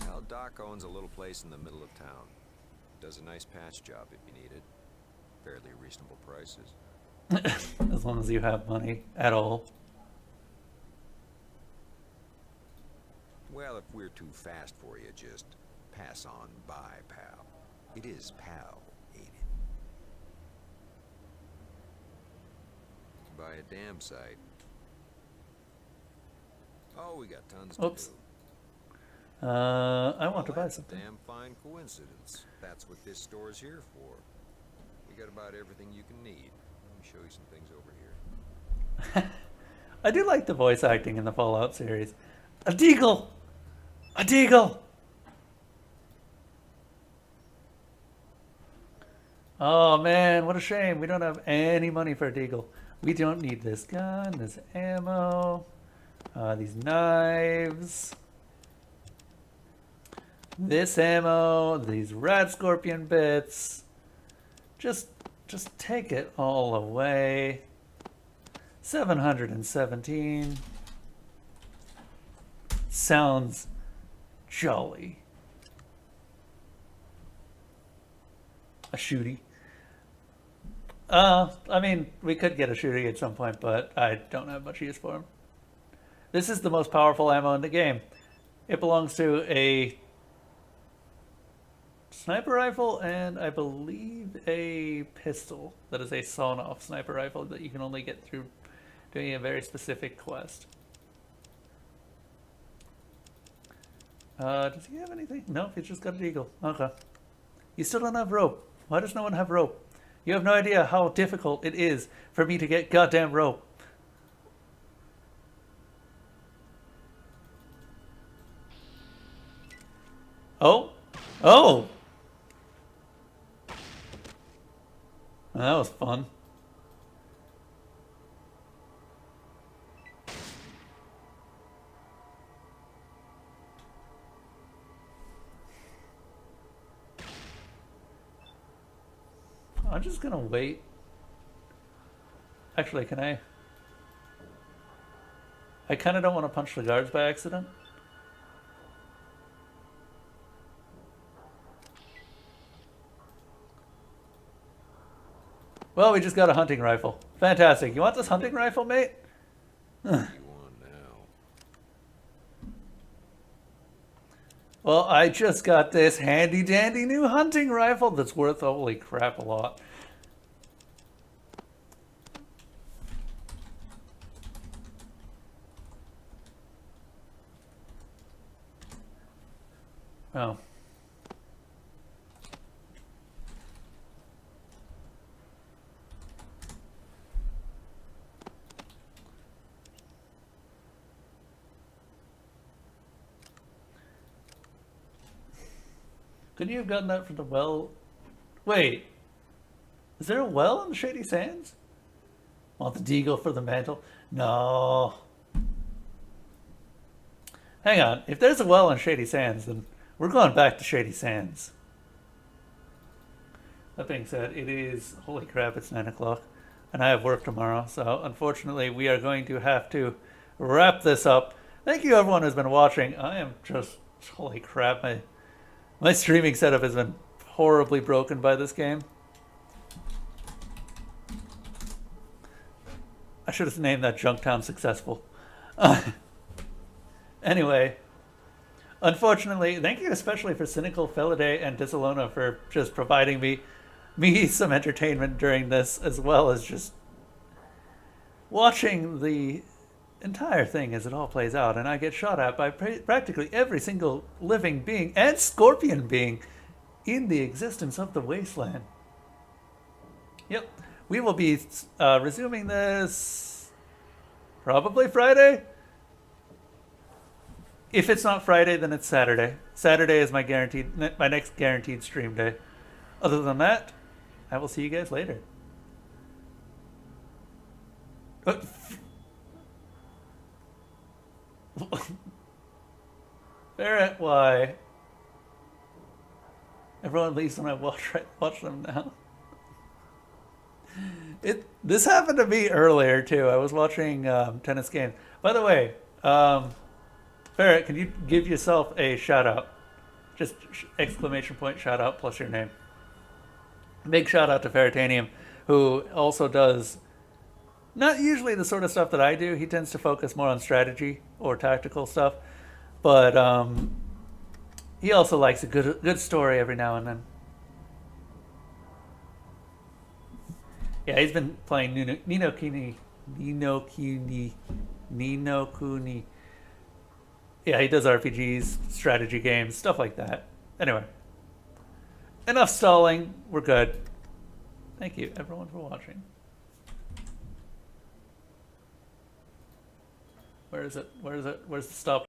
S7: Well, Doc owns a little place in the middle of town. Does a nice patch job if you need it. Fairly reasonable prices.
S1: As long as you have money at all.
S7: Well, if we're too fast for you, just pass on by, pal. It is pal, ain't it? Buy a damn sight. Oh, we got tons
S1: Oops.
S7: to do.
S1: I want to buy
S7: That's a
S1: something.
S7: damn fine coincidence. That's what this store's here for. We got about everything you can need. Let me show you some things over here.
S1: I do like the voice acting in the Fallout series. A deagle! A deagle! Oh man, what a shame. We don't have any money for a deagle. We don't need this gun, this ammo, these knives, this ammo, these rat scorpion bits. Just take it all away. 717. Sounds jolly. A shooty. I mean, we could get a shooty at some point, but I don't have much use for him. This is the most powerful ammo in the game. It belongs to a sniper rifle and I believe a pistol that is a sawn-off sniper rifle that you can only get through doing a very specific quest. Does he have anything? No, he's just got an eagle. Okay. You still don't have rope. Why does no one have rope? You have no idea how difficult it is for me to get goddamn rope. Oh? Oh! That was fun. I'm just gonna wait. Actually, can I? I kind of don't want to punch the guards by accident. Well, we just got a hunting rifle. Fantastic. You want this hunting rifle, mate?
S7: What do you want now?
S1: Well, I just got this handy dandy new hunting rifle that's worth, holy crap, a lot. Oh. Couldn't you have gotten that from the well? Wait. Is there a well in the Shady Sands? Want the deagle for the mantle? No. Hang on. If there's a well in Shady Sands, then we're going back to Shady Sands. That being said, it is... Holy crap, it's 9 o'clock. And I have work tomorrow. So, unfortunately, we are going to have to wrap this up. Thank you, everyone who's been watching. I am just... Holy crap, my streaming setup has been horribly broken by this game. I should have named that Junktown Successful. Anyway, unfortunately, thank you especially for Cynical, Felidae, and Disalona for just providing me some entertainment during this, as well as just watching the entire thing as it all plays out. And I get shot at by practically every single living being and scorpion being in the existence of the wasteland. Yep, we will be resuming this probably Friday. If it's not Friday, then it's Saturday. Saturday is my next guaranteed stream day. Other than that, I will see you guys later. Barrett, why? Everyone leaves when I watch them now. This happened to me earlier too. I was watching tennis game. By the way, Barrett, can you give yourself a shout out? Just exclamation point shout out plus your name. Big shout out to Veritanium, who also does not usually the sort of stuff that I do. He tends to focus more on strategy or tactical stuff, but he also likes a good story every now and then. Yeah, he's been playing Ni no Kuni. Yeah, he does RPGs, strategy games, stuff like that. Anyway, enough stalling. We're good. Thank you, everyone, for watching. Where is it? Where's the stop?